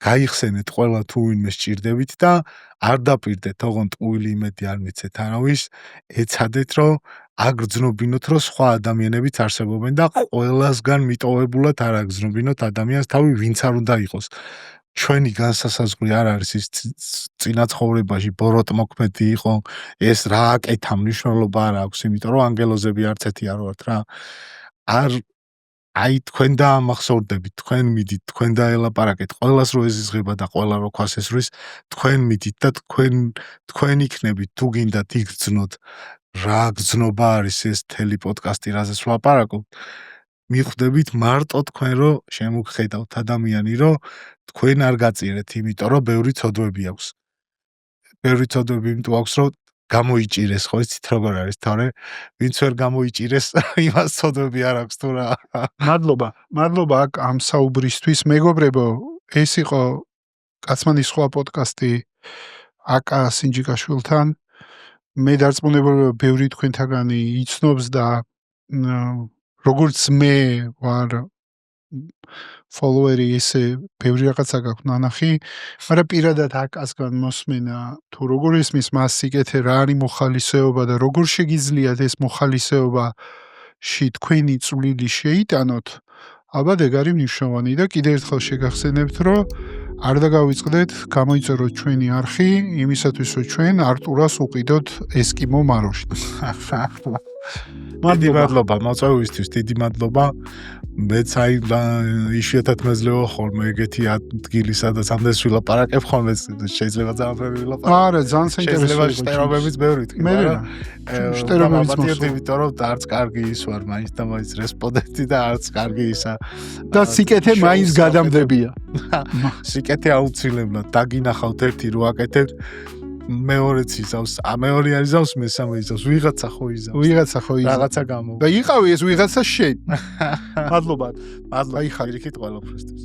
[SPEAKER 1] გაიხსენეთ ყველა თუ ვინმე სჭირდებით და არ დაპირდეთ, ოღონდ ტყუილი იმედი არ მიცეთ არავის, ეცადეთ, რომ აგრძნობინოთ, რომ სხვა ადამიანებიც არსებობენ და ყველასგან მიტოვებულად არ აგრძნობინოთ ადამიანს თავი, ვინც არ უნდა იყოს. ჩვენი განსასაზღვრი არ არის ის წინა ცხოვრებაში ბოროტმოქმედი იყო, ეს რა აკეთა მნიშვნელობა არ აქვს, იმიტომ რომ ანგელოზები არც ერთი არ ვართ რა. აი თქვენ დაამახსოვრდებით, თქვენ მიდით, თქვენ დაელაპარაკეთ, ყველას რო ეზიზღება და ყველა რო ქვას ესვრის, თქვენ მიდით და თქვენ იქნებით, თუ გინდათ იგრძნოთ, რა გრძნობა არის ეს თელი პოდკასტი, რაზეც ვლაპარაკობთ. მიხვდებით მარტო თქვენ რო შემოგხედავთ ადამიანი, რომ თქვენ არ გაწირეთ, იმიტომ რომ ბევრი ცოდვები აქვს. ბევრი ცოდვები იმიტომ აქვს, რომ გამოიჭირეს, ხო იცით როგორ არის თორე, ვინც ვერ გამოიჭირეს, იმას ცოდვები არ აქვს თუ რა.
[SPEAKER 3] მადლობა აქ ამ საუბრისთვის. მეგობრებო, ეს იყო კაცმანის სხვა პოდკასტი აკა სინჯიკაშვილთან. მე დარწმუნებული ვარ, ბევრი თქვენთაგანი იცნობს და როგორც მე ვარ ფოლოვერი, ესე ბევრი რაღაცა გაქვს ნანახი, მაგრამ პირადად აკასგან მოსმენა თუ როგორ ისმის მას სიკეთე რა არის მოხალისეობა და როგორ შეგიძლიათ ეს მოხალისეობაში თქვენი წვლილი შეიტანოთ, ალბათ ეგ არის მნიშვნელოვანი და კიდევ ერთხელ შეგახსენებთ, რომ არ დაგავიწყდეთ, გამოიწეროთ ჩვენი არხი, იმისათვის რომ ჩვენ არტურას უყიდოთ ესკიმო მაროში.
[SPEAKER 1] მადლობა მოწვევისთვის, დიდი მადლობა. მეც აი იშვიათად მეძლევა ხოლმე ეგეთი ადგილი, სადაც ამდენს ვილაპარაკებ ხოლმე, შეიძლება ძალიან ვილაპარაკებ.
[SPEAKER 3] არა, ძალიან საინტერესოა.
[SPEAKER 1] შეიძლება შტერობებიც ბევრი თქვი,
[SPEAKER 3] მაგრამ შტერობებიც
[SPEAKER 1] მოსულ, იმიტომ რომ არც კარგი ის ვარ, მაინც და მაინც რესპონდენტი და არც კარგი ისა.
[SPEAKER 3] და სიკეთე მაინც გადამდებია.
[SPEAKER 1] სიკეთე აუცილებლად დაგინახავთ ერთი რო აკეთებთ. მეორეც იზავს, მეორე არ იზავს, მესამე იზავს, ვიღაცა ხო იზავს. რაღაცა გამო.
[SPEAKER 3] და იყავი ეს ვიღაცა შენ. მადლობა.
[SPEAKER 1] აი ხარიქით ყველაფრისთვის.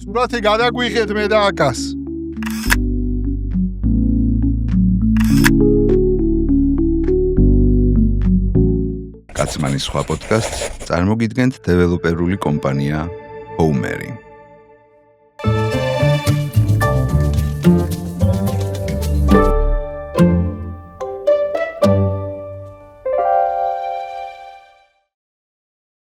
[SPEAKER 3] სურათი გადაგვიღეთ მე და აკას.
[SPEAKER 2] კაცმანის სხვა პოდკასტს წარმოგიდგენთ დეველოპერული კომპანია Homery.